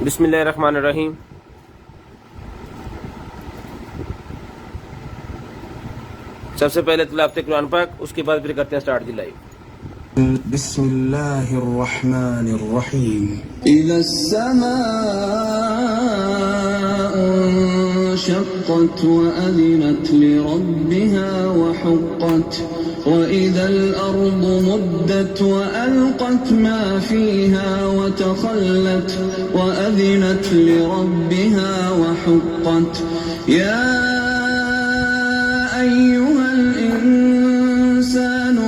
बिस्मिल्लाहिर्रहमानिर्रहीम। सबसे पहले तिलावत कुरान पाक, उसके बाद फिर करते हैं स्टार्ट दी लाइव। बिस्मिल्लाहिर्रहमानिर्रहीम। इज़ा अस्समाउ शक़्क़त व अज़िनत लिरब्बिहा व हुक़्क़त व इज़ल अर्दु मुद्दत व अलक़त मा फ़ीहा व तख़ल्लत व अज़िनत लिरब्बिहा व हुक़्क़त या अय्युहल इंसानु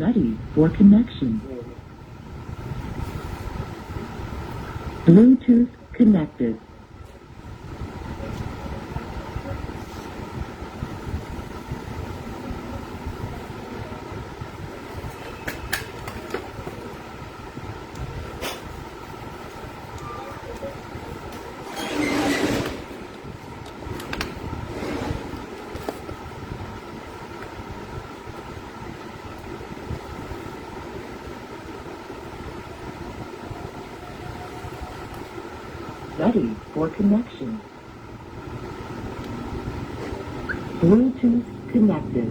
Ready for connection. Bluetooth connected. Ready for connection. Bluetooth connected.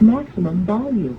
Maximum volume.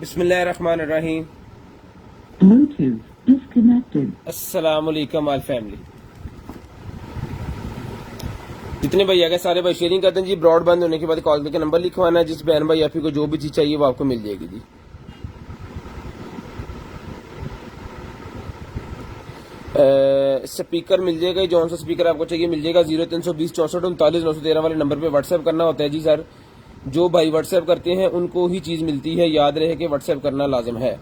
बिस्मिल्लाहिर्रहमानिर्रहीम। Bluetooth disconnected. अस्सलाम वालेकुम ऑल फैमिली। जितने भाई आ गए सारे भाई शेयरिंग करते हैं जी। ब्रॉडबैंड होने के बाद कॉल करके नंबर लिखवाना है। जिस बहन भाई आप को जो भी चीज चाहिए वो आपको मिल जाएगी जी। स्पीकर मिल जाएगा, जौन सा स्पीकर आपको चाहिए मिल जाएगा। 0320 64 39 913 वाले नंबर पे व्हाट्सएप करना होता है जी सर। जो भाई व्हाट्सएप करते हैं उनको ही चीज मिलती है, याद रहे कि व्हाट्सएप करना लाजिम है,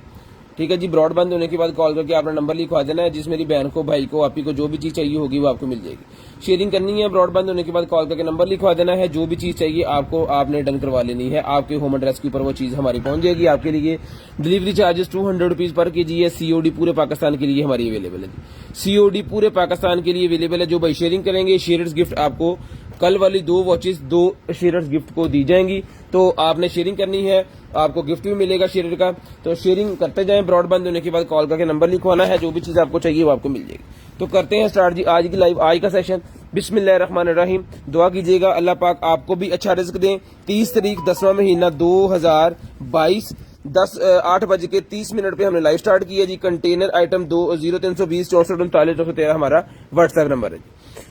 ठीक है जी। ब्रॉडबैंड होने के बाद कॉल करके आपने नंबर लिखवा देना है। जिस मेरी बहन को, भाई को, आप ही को जो भी चीज चाहिए होगी वो आपको मिल जाएगी। शेयरिंग करनी है, ब्रॉडबैंड होने के बाद कॉल करके नंबर लिखवा देना है। जो भी चीज चाहिए आपको, आपने डन करवा लेनी है। आपके होम एड्रेस के ऊपर वो चीज हमारी पहुंच जाएगी। आपके लिए delivery charges 200 rupees per KG है। सीओडी पूरे पाकिस्तान के लिए हमारी अवेलेबल है। सीओडी पूरे पाकिस्तान के लिए अवेलेबल है। जो भाई शेयरिंग करेंगे, शेयर्स गिफ्ट आपको कल वाली 2 वॉचेस 2 शेयर्स गिफ्ट को दी जाएंगी। तो आपने शेयरिंग करनी है, आपको गिफ्ट भी मिलेगा शेयर का। तो शेयरिंग करते जाएं। ब्रॉडबैंड होने के बाद कॉल करके नंबर लिखवाना है। जो भी चीज आपको चाहिए वो आपको मिल जाएगी। तो करते हैं स्टार्ट जी आज की लाइव, आज का सेशन। बिस्मिल्लाहिर्रहमानिर्रहीम। दुआ कीजिएगा अल्लाह पाक आपको भी अच्छा रिज्क दें। 30 तारीख 10वां महीना 2022 8:30 पे हमने लाइव स्टार्ट किया जी। कंटेनर आइटम 0320 64 39 913 हमारा व्हाट्सएप नंबर है जी।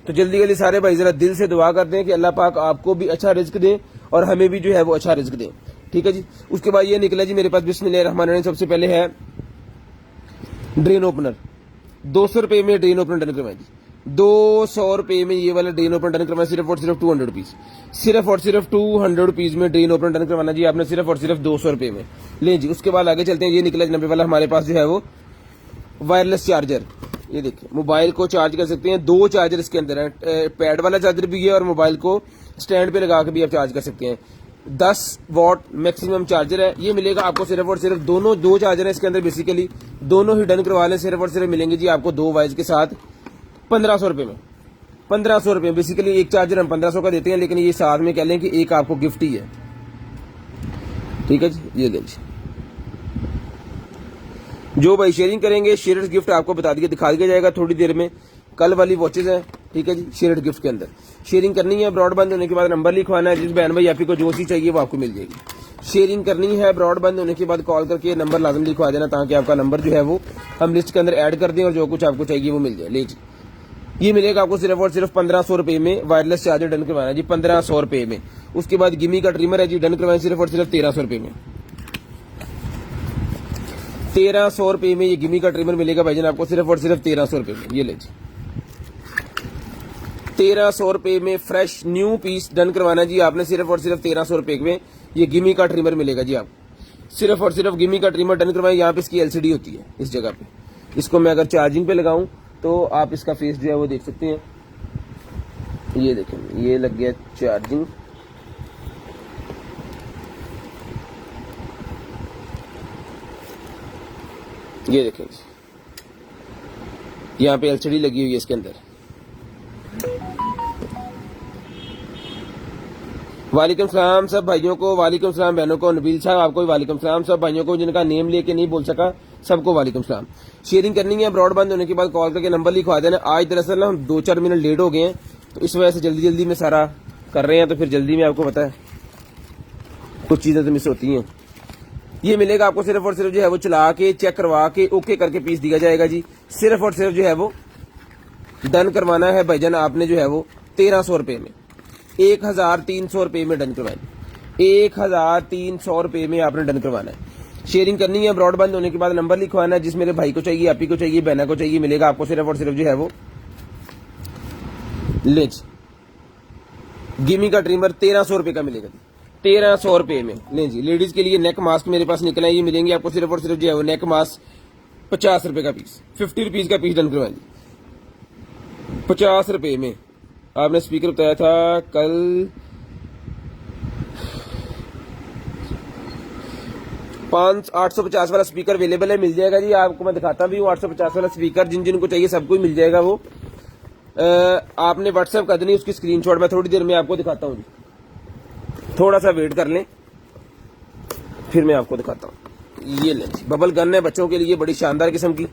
तो जल्दी जल्दी सारे भाई जरा दिल से दुआ कर दें कि अल्लाह पाक आपको भी अच्छा रिज्क दे और हमें भी जो है वो अच्छा रिज्क दे, ठीक है जी। उसके बाद ये निकला जी मेरे पास बिस्मिल्लाहिर्रहमानिर्रहीम। सबसे पहले है ड्रेन ओपनर। 200 रुपए में ड्रेन ओपनर डन करवाएं जी। 200 रुपए में ये वाला ड्रेन ओपनर डन करवाना, सिर्फ और सिर्फ 200 रुपीज। सिर्फ और सिर्फ 200 रुपीज में ड्रेन ओपनर डन करवाना जी आपने, सिर्फ और सिर्फ 200 रुपए में। ले जी, उसके बाद आगे चलते हैं। ये निकला नंबर वाला हमारे पास जो है वो वायरलेस चार्जर। ये देखिए, मोबाइल को चार्ज कर सकते हैं। 2 चार्जर इसके अंदर है, पैड वाला चार्जर भी है और मोबाइल को स्टैंड पे लगा के भी आप चार्ज कर सकते हैं। 10 वॉट मैक्सिमम चार्जर है। ये मिलेगा आपको सिर्फ और सिर्फ, दोनों 2 चार्जर है इसके अंदर, बेसिकली दोनों ही डन करवा लें। सिर्फ और सिर्फ मिलेंगे जी आपको 2 वाइज के साथ 1500 रुपए में। 1500 रुपए बेसिकली एक चार्जर हम 1500 का देते हैं, लेकिन ये साथ में कह लें कि एक आपको गिफ्ट ही है, ठीक है जी। ये ले जी, जो भाई शेयरिंग करेंगे शेयर्स गिफ्ट आपको दिखा दिया जाएगा थोड़ी देर में। कल वाली वॉचेज हैं, ठीक है जी। शेयर गिफ्ट के अंदर शेयरिंग करनी है। ब्रॉडबैंड होने के बाद नंबर लिखवाना है। जिस बहन भाई आप को जो सी चाहिए वो आपको मिल जाएगी। शेयरिंग करनी है, ब्रॉडबैंड होने के बाद कॉल करके नंबर लाजम लिखवा देना, ताकि आपका नंबर जो है वो हम लिस्ट के अंदर ऐड कर दें और जो कुछ आपको चाहिए वो मिल जाए। ले जी, ये मिलेगा आपको सिर्फ और सिर्फ 1500 रुपए में। वायरलेस चार्जर डन करवाना जी 1500 रुपए में। उसके बाद गिमी का ट्रिमर है जी, डन करवाना सिर्फ और सिर्फ 1300 रुपए में। 1300 रुपए में ये गिमी का ट्रिमर मिलेगा भाईजान आपको, सिर्फ और सिर्फ 1300 रुपए में। ये ले जी, 1300 रुपए में फ्रेश न्यू पीस डन करवाना जी आपने, सिर्फ और सिर्फ 1300 रुपए में ये गिमी का ट्रिमर मिलेगा जी आपको। सिर्फ और सिर्फ गिमी का ट्रिमर डन करवाएं। यहाँ पे इसकी एलसीडी होती है इस जगह पे। इसको मैं अगर चार्जिंग पे लगाऊं तो आप इसका फेस जो है वो देख सकते हैं। ये देखें, ये लग गया चार्जिंग। ये देखें, यहाँ पे एलसीडी लगी हुई है इसके अंदर। वालेकुम सलाम सब भाइयों को, वालेकुम सलाम बहनों को, नबील साहब आपको भी वालेकुम सलाम, सब भाइयों को जिनका नेम लेके नहीं बोल सका सबको वालेकुम सलाम। शेयरिंग करनी है, ब्रॉड बंद होने के बाद कॉल करके नंबर लिखवा देना। आज दरअसल ना हम 2-4 मिनट लेट हो गए हैं, तो इस वजह से जल्दी जल्दी में सारा कर रहे हैं, तो फिर जल्दी में आपको पता है कुछ चीजें तो मिस होती हैं। ये मिलेगा आपको सिर्फ और सिर्फ जो है वो चला के चेक करवा के ओके करके पीस दिया जाएगा जी। सिर्फ और सिर्फ जो है वो डन करवाना है भाईजान आपने जो है वो 1300 रुपए में, 1300 रुपए में डन करवाना, 1300 रुपए में आपने डन करवाना है। शेयरिंग करनी है, ब्रॉडबैंड होने के बाद नंबर लिखवाना है, जिस मेरे भाई को चाहिए, आपी को चाहिए, बहना को चाहिए, मिलेगा आपको सिर्फ और सिर्फ जो है वो लेज गिमी का ट्रिमर 1300 रुपए का मिलेगा, 1300 रुपए में। ले जी, लेडीज के लिए नेक मास्क मेरे पास निकला है, ये मिलेंगे आपको सिर्फ और सिर्फ जो है वो नेक मास्क 50 रुपए का पीस, 50 रुपीज का पीस डन करवाएंगे 50 रुपए में। आपने स्पीकर बताया था कल 850 वाला स्पीकर अवेलेबल है, मिल जाएगा जी आपको। मैं दिखाता भी हूँ 850 वाला स्पीकर, जिन जिनको चाहिए सबको ही मिल जाएगा वो। आपने व्हाट्सएप कर देनी उसकी स्क्रीनशॉट, मैं थोड़ी देर में आपको दिखाता हूँ जी, थोड़ा सा वेट कर लें फिर मैं आपको दिखाता हूँ। ये लें जी, बबल गन है बच्चों के लिए, बड़ी शानदार किस्म की,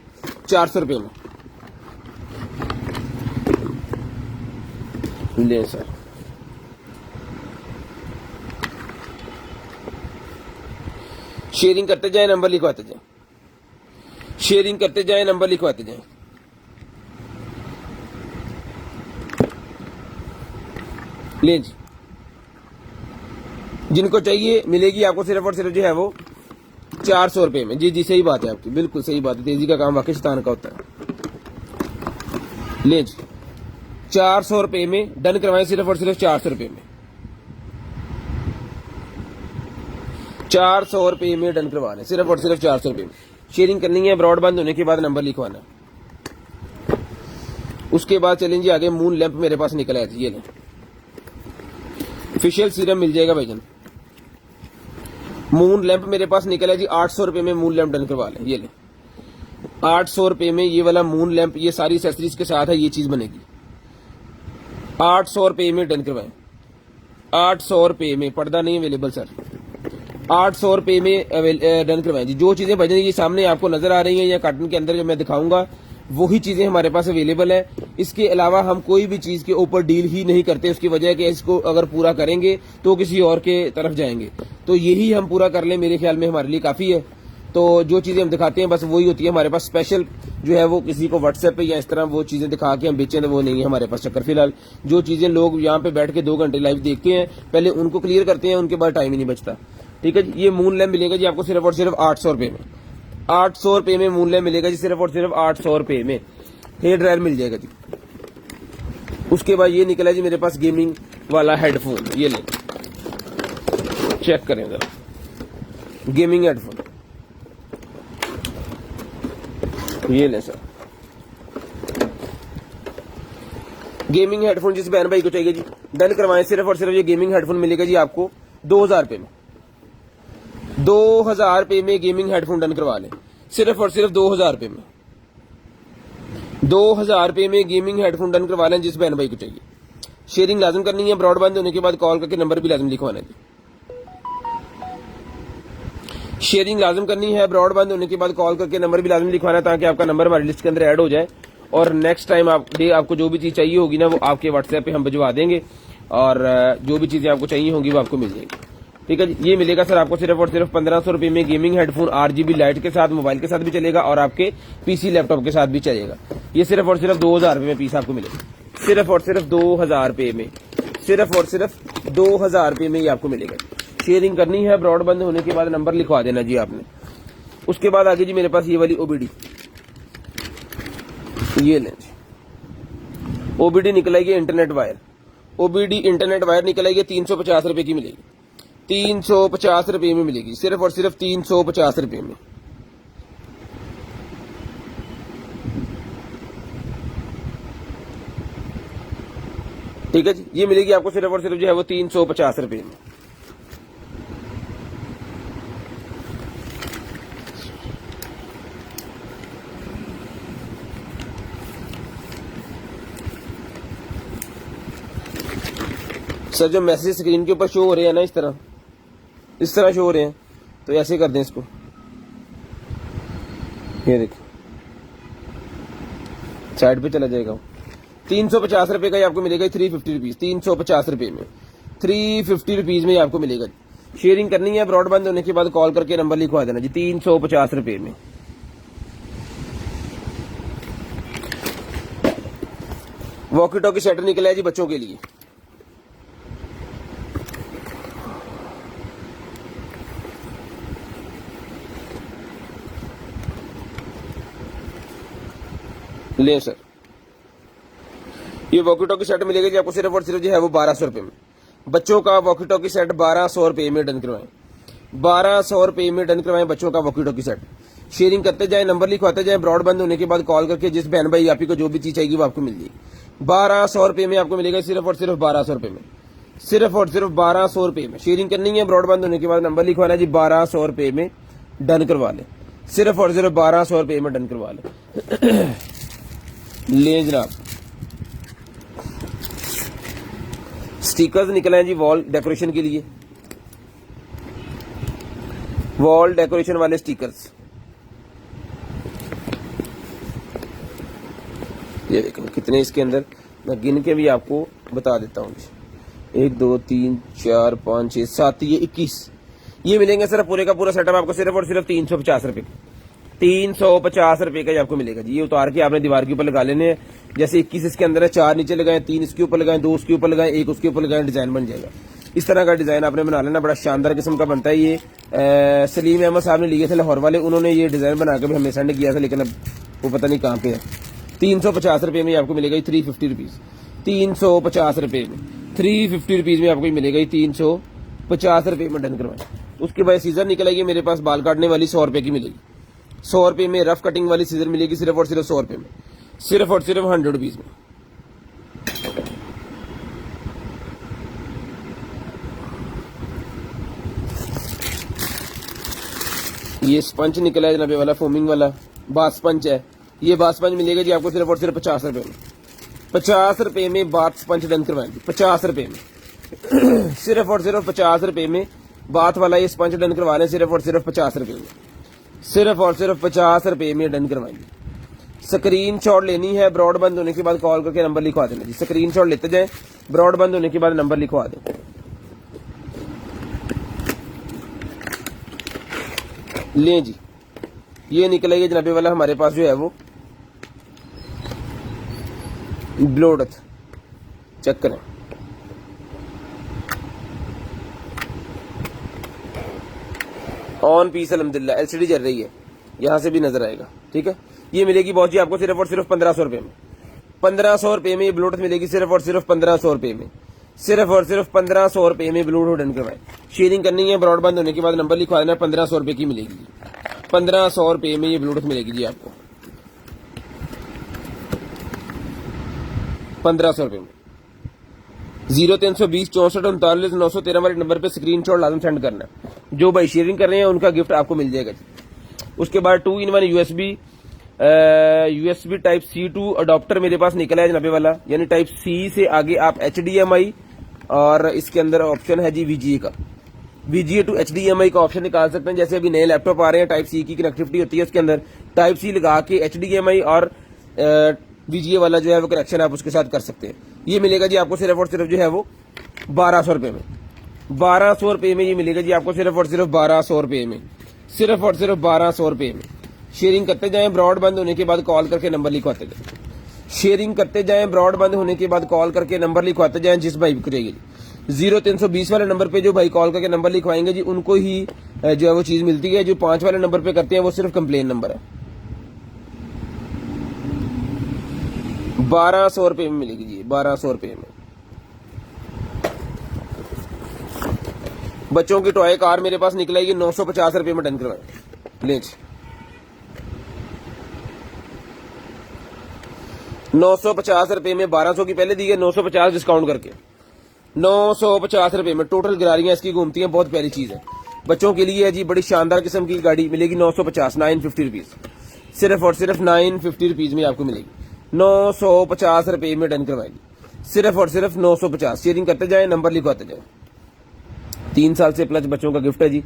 400 रुपए में ले सर। शेयरिंग करते जाए, नंबर लिखवाते जाए, शेयरिंग करते जाए, नंबर लिखवाते जाए। ले जी, जिनको चाहिए मिलेगी आपको सिर्फ और सिर्फ जो है वो 400 रुपए में। जी जी सही बात है आपकी, बिल्कुल सही बात है, तेजी का काम वाकई शैतान का होता है। ले जी, 400 रुपए में डन करवाएं, सिर्फ और सिर्फ 400 रुपए में, 400 रुपए में डन करवाना है, सिर्फ और सिर्फ 400 रुपए में। शेयरिंग करनी है, ब्रॉडबैंड होने के बाद नंबर लिखवाना। उसके बाद चलें जी आगे। मून लैंप मेरे पास निकला है, ये लें, फेशियल सीरम मिल जाएगा भाईजान। मून लैंप मेरे पास निकला है जी, 800 रुपए में मून लैंप डन करवा लें। ये लें, 800 रुपए में ये वाला मून लैंप, ये सारी एक्सेसरीज के साथ है, ये चीज बनेगी 800 रुपए में डन करवाएं, 800 रुपए में। पर्दा नहीं अवेलेबल सर, 800 रुपए में डन करवाएं जी। जो चीजें भाईजान ये सामने आपको नजर आ रही हैं या कार्टन के अंदर जो मैं दिखाऊंगा वही चीजें हमारे पास अवेलेबल है। इसके अलावा हम कोई भी चीज के ऊपर डील ही नहीं करते, उसकी वजह है कि इसको अगर पूरा करेंगे तो किसी और के तरफ जाएंगे, तो यही हम पूरा कर लें मेरे ख्याल में हमारे लिए काफी है। तो जो चीजें हम दिखाते हैं बस वही होती है हमारे पास। स्पेशल जो है वो किसी को व्हाट्सएप पे या इस तरह वो चीजें दिखा के हम बेचें तो वो नहीं है हमारे पास चक्कर। फिलहाल जो चीजें लोग यहाँ पे बैठ के 2 घंटे लाइव देखते हैं, पहले उनको क्लियर करते हैं, उनके बाद टाइम ही नहीं बचता। ठीक है जी, ये मून लैंप मिलेगा जी आपको सिर्फ और सिर्फ 800 रुपए में, 800 रुपए में मून लैंप मिलेगा जी, सिर्फ और सिर्फ 800 रुपए में। हेयर ड्रायर मिल जाएगा जी। उसके बाद ये निकला जी मेरे पास गेमिंग वाला हेडफोन, ये ले चेक करें जरा, गेमिंग हेडफोन ये ले सर। गेमिंग हेडफोन जिस बहन भाई को चाहिए जी डन करवाएं, सिर्फ और सिर्फ ये गेमिंग हेडफोन मिलेगा जी आपको 2000 रुपए में, 2000 रुपए में गेमिंग हेडफोन डन करवा लें, सिर्फ और सिर्फ 2000 रुपए में, 2000 रुपए में गेमिंग हेडफोन डन करवा लें जिस बहन भाई को चाहिए। शेयरिंग लाजम करनी है, ब्रॉडबैंड होने के बाद कॉल करके नंबर भी लाजम लिखवाना है। शेयरिंग लाजम करनी है, ब्रॉडबैंड होने के बाद कॉल करके नंबर भी लाजम लिखवाना है, ताकि आपका नंबर हमारी लिस्ट के अंदर ऐड हो जाए और नेक्स्ट टाइम आपको जो भी चीज चाहिए होगी ना वो आपके व्हाट्सएप पे हम भिजवा देंगे, और जो भी चीजें आपको चाहिए होंगी वो आपको मिल जाएगी। ठीक है जी, ये मिलेगा सर आपको सिर्फ और सिर्फ 1500 रुपए में गेमिंग हेडफोन, RGB लाइट के साथ, मोबाइल के साथ भी चलेगा और आपके PC लैपटॉप के साथ भी चलेगा। ये सिर्फ और सिर्फ 2000 रुपए में पीस आपको मिलेगा, सिर्फ और सिर्फ 2000 रुपए में, सिर्फ और सिर्फ 2000 रुपए में ये आपको मिलेगा। शेयरिंग करनी है, ब्रॉडबैंड होने के बाद नंबर लिखवा देना जी आपने। उसके बाद आगे जी मेरे पास ये वाली OBD, ये लें जी, ओबीडी निकल आएगी internet wire, OBD internet wire निकल आएगी 350 रुपए की मिलेगी, 350 रुपए में मिलेगी, सिर्फ और सिर्फ 350 रुपए में। ठीक है जी, ये मिलेगी आपको सिर्फ और सिर्फ जो है वो 350 रुपए में। सर जो मैसेज स्क्रीन के ऊपर शो हो रहे हैं ना, इस तरह शो हो रहे हैं, तो ऐसे कर दें इसको, ये देखिए साइड पे चला जाएगा वो। 350 रुपए का ये आपको मिलेगा 350 रुपीज, 350 रुपए में, 350 रुपीज में ये आपको मिलेगा। शेयरिंग करनी है, ब्रॉडबैंड होने के बाद कॉल करके नंबर लिखवा देना जी, 350 रुपए में। वॉकी टॉकी सेट निकला है जी बच्चों के लिए, ले सर ये वॉकी टॉकी सेट मिलेगा जी आपको सिर्फ और सिर्फ जो है वो 1200 रुपए में। बच्चों का वॉकी टॉकी सेट 1200 रुपए में डन करवाएं, 1200 रुपए में डन करवाएं बच्चों का वॉकी टॉकी सेट। शेयरिंग करते जाए, नंबर लिखवाते जाए, ब्रॉडबैंड होने के बाद कॉल करके जिस बहन भाई आप ही को जो भी चीज चाहिए वो आपको मिल जाएगी। 1200 रुपए में आपको मिलेगा, सिर्फ और सिर्फ 1200 रुपए में, सिर्फ और सिर्फ 1200 रुपए में। शेयरिंग करनी है, ब्रॉडबैंड होने के बाद नंबर लिखवाना है जी, 1200 रुपए में डन करवा ले, सिर्फ और सिर्फ 1200 रुपए में डन करवा ले जनाब। स्टिकर्स निकले हैं जी वॉल डेकोरेशन के लिए, वॉल डेकोरेशन वाले स्टिकर्स, ये देखें कितने इसके अंदर, मैं गिन के भी आपको बता देता हूँ। 1 2 3 4 5 6 7, ये 21 ये मिलेंगे सर। पूरे का पूरा सेटअप आपको सिर्फ और सिर्फ 350 रुपए, 350 रुपए का आपको मिलेगा जी। ये उतार के आपने दीवार के ऊपर लगा लेने हैं, जैसे 21 इसके अंदर है, 4 नीचे लगाएं, 3 इसके ऊपर लगाएं, 2 उसके ऊपर लगाएं, 1 उसके ऊपर लगाएं, डिजाइन बन जाएगा। इस तरह का डिजाइन आपने बना लेना, बड़ा शानदार किस्म का बनता है ये। सलीम अहमद साहब ने लिए थे लाहौर वाले, उन्होंने ये डिजाइन बना के भी हमें सेंड किया था, लेकिन अब वो पता नहीं कहाँ पे है। 350 रुपए में आपको मिलेगा 350 रुपीज, 350 रुपए में, 350 रुपीज में आपको मिलेगा 350 रुपए में डन करवाएं। उसके बाद सीजर निकलेगी मेरे पास बाल काटने वाली, 100 रुपए की मिलेगी, 100 रुपए में। रफ कटिंग वाली सीजर मिलेगी सिर्फ और सिर्फ 100 रुपए में, सिर्फ और सिर्फ 100 रुपीज में। ये स्पंज निकला है जनाबे वाला, फोमिंग वाला बाथ स्पंज है। ये बाथ स्पंज मिलेगा जी आपको सिर्फ और सिर्फ 50 रुपए में, 50 रुपए में बाथ स्पंज डन करवाएंगे, 50 रुपए में सिर्फ और सिर्फ 50 रुपए में बाथ वाला ये स्पंज डन करवा रहे हैं, सिर्फ और सिर्फ 50 रुपए में, सिर्फ और सिर्फ 50 रुपए में डन करवाएंगे। स्क्रीन शॉट लेनी है, ब्रॉडबैंड होने के बाद कॉल करके नंबर लिखवा देना जी। स्क्रीन शॉट लेते जाए, ब्रॉडबैंड होने के बाद नंबर लिखवा दें। लें जी, ये निकलेगा जनाबे वाला हमारे पास जो है वो ब्लोडथ, चेक करें, ऑन पीस अल्हम्दुलिल्लाह, एलसीडी चल रही है, यहां से भी नजर आएगा। ठीक है, ये मिलेगी बहुत जी आपको सिर्फ और सिर्फ 1500 रुपए में, 1500 रुपए में ये ब्लूटूथ मिलेगी, सिर्फ और सिर्फ 1500 रुपए में, सिर्फ और सिर्फ 1500 रुपए में ब्लूटूथ डन करवाएं। शेयरिंग करनी है, ब्रॉडबैंड होने के बाद नंबर लिखवा देना, 1500 रुपए की मिलेगी, 1500 रुपए में ये ब्लूटूथ मिलेगी जी आपको, 1500 रुपए में। 0320 64 39 913 वाले नंबर पे स्क्रीनशॉट लाजम सेंड करना है। जो भाई शेयरिंग कर रहे हैं उनका गिफ्ट आपको मिल जाएगा जी। उसके बाद 2-in-1 USB type C2 adopter मेरे पास निकला है जनाबे वाला, यानी टाइप C से आगे आप HDMI और इसके अंदर ऑप्शन है जी VGA का, VGA टू HDMI का ऑप्शन निकाल सकते हैं। जैसे अभी नए लैपटॉप आ रहे हैं, टाइप C की कनेक्टिविटी होती है, उसके अंदर टाइप C लगा के HDMI और VGA वाला जो है वो कनेक्शन आप उसके साथ कर सकते हैं। ये मिलेगा जी आपको सिर्फ और सिर्फ जो है वो 1200 रुपए में, 1200 रुपए में ये मिलेगा जी आपको सिर्फ और सिर्फ 1200 रुपए में, सिर्फ और सिर्फ 1200 रुपए में। शेयरिंग करते जाएं, ब्रॉडबैंड होने के बाद कॉल करके नंबर लिखवाते जाएं। शेयरिंग करते जाएं, ब्रॉडबैंड होने के बाद कॉल करके नंबर लिखवाते जाएं। जिस भाई को चाहिए 0320 वाले नंबर पे जो भाई कॉल करके नंबर लिखवाएंगे जी, उनको ही जो है वो चीज मिलती है। जो 5 वाले नंबर पे करते हैं वो सिर्फ कंप्लेन नंबर है। 1200 रुपये में मिलेगी जी, 1200 रुपये में। बच्चों की टॉय कार मेरे पास निकला ये 950 रुपये में डन करवाए। ले जी 950 रुपये में, 1200 की पहले दी है, 950 डिस्काउंट करके 950 रुपये में। टोटल गिरारियां इसकी घूमती हैं, बहुत प्यारी चीज है बच्चों के लिए है जी। बड़ी शानदार किस्म की गाड़ी मिलेगी 950, 950 रुपीज, सिर्फ और सिर्फ 950 रुपीज में आपको मिलेगी। 950 रुपये में डन करवाएगी, सिर्फ और सिर्फ 950। शेयरिंग करते जाए, नंबर लिखवाते जाए। 3 साल से प्लस बच्चों का गिफ्ट है जी।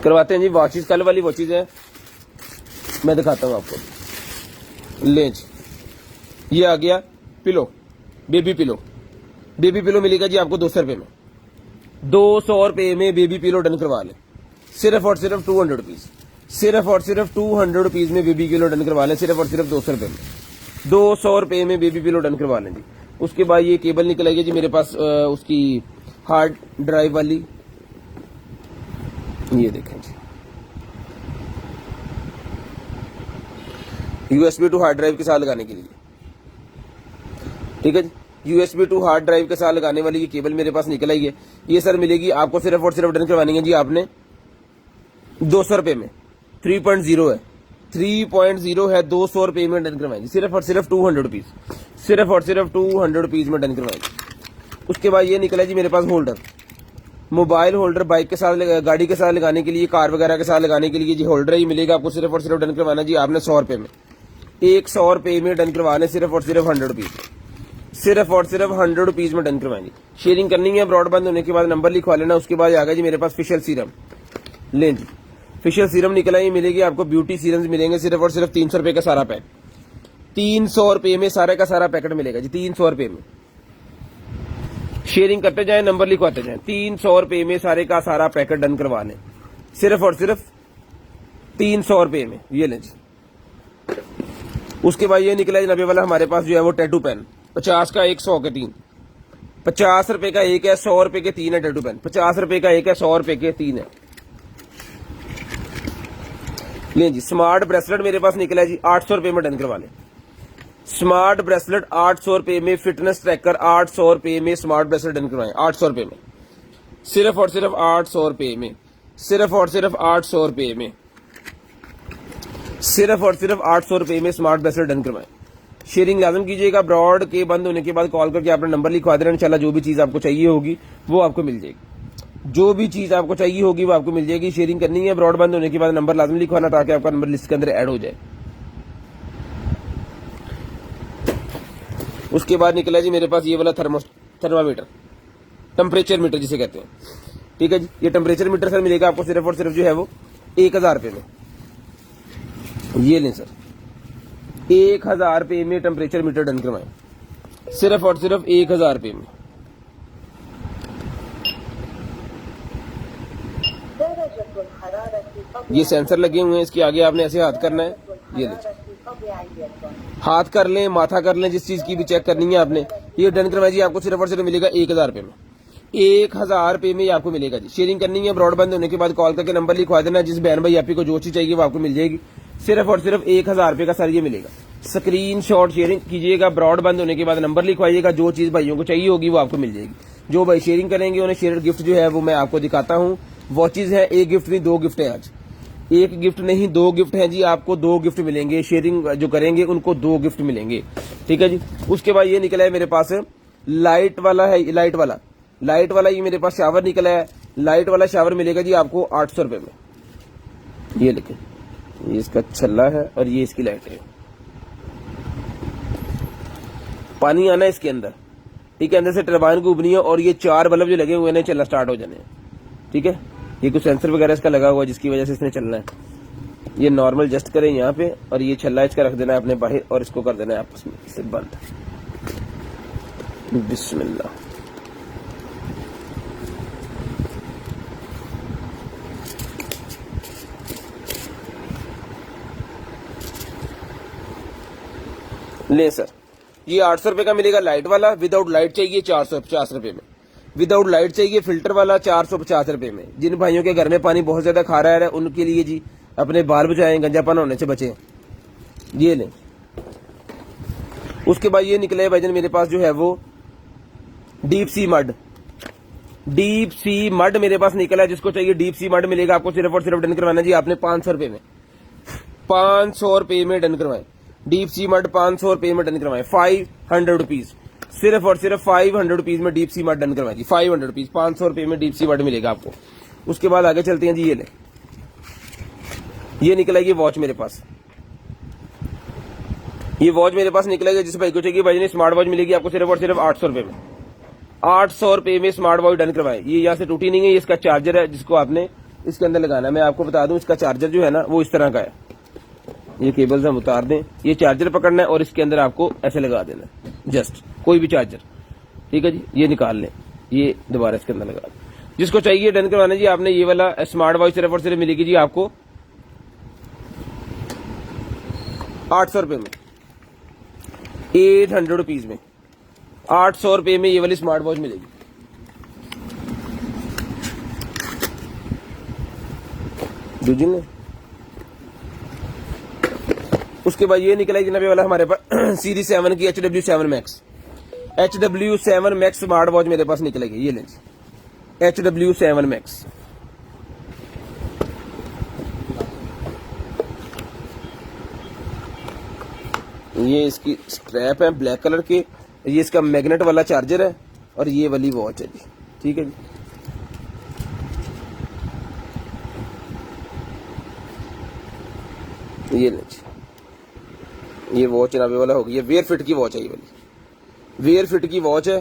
करवाते हैं जी वॉचेस, कल वाली वॉचेस है, मैं दिखाता हूं आपको। ले जी ये आ गया pillow, baby pillow. Baby pillow मिलेगा जी आपको 200 रुपये में। 200 रुपये में बेबी पिलो डन करवा लें, सिर्फ और सिर्फ 200 रुपीज, सिर्फ और सिर्फ 200 रुपीज में बेबी पिलो डन करवा लें, सिर्फ और सिर्फ 200 रुपये में। 200 रुपये में बेबी पिलो डन करवा लें जी। उसके बाद ये केबल निकल आएगी जी मेरे पास, उसकी हार्ड ड्राइव वाली, ये देखें जी, यूएसबी टू हार्ड ड्राइव के साथ लगाने के लिए, ठीक है जी। यूएसबी टू हार्ड ड्राइव के साथ लगाने वाली ये केबल मेरे पास निकल आई है। ये सर मिलेगी आपको सिर्फ और सिर्फ डन करवानी है जी आपने 200 रुपये में। 3.0 है, 3.0 है, 200 रुपये में डन करवाएंगे, सिर्फ और सिर्फ 200 रुपीज, सिर्फ और सिर्फ 200 रुपीज में डन करवाएंगे। उसके बाद ये निकला जी मेरे पास होल्डर, मोबाइल होल्डर, बाइक के साथ, गाड़ी के साथ लगाने के लिए, कार वगैरह के साथ लगाने के लिए जी होल्डर ही मिलेगा आपको, सिर्फ और सिर्फ डन करवाना जी आपने 100 रुपये में। 100 रुपये में डन करवाने, सिर्फ और सिर्फ 100 रुपीज, सिर्फ और सिर्फ 100 रुपीज में डन करवाएंगे। शेयरिंग करनी है, ब्रॉडबैंड होने के बाद नंबर लिखवा लेना। उसके बाद आ गया जी मेरे पास फेशियल सीरम। लें जी फेशियल सीरम निकला, ये मिलेगी आपको, ब्यूटी सीरम्स मिलेंगे सिर्फ और सिर्फ 300 रुपये का सारा पैक। 300 रुपये में सारे का सारा पैकेट मिलेगा जी, 300 रुपये में। शेयरिंग करते जाए, नंबर लिखवाते जाए। 300 रुपये में सारे का सारा पैकेट डन करवा लें, सिर्फ और सिर्फ 300 रुपये में। ये लें जी। उसके बाद ये निकला जी 90 वाला हमारे पास जो है वो टैटू पेन, 50 का 1, 100 के 3, 50 रुपए का एक है, 100 रुपए के 3 है टैटू पेन। 50 रुपए का एक है, 100 रुपए के 3 है। लें जी स्मार्ट ब्रेसलेट मेरे पास निकला है जी, 800 रुपए में डन करवा लें। स्मार्ट ब्रेसलेट 800 रुपए में, फिटनेस ट्रैकर 800 रुपए में, स्मार्ट ब्रेसलेट डन करवाएं 800 रुपए में, सिर्फ और सिर्फ 800 रुपए में, सिर्फ और सिर्फ 800 रुपए में, सिर्फ और सिर्फ 800 रुपए में स्मार्ट ब्रेसलेट डन करवाएं। शेयरिंग लाजम कीजिएगा। ब्रॉड के बंद होने के बाद कॉल करके आपने नंबर लिखवा देना, इंशाल्लाह जो भी चीज आपको चाहिए होगी वो आपको मिल जाएगी, जो भी चीज आपको चाहिए होगी वो आपको मिल जाएगी। शेयरिंग करनी है, ब्रॉड बंद होने के बाद नंबर लाजम लिखवाना ताकि आपका नंबर लिस्ट के अंदर ऐड हो जाए। उसके बाद निकला जी मेरे पास ये वाला थर्मामीटर, टेम्परेचर मीटर जिसे कहते हैं, ठीक है जी। ये टेम्परेचर मीटर सर मिलेगा आपको सिर्फ और सिर्फ जो है वो 1000 रुपये में। ये लें सर, 1000 रुपये में टेम्परेचर मीटर डन करवाएं, सिर्फ और सिर्फ 1000 रुपये में। ये सेंसर लगे हुए हैं, इसके आगे आपने ऐसे हाथ करना है, ये लीजिए हाथ कर लें, माथा कर लें, जिस चीज की भी चेक करनी है आपने। ये डन करवाएं जी, आपको सिर्फ और सिर्फ मिलेगा 1000 रुपये में। 1000 रुपये में आपको मिलेगा जी। शेयरिंग करनी है, ब्रॉडबैंड होने के बाद कॉल करके नंबर लिखवा देना, जिस बहन भाई आपको जो चीज चाहिए वो आपको मिल जाएगी, सिर्फ और सिर्फ 1000 रुपये का सर ये मिलेगा। स्क्रीनशॉट शेयरिंग कीजिएगा, ब्रॉडबैंड होने के बाद नंबर लिखवाइएगा, जो चीज भाइयों को चाहिए होगी वो आपको मिल जाएगी। जो भाई शेयरिंग करेंगे उन्हें शेयर गिफ्ट जो है वो मैं आपको दिखाता हूँ। वॉचेज है, एक गिफ्ट नहीं 2 गिफ्ट है आज, एक गिफ्ट नहीं 2 गिफ्ट है जी, आपको 2 गिफ्ट मिलेंगे। शेयरिंग जो करेंगे उनको 2 गिफ्ट मिलेंगे, ठीक है जी। उसके बाद ये निकला है मेरे पास लाइट वाला है, लाइट वाला ये मेरे पास शावर निकला है। लाइट वाला शावर मिलेगा जी आपको 800 रुपये में। ये लिखे, ये इसका छल्ला है और ये इसकी लाइट है। पानी आना है इसके अंदर, ठीक है, अंदर से टरबाइन घूमनी है और ये 4 बल्ब जो लगे हुए हैं चलना स्टार्ट हो जाने हैं, ठीक है। ये कुछ सेंसर वगैरह इसका लगा हुआ है जिसकी वजह से इसने चलना है। ये नॉर्मल जस्ट करें यहाँ पे और ये छल्ला इसका रख देना है अपने बाहर और इसको कर देना है आपस में से बंद। बिस्मिल्लाह। ले सर, ये 800 रुपए का मिलेगा लाइट वाला। विदाउट लाइट चाहिए 450 रुपए में। विदाउट लाइट चाहिए फिल्टर वाला 450 रुपए में। जिन भाइयों के घर में पानी बहुत ज्यादा खा रहा है उनके लिए जी अपने बाल बचाएं, गंजापन होने से बचें। ये लें। उसके बाद ये निकले भाईजान मेरे पास जो है वो deep sea mud. Deep sea mud मेरे पास निकला है। जिसको चाहिए डीप सी मड मिलेगा आपको। सिर्फ और सिर्फ डन करवाना जी आपने 500 रुपए में। 500 रुपए में डन करवाएं। डीप सी मड 500 रुपए में डन करवाएं। 500 रुपीज, सिर्फ और सिर्फ 500 रुपीज में डीप सी मड डन करवाएं जी। 500 रुपीज, 500 रुपए में डीप सी मड मिलेगा आपको। उसके बाद आगे चलते हैं जी। ये ले, ये निकला ये वॉच मेरे पास। ये वॉच मेरे पास निकलेगा। जिस भाई को चाहिए भाई ने स्मार्ट वॉच मिलेगी आपको सिर्फ और सिर्फ 800 रुपए में। 800 रुपए में स्मार्ट वॉच डन करवाएं। ये यहाँ से टूटी नहीं है। ये इसका चार्जर है जिसको आपने इसके अंदर लगाना है। मैं आपको बता दूं इसका चार्जर जो है ना वो इस तरह का है। ये केबल्स हम उतार दें। ये चार्जर पकड़ना है और इसके अंदर आपको ऐसे लगा देना है, जस्ट कोई भी चार्जर। ठीक है जी, ये निकाल लें। ये दोबारा इसके अंदर लगा दें। जिसको चाहिए डन करवाना जी आपने ये वाला स्मार्ट वॉच सिर्फ और सिर्फ मिलेगी जी आपको 800 रुपए में। 800 रुपीज में 800 रुपए में ये वाली स्मार्ट वॉच मिलेगी। दूसरी उसके बाद ये निकला जनाब वाला हमारे पास सीरीज 7 की HW7 max. HW7 max smart watch मेरे पास निकलेगी। ये लें HW7 मैक्स। ये इसकी स्ट्रैप है ब्लैक कलर की। ये इसका मैग्नेट वाला चार्जर है और ये वाली वॉच है जी। ठीक है जी। ये लें जी, ये वॉच जनाबे वाला होगी। ये वेयर फिट की वॉच है। ये वाली वेयर फिट की वॉच है।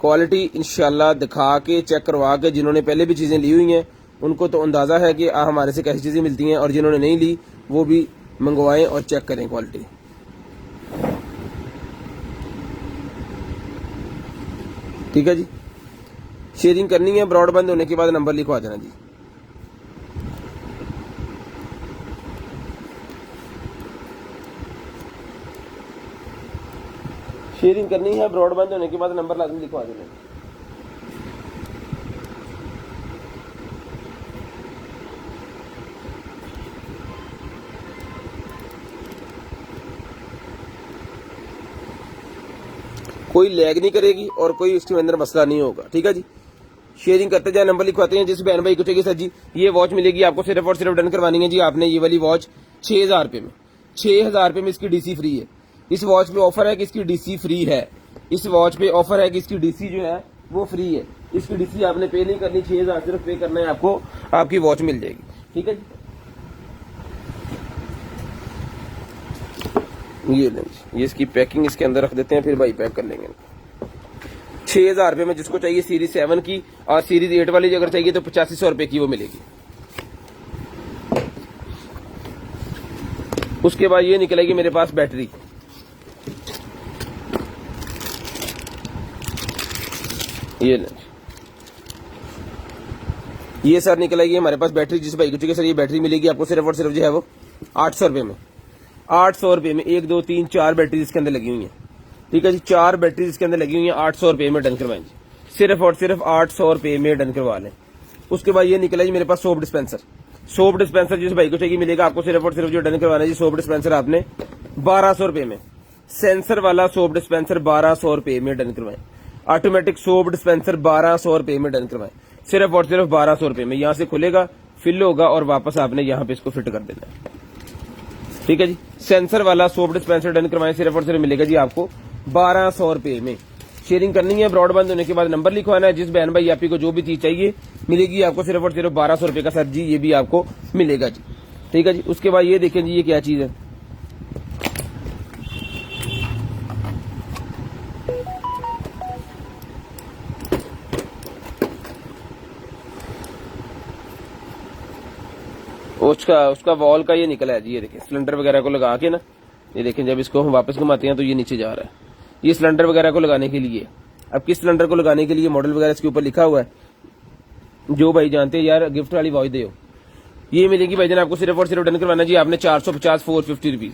क्वालिटी इंशाल्लाह दिखा के चेक करवा के जिन्होंने पहले भी चीजें ली हुई हैं उनको तो अंदाजा है कि हमारे से कैसी चीजें मिलती हैं, और जिन्होंने नहीं ली वो भी मंगवाएं और चेक करें क्वालिटी। ठीक है जी। शेयरिंग करनी है, ब्रॉडबैंड होने के बाद नंबर लिखवा देना जी। शेयरिंग करनी है, ब्रॉडबैंड होने के बाद नंबर लाजमी लिखवा देना। कोई लैग नहीं करेगी और कोई इसके अंदर मसला नहीं होगा। ठीक है जी। शेयरिंग करते जाए, नंबर लिखवाते हैं। जिस बहन भाई को चाहिए सर जी ये वॉच मिलेगी आपको सिर्फ और सिर्फ डन करवानी है जी आपने ये वाली वॉच 6000 रुपए में। 6000 रुपए में इसकी डीसी फ्री है। इस वॉच पे ऑफर है कि इसकी डीसी फ्री है। इस वॉच पे ऑफर है कि इसकी डीसी जो है वो फ्री है। इसकी डीसी आपने पे नहीं करनी, 6000 सिर्फ पे करना है आपको, आपकी वॉच मिल जाएगी। ठीक है जी। ये ये इसकी पैकिंग इसके अंदर रख देते हैं, फिर भाई पैक कर लेंगे। 6000 रुपए में जिसको चाहिए सीरीज 7 की, और सीरीज 8 वाली अगर चाहिए तो 8500 रुपए की वो मिलेगी। उसके बाद ये निकलेगी मेरे पास बैटरी। ये सर निकलेगी हमारे पास बैटरी। जिस भाई को चाहिए सर ये बैटरी मिलेगी आपको सिर्फ और सिर्फ जो है वो 800 रुपए में। 800 रुपए में 1 2 3 4 बैटरी इसके अंदर लगी हुई है। ठीक है जी। 4 बैटरी इसके अंदर लगी हुई है। 800 रुपए में डन करवाएंगे। सिर्फ और सिर्फ 800 रुपए में डन करवा लें। उसके बाद ये निकला जी मेरे पास सोप डिस्पेंसर। सोप डिस्पेंसर जिस भाई को चाहिए मिलेगा आपको सिर्फ और सिर्फ जो डन करवाना है जी सोप डिस्पेंसर आपने 1200 रुपए में। सेंसर वाला सोप डिस्पेंसर 1200 रुपए में डन करवाएं। ऑटोमेटिक सोप डिस्पेंसर 1200 रुपए में डन करवाएं। सिर्फ और सिर्फ 1200 रुपए में। यहां से खुलेगा, फिल होगा और वापस आपने यहां पे इसको फिट कर देना है। ठीक है जी। सेंसर वाला सोप डिस्पेंसर डन करवाएं। सिर्फ और सिर्फ मिलेगा जी आपको 1200 रुपए में। शेयरिंग करनी है, ब्रॉडबैंड होने के बाद नंबर लिखवाना है। जिस बहन भाई आपी को जो भी चीज चाहिए मिलेगी आपको सिर्फ और सिर्फ 1200 रुपए का सर जी ये भी आपको मिलेगा जी। ठीक है जी। उसके बाद ये देखें जी ये क्या चीज है। उसका वॉल का ये निकला है जी। ये देखें सिलेंडर वगैरह को लगा के ना, ये देखें जब इसको हम वापस घुमाते हैं तो ये नीचे जा रहा है। ये सिलेंडर वगैरह को लगाने के लिए। अब किस सिलेंडर को लगाने के लिए मॉडल वगैरह इसके ऊपर लिखा हुआ है। जो भाई जानते हैं यार गिफ्ट वाली वॉच दे, ये मिलेगी भाईजान आपको सिर्फ और सिर्फ डन करवाना जी आपने 450 450 रुपीज।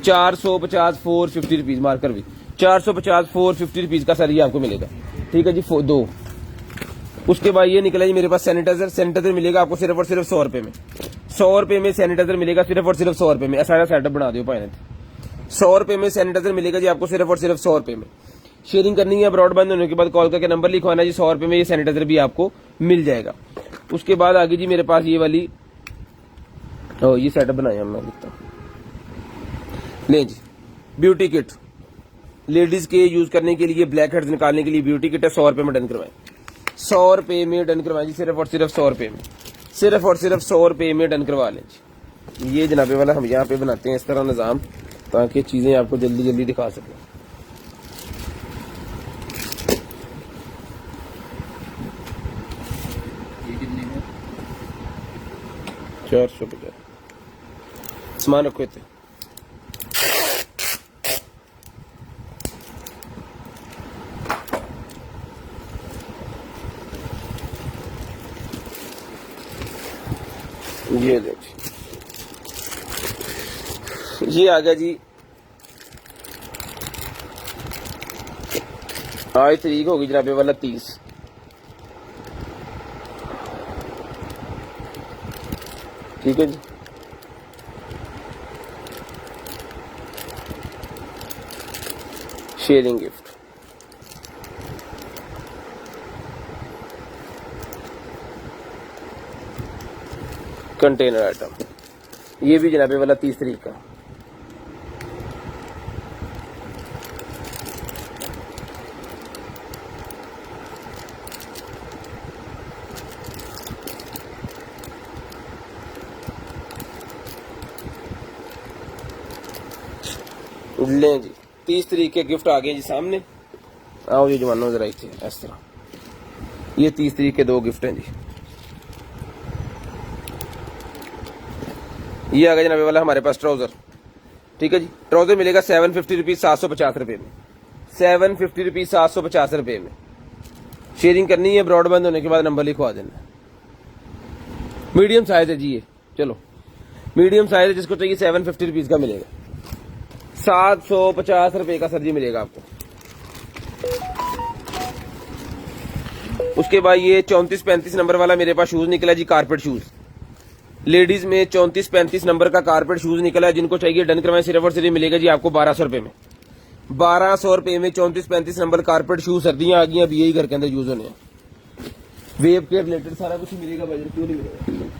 450 450 रुपीज मार्कर भी 450 450 रुपीज का सर ये आपको मिलेगा। ठीक है जी। 2 उसके बाद ये निकला जी मेरे पास सैनिटाइजर। सैनिटाइजर मिलेगा आपको सिर्फ और सिर्फ 100 रुपए में। 100 रुपए में सैनिटाइजर मिलेगा सिर्फ और सिर्फ 100 रुपए में। सारा सेटअप बना दो पाए 100 रुपए में सैनिटाइजर मिलेगा जी आपको सिर्फ और सिर्फ 100 रुपए में। शेयरिंग करनी है, ब्रॉडबैंड होने के बाद कॉल करके नंबर लिखवाना जी, 100 रुपए में ये सैनिटाइजर भी आपको मिल जाएगा। उसके बाद आगे जी मेरे पास ये वाली ये सेटअप बनाया मैं लिखता हूँ, ले जी ब्यूटी किट, लेडीज के यूज करने के लिए ब्लैक हेड्स निकालने के लिए ब्यूटी किट है, 100 रुपए में डन करवाएं। 100 रुपए में डन करवाएं जी, सिर्फ और सिर्फ 100 रुपए में, सिर्फ और सिर्फ 100 रुपए में डन करवा लें जी। ये जनाबे वाला हम यहाँ पे बनाते हैं इस तरह निज़ाम, ताकि चीजें आपको जल्दी जल्दी दिखा सकें। ये कितने में? 450 सामान रखो थे। ये देखिए ये आ गया जी। आज तारीख होगी जनाबे वाला 30। ठीक है जी। शेयरिंग गिफ्ट, कंटेनर आइटम, ये भी जनाबे वाला 30 तारीख का। लें जी 30 तारीख के गिफ्ट आ गए जी सामने। आओ जी जवानों जरा इस तरह, ये 30 तारीख के 2 गिफ्ट हैं जी। ये आ गया जनाबे वाला हमारे पास ट्राउजर। ठीक है जी, ट्राउजर मिलेगा 750 रुपीज 750 रुपए में, 750 रुपीज 750 रुपए में। शेयरिंग करनी है, ब्रॉडबैंड होने के बाद नंबर लिखवा देना। मीडियम साइज है जी ये, चलो मीडियम साइज है, जिसको चाहिए 750 रुपीज का मिलेगा। 750 रुपए का सर जी मिलेगा आपको। उसके बाद ये 34-35 नंबर वाला मेरे पास शूज निकला जी, कारपेट शूज। लेडीज में 34-35 नंबर का कारपेट शूज निकला है, जिनको चाहिए डन करवाएं, सिर्फ और सिर्फ मिलेगा जी आपको 1200 रुपए में। 1200 रुपए में 34-35 नंबर कारपेट शूज। सर्दियां आ गई, अब यही घर के अंदर यूज होने हैं। वेब के रिलेटेड सारा कुछ मिलेगा, बजट क्यों नहीं मिलेगा।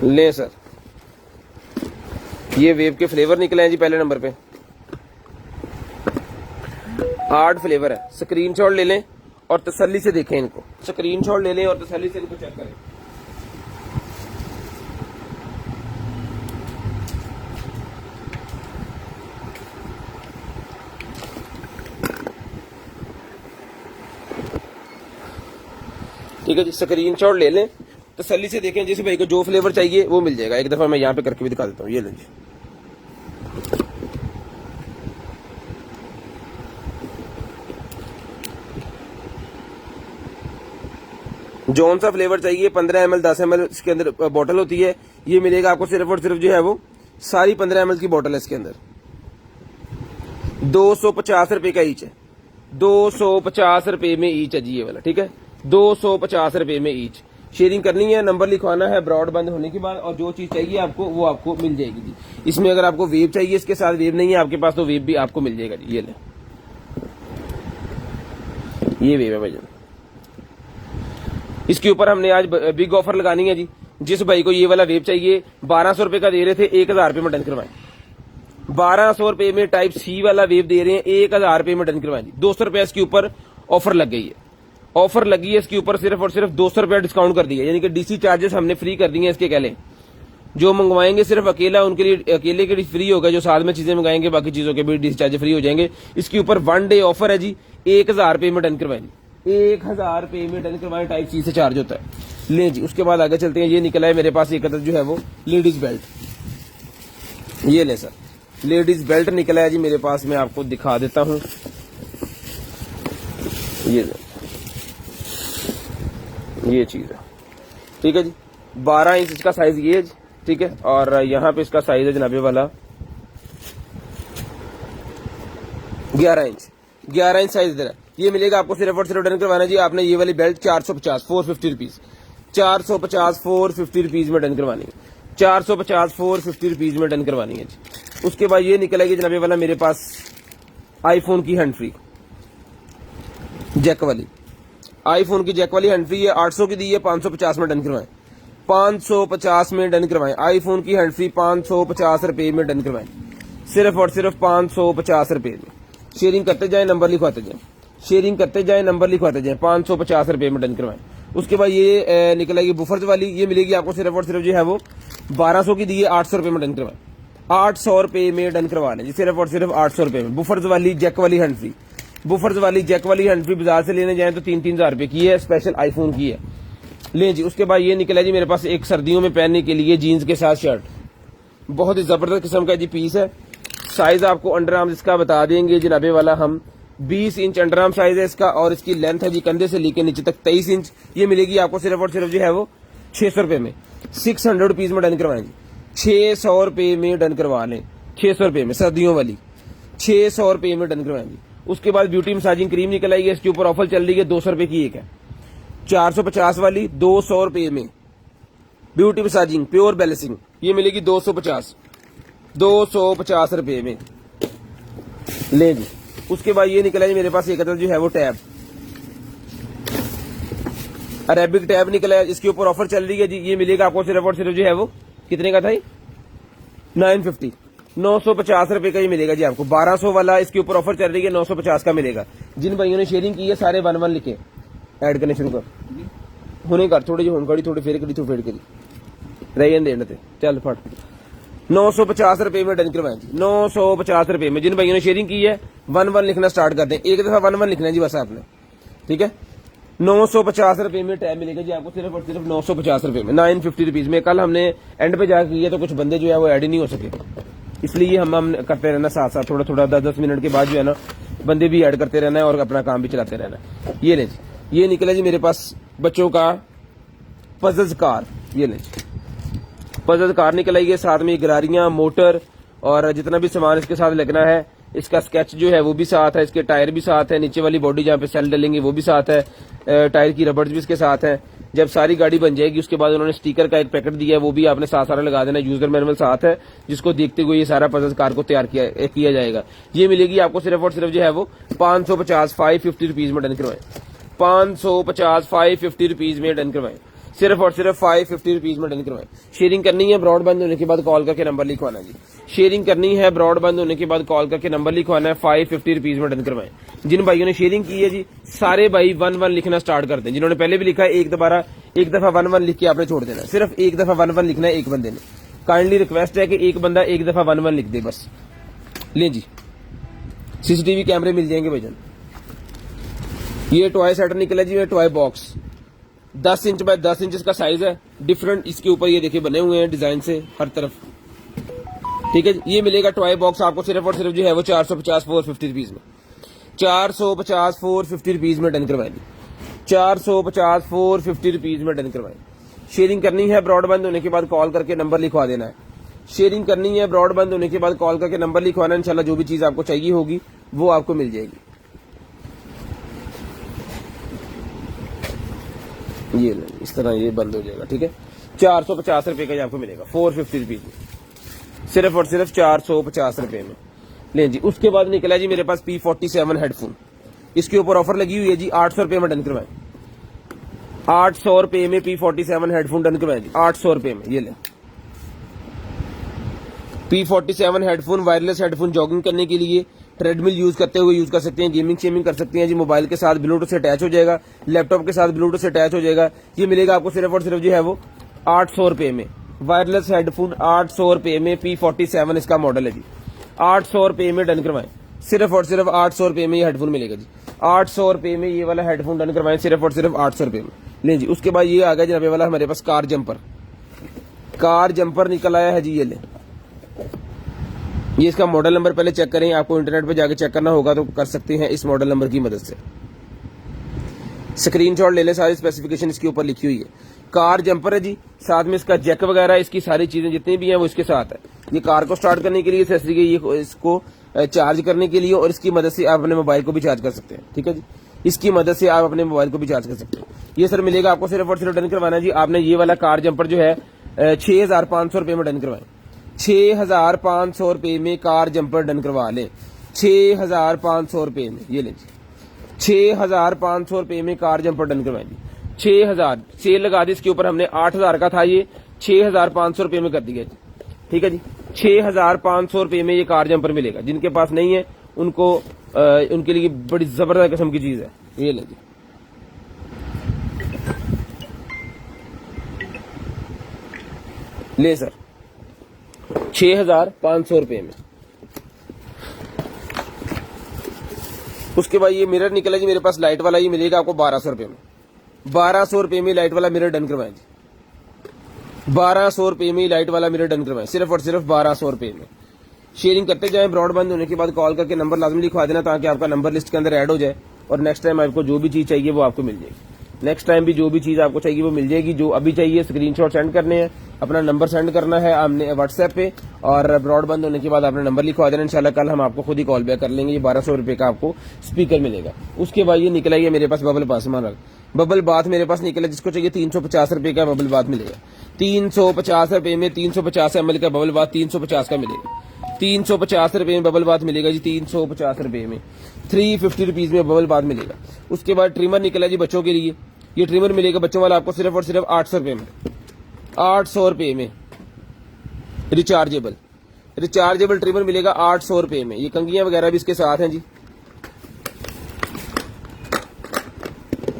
ले सर, ये वेब के फ्लेवर निकले हैं जी पहले नंबर पे, 8 फ्लेवर है। स्क्रीनशॉट ले लें और तसल्ली से देखें इनको, स्क्रीनशॉट ले लें और तसल्ली से इनको चेक करें। ठीक है जी, स्क्रीनशॉट ले लें, तसल्ली से देखें, जिस भाई को जो फ्लेवर चाहिए वो मिल जाएगा। एक दफा मैं यहाँ पे करके भी दिखा देता हूँ, ये लीजिए। जौन सा फ्लेवर चाहिए, 15 ml 10 ml इसके अंदर बोतल होती है। ये मिलेगा आपको सिर्फ और सिर्फ जो है वो सारी 15 ml की बोतल है इसके अंदर। 250 रुपए का ईच है, 250 रुपए में ईच है जी ये वाला। ठीक है, 250 रुपए में ईच। शेयरिंग करनी है, नंबर लिखवाना है ब्रॉडबैंड होने के बाद, और जो चीज चाहिए आपको वो आपको मिल जाएगी जी। इसमें अगर आपको वेब चाहिए, इसके साथ वेब नहीं है आपके पास, तो वेब भी आपको मिल जाएगा जी। ये ले, ये वेब है भाई। इसके ऊपर हमने आज बिग ऑफर लगानी है जी। जिस भाई को ये वाला वेब चाहिए, 1200 रुपए का दे रहे थे, 1000 रुपए में डन करवाएं। 1200 रुपए में टाइप सी वाला वेब दे रहे हैं, 1000 रुपए में डन करवाएं जी। 200 रुपए इसके ऊपर ऑफर लग गई है, ऑफर लगी है इसके ऊपर, सिर्फ और सिर्फ 200 रुपया डिस्काउंट कर दिया, यानी कि डीसी चार्जेस हमने फ्री कर दिए इसके। कहले जो मंगवाएंगे सिर्फ अकेला, उनके लिए अकेले के लिए फ्री होगा, जो साथ में चीजें मंगाएंगे बाकी चीजों के भी डीसी चार्जेस फ्री हो जाएंगे। इसके ऊपर 1 डे ऑफर है जी, 1000 रुपए में डन करवाएं, 1000 रुपए में डन करवाएं। टाइप सी से चार्ज होता है। ले जी, उसके बाद आगे चलते हैं। ये निकला है मेरे पास एक अदर जो है वो लेडीज बेल्ट। ये ले सर, लेडीज बेल्ट निकला है जी मेरे पास, मैं आपको दिखा देता हूं। ये चीज है, ठीक है जी। 12 इंच इसका साइज ये है, ठीक है। और यहाँ पे इसका साइज है जनाबे वाला 11 इंच, 11 इंच साइज इधर है। ये मिलेगा आपको सिर्फ और सिर्फ डन करवाना जी आपने ये वाली बेल्ट 450 450 रुपीज 450 450 रुपीज में डन करवानी है 450 450 रुपीज में डन करवानी है जी। उसके बाद ये निकलेगी जनाबे वाला मेरे पास आईफोन की हैंड फ्री जैक वाली आईफोन की जैक वाली हैंड फ्री है 800 की दी है 550 में डन करवाएं 550 में डन करवाएं आईफोन की हैंड फ्री 550 रुपए में डन करवाएं सिर्फ और सिर्फ 550 रुपए में। शेयरिंग करते जाए नंबर लिखवाते जाए शेयरिंग करते जाए नंबर लिखवाते जाए 550 रुपए में डन करवाएं। उसके बाद ये निकलेगी बुफर्स वाली ये मिलेगी आपको सिर्फ और सिर्फ जो है वो 1200 की दी है 800 रुपए में डन करवाएं 800 रुपए में डन करवा लें जी सिर्फ और सिर्फ 800 रुपए में। बुफर्स वाली जैक वाली हैंड फ्री बुफर्स वाली जैक वाली हैंड फ्री बाजार से लेने जाए तो 3-3 हजार रुपए की है स्पेशल आईफोन की है ले जी। उसके बाद ये निकला जी मेरे पास एक सर्दियों में पहनने के लिए जीन्स के साथ शर्ट बहुत ही जबरदस्त किस्म का जी पीस है। साइज आपको अंडर आर्म इसका बता देंगे जनाबे वाला हम 20 इंच अंडर आर्म साइज है इसका और इसकी लेंथ है जी कंधे से लेकर नीचे तक 23 इंच। ये मिलेगी आपको सिर्फ और सिर्फ जो है वो 600 रुपए में 600 रुपीज में डन करवाएं जी 600 रुपए में डन करवा लें 600 रुपए में सर्दियों वाली 600 रुपए में डन करवाएं जी। उसके बाद ब्यूटी मसाजिंग क्रीम निकल आई है इसके ऊपर ऑफर चल रही है 200 रुपए की एक है 450 वाली 200 रुपए में ब्यूटी मसाजिंग प्योर बैलेंसिंग ये मिलेगी 250 रुपए में ले जी। उसके बाद ये निकला जी मेरे पास एक जो है वो टैब अरेबिक टैब निकला है इसके ऊपर ऑफर चल रही है जी। ये मिलेगा आपको सिर्फ और सिर्फ जो है वो कितने का था 950 रुपए का ये मिलेगा जी आपको 1200 वाला इसके ऊपर ऑफर चल रही है 950 का मिलेगा। जिन भाइयों ने शेयरिंग की है सारे 1-1 लिखे ऐड करने शुरू कर हुने कर थोड़ी जी होन कड़ी थोड़ी फेर करी तू फेर करी रही देने थे चल फट 950 रुपए में डन करवाएं जी 950 रुपए में। जिन भाइयों ने शेयरिंग की है 1-1 लिखना स्टार्ट कर दें एक दफा 1-1 लिखना है जी बस आपने ठीक है 950 रुपए में टैब मिलेगा जी आपको सिर्फ और सिर्फ 950 रुपए में 950 रुपीज में। कल हमने एंड पे जाकर किया तो कुछ बंदे जो है वो ऐड ही नहीं हो सके इसलिए हम करते रहना साथ साथ थोड़ा थोड़ा 10-10 मिनट के बाद जो है ना बंदे भी ऐड करते रहना है और अपना काम भी चलाते रहना है। ये ले जी ये निकला जी मेरे पास बच्चों का पजल्स कार ये ले पजल कार निकल आई है साथ में गरारियां मोटर और जितना भी सामान इसके साथ लगना है इसका स्केच जो है वो भी साथ है इसके टायर भी साथ है नीचे वाली बॉडी जहाँ पे सेल डलेंगे वो भी साथ है टायर की रबड़ भी इसके साथ है। जब सारी गाड़ी बन जाएगी उसके बाद उन्होंने स्टिकर का एक पैकेट दिया है वो भी आपने साथ सारा लगा देना यूजर मैनुअल साथ है जिसको देखते हुए ये सारा पजल कार को तैयार किया जाएगा। ये मिलेगी आपको सिर्फ और सिर्फ जो है वो 550 550 रुपीज में डन करवाएं 550 550 रुपीज में डन करवाएं सिर्फ और सिर्फ 550 रुपीज में डन करवाएं। शेयरिंग करनी है ब्रॉडबैंड होने के बाद कॉल करके नंबर लिखवाना है जी शेयरिंग करनी है ब्रॉडबैंड होने के बाद कॉल करके नंबर लिखवाना है 550 रुपीज में डन करवाएं। जिन भाइयों ने शेयरिंग की है जी सारे भाई 1-1 लिखना स्टार्ट कर दें जिन्होंने पहले भी लिखा है एक दफा 1-1 लिख के आपने छोड़ देना है सिर्फ एक दफा 1-1 लिखना है एक बंदे ने। काइंडली रिक्वेस्ट है कि एक बंदा एक दफा 1-1 लिख दे बस ले जी सीसीटीवी कैमरे मिल जाएंगे भाईजान। ये टॉय सेट निकला जी toy box 10 inch by 10 inch इसका साइज है डिफरेंट इसके ऊपर ये देखिए बने हुए हैं डिजाइन से हर तरफ ठीक है। ये मिलेगा टॉय बॉक्स आपको सिर्फ और सिर्फ जो है वो 450 450 रुपीज में 450 450 रुपीज में डन करवाएंगे 450 450 रुपीज में डन करवाएं। शेयरिंग करनी है ब्रॉडबैंड होने के बाद कॉल करके नंबर लिखवा देना है शेयरिंग करनी है ब्रॉडबैंड होने के बाद कॉल करके नंबर लिखवाना इंशाल्लाह जो भी चीज आपको चाहिए होगी वो आपको मिल जाएगी। ये इस तरह ये बंद हो जाएगा ठीक है 450 रुपए का आपको मिलेगा 450 रुपीज में सिर्फ और सिर्फ 450 रुपए में ले जी। उसके बाद निकला जी मेरे पास P47 हेडफोन इसके ऊपर ऑफर लगी हुई है जी 800 रुपए में डन करवाएं 800 रुपए में P47 हेडफोन डन करवाएं जी 800 रुपए में। ये ले P47 headphone wireless headphone jogging करने के लिए ट्रेडमिल यूज करते हुए यूज कर सकते हैं गेमिंग शेमिंग कर सकते हैं जी। मोबाइल के साथ ब्लूटूथ से अटैच हो जाएगा लैपटॉप के साथ ब्लूटूथ से अटैच हो जाएगा। ये मिलेगा आपको सिर्फ और सिर्फ जो है वो 800 रुपए में वायरलेस हेडफोन 800 रुपए में P47 इसका मॉडल है जी 800 रुपए में डन करवाएं सिर्फ और सिर्फ 800 रुपए में ये हेडफोन मिलेगा जी 800 रुपए में ये वाला हेडफोन डन करवाएं सिर्फ और सिर्फ 800 रुपए में ले जी। उसके बाद ये आ गया जनाबे वाला हमारे पास कार जंपर निकल आया है जी। ये ले ये इसका मॉडल नंबर पहले चेक करें आपको इंटरनेट पे जाके चेक करना होगा तो कर सकते हैं इस मॉडल नंबर की मदद से स्क्रीनशॉट ले ले सारी स्पेसिफिकेशन इसके ऊपर लिखी हुई है। कार जंपर है जी साथ में इसका जैक वगैरह इसकी सारी चीजें जितनी भी हैं वो इसके साथ है। ये कार को स्टार्ट करने के लिए एक्सेसरी ये इसको चार्ज करने के लिए और इसकी मदद से आप अपने मोबाइल को भी चार्ज कर सकते हैं ठीक है जी। इसकी मदद से आप अपने मोबाइल को भी चार्ज कर सकते हैं। ये सर मिलेगा आपको सिर्फ और सिर्फ डन करवाना है जी। आपने ये वाला कार जंपर जो है 6,500 रुपए में डन करवाएं। 6,500 रुपए में कार जंपर डन करवा लें। 6,500 रुपए में ये लें जी। 6,500 रुपए में कार जंपर डन करवाएं जी। 6,000 सेल लगा दी, इसके ऊपर हमने 8,000 का था, ये 6,500 रुपए में कर दिया जी। ठीक है जी, 6,500 रुपए में ये कार जंपर मिलेगा। जिनके पास नहीं है उनको उनके लिए बड़ी जबरदस्त किस्म की चीज है। ये ले जी, ले सर 6,500 रुपए में। उसके बाद ये मिरर निकला जी मेरे पास लाइट वाला, ये मिलेगा आपको 1,200 रुपए में। 1,200 रुपए में लाइट वाला मिरर डन करवाएं जी। 1,200 रुपए में लाइट वाला मिरर डन करवाएं, सिर्फ और सिर्फ 1,200 रुपए में। शेयरिंग करते जाएं, ब्रॉडबैंड होने के बाद कॉल करके नंबर लाजमी लिखवा देना ताकि आपका नंबर लिस्ट के अंदर ऐड हो जाए और नेक्स्ट टाइम आपको जो भी चीज चाहिए वो आपको मिल जाएगी। नेक्स्ट टाइम भी जो भी चीज आपको चाहिए वो मिल जाएगी। जो अभी चाहिए स्क्रीनशॉट सेंड करने हैं, अपना नंबर सेंड करना है हमने व्हाट्सएप पे और ब्रॉडबैंड होने के बाद आपने नंबर लिखवा देना। इंशाल्लाह कल हम आपको खुद ही कॉल बैक कर लेंगे। ये 1,200 रुपए का आपको स्पीकर मिलेगा। उसके बाद ये निकला है मेरे पास बबल बाथ माना, बबल बाथ मेरे पास निकला, जिसको चाहिए 350 रुपए का बबल बाथ मिलेगा। 350 रुपए में 350 ml का बबल बाथ 350 का मिलेगा। 350 रुपए में बबल बाथ मिलेगा जी। 350 रुपए में 350 रुपीज में बबल बाथ मिलेगा। उसके बाद ट्रिमर निकला जी बच्चों के लिए। ये ट्रिमर मिलेगा बच्चों वाला आपको सिर्फ और सिर्फ 800 रुपए में। 800 रुपए में रिचार्जेबल ट्रिमर मिलेगा 800 रुपए में। ये कंघियां वगैरह भी इसके साथ हैं जी,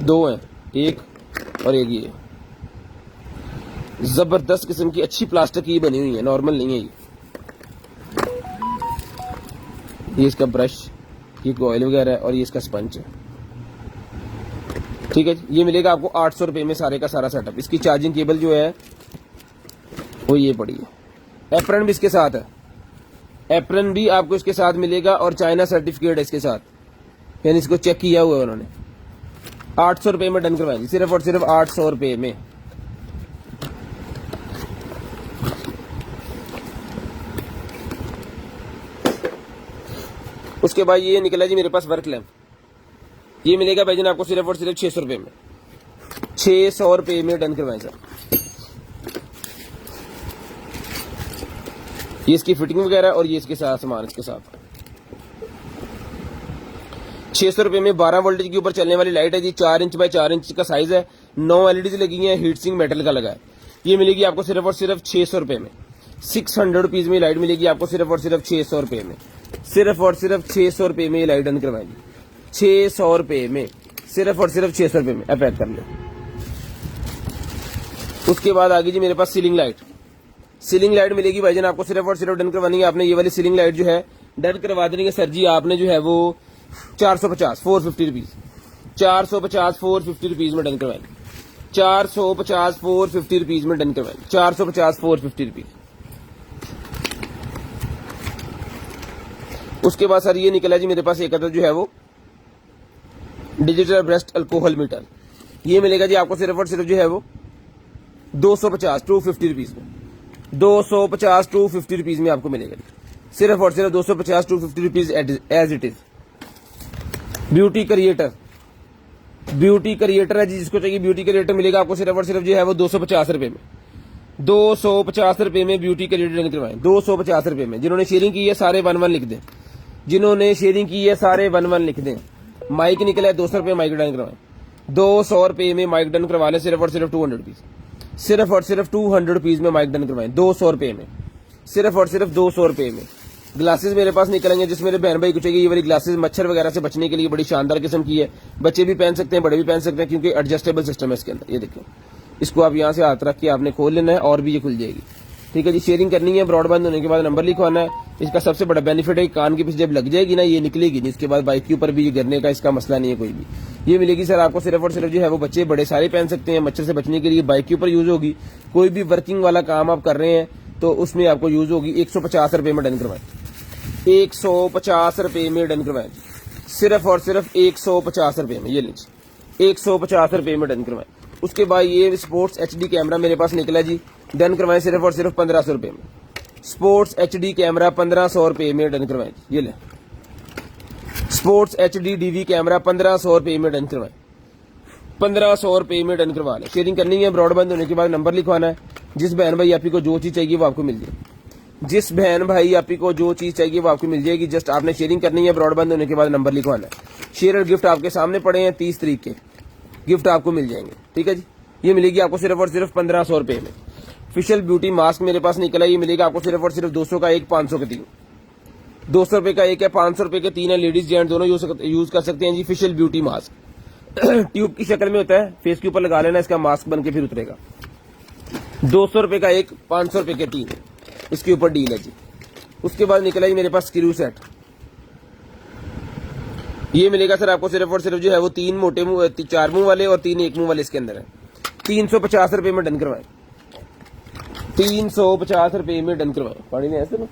2 हैं, एक और एक ये जबरदस्त किस्म की अच्छी प्लास्टिक की बनी हुई है, नॉर्मल नहीं है ये इसका ब्रश, ये ऑयल वगैरह है और ये इसका स्पंज है। ठीक है जी, ये मिलेगा आपको 800 रुपए में सारे का सारा सेटअप। इसकी चार्जिंग केबल जो है वो ये पड़ी है। एप्रन भी इसके साथ है, एप्रन भी आपको इसके साथ मिलेगा और चाइना सर्टिफिकेट है इसके साथ, यानी इसको चेक किया हुआ है उन्होंने। 800 रुपए में डन करवाएंगे, सिर्फ और सिर्फ 800 रुपए में। उसके बाद ये निकला जी मेरे पास वर्क लैंप, ये मिलेगा भाईजान आपको सिर्फ और सिर्फ 600 रुपए में। 600 रुपए में डन करवाएं सर। ये इसकी फिटिंग वगैरह और ये इसके साथ सामान इसके साथ। 600 रुपए में 12 वोल्टेज के ऊपर चलने वाली लाइट है जी। 4 इंच बाय 4 इंच का साइज है, 9 एलईडी लगी है, हीट सिंक मेटल का लगा है। ये मिलेगी आपको सिर्फ और सिर्फ 600 रुपए में। 600 रुपीज में लाइट मिलेगी आपको सिर्फ और सिर्फ 600 रुपए में। सिर्फ और सिर्फ 600 रुपए में ये लाइट डन करवाएंगे। 600 रुपए में, सिर्फ और सिर्फ 600 रुपए में। पैक कर लो। उसके बाद आगे जी मेरे पास सीलिंग लाइट। सीलिंग लाइट मिलेगी भाईजान आपको सिर्फ और सिर्फ डन करवानी है आपने। ये वाली सीलिंग लाइट जो है डन करवा देनी है सर जी आपने, जो है वो 450 450 रुपीज। 450 450 रुपीज में डन करवाएंगे। 450 450 रुपीज में डन करवाएंगे। 450 450 रुपीज। उसके बाद सर ये निकला जी मेरे पास एक अदर जो है वो डिजिटल ब्रेस्ट अल्कोहल मीटर। ये मिलेगा जी आपको सिर्फ और सिर्फ जो है वो 250 250 रुपीज में। 250 250 रुपीज में आपको मिलेगा सिर्फ और सिर्फ 250 250 rupees as it is. Beauty creator, beauty creator है जी, जिसको चाहिए ब्यूटी क्रिएटर मिलेगा आपको सिर्फ और सिर्फ जो है वो 250 रुपए में। 250 रुपए में ब्यूटी क्रिएटर डन करवाएं। 250 रुपए में। जिन्होंने शेयरिंग की है सारे 1-1 लिख दें। जिन्होंने शेयरिंग की है सारे 1-1 लिख दें। माइक निकला है 200 रुपए माइक डन करवाएं। 200 रुपए में माइक डन करवा लें सिर्फ और सिर्फ 200 रुपीज। सिर्फ और सिर्फ 200 रुपीज में माइक डन करवाएं। 200 रुपए में, सिर्फ और सिर्फ 200 रुपए में। ग्लासेस मेरे पास निकलेंगे, जिसमें मेरे बहन भाई को चाहिए ये वाली ग्लासेस मच्छर वगैरह से बचने के लिए बड़ी शानदार किस्म की है। बच्चे भी पहन सकते हैं, बड़े भी पहन सकते हैं, क्योंकि एडजस्टेबल सिस्टम है इसके अंदर। ये देखिए, इसको आप यहाँ से हाथ रख के आपने खोल लेना है और भी ये खुल जाएगी। ठीक है जी, शेयरिंग करनी है, ब्रॉडबैंड होने के बाद नंबर लिखवाना है। इसका सबसे बड़ा बेनिफिट है कान के पीछे जब लग जाएगी ना ये निकलेगी नहीं, इसके बाद बाइक के ऊपर भी गिरने का इसका मसला नहीं है कोई भी। ये मिलेगी सर आपको सिर्फ और सिर्फ जो है वो बच्चे बड़े सारे पहन सकते हैं। मच्छर से बचने के लिए बाइक के ऊपर यूज होगी। कोई भी वर्किंग वाला काम आप कर रहे हैं तो उसमें आपको यूज होगी। 150 रुपए में डन करवाएं। 150 रुपए में डन करवाएं, सिर्फ और सिर्फ 150 रुपए में। ये लीजिए 150 रुपए में डन करवाएं। उसके बाद ये स्पोर्ट्स एचडी कैमरा मेरे पास निकला जी, डन करवाएं सिर्फ और सिर्फ 1500 रुपए में। स्पोर्ट्स एचडी कैमरा 1500 रुपए में डन करवाएं। ये ले स्पोर्ट्स HD DV कैमरा 1500 रुपए में डन करवाएं, 1500 रुपए में डन करवा लें। शेयरिंग करनी है, ब्रॉडबैंड होने के बाद नंबर लिखवाना है। जिस बहन भाई आपी को जो चीज चाहिए वो आपको मिल जाएगी, जिस बहन भाई आपी को जो चीज चाहिए वो आपको मिल जाएगी। जस्ट आपने शेयरिंग करनी है, ब्रॉडबैंड होने के बाद नंबर लिखवाना है। शेयर और गिफ्ट आपके सामने पड़े हैं, 30 तारीख के गिफ्ट आपको मिल जाएंगे। ठीक है जी, ये मिलेगी आपको सिर्फ और सिर्फ 1500 रुपए में। फेशियल ब्यूटी मास्क मेरे पास निकला, ये मिलेगा आपको सिर्फ और सिर्फ 200 का एक, 500 के 3, 200 रुपए का एक है, 500 रुपए के 3 है। लेडीज जेंट दोनों यूज कर सकते हैं जी। फेशियल ब्यूटी मास्क ट्यूब की शक्ल में होता है, फेस के ऊपर लगा लेना, इसका मास्क बन के फिर उतरेगा। 200 रुपए का एक, 500 रुपए के 3, इसके ऊपर डील है जी। उसके बाद निकला जी मेरे पास स्क्रू सेट, ये मिलेगा सर आपको सिर्फ और सिर्फ जो है वो 3 मोटे मुंह, 4 मुंह वाले और 3 एक मुंह वाले इसके अंदर है। 350 रुपए में डन करवाएं, 350 रुपए में डन करवाएं। पानी नहीं ऐसे ना।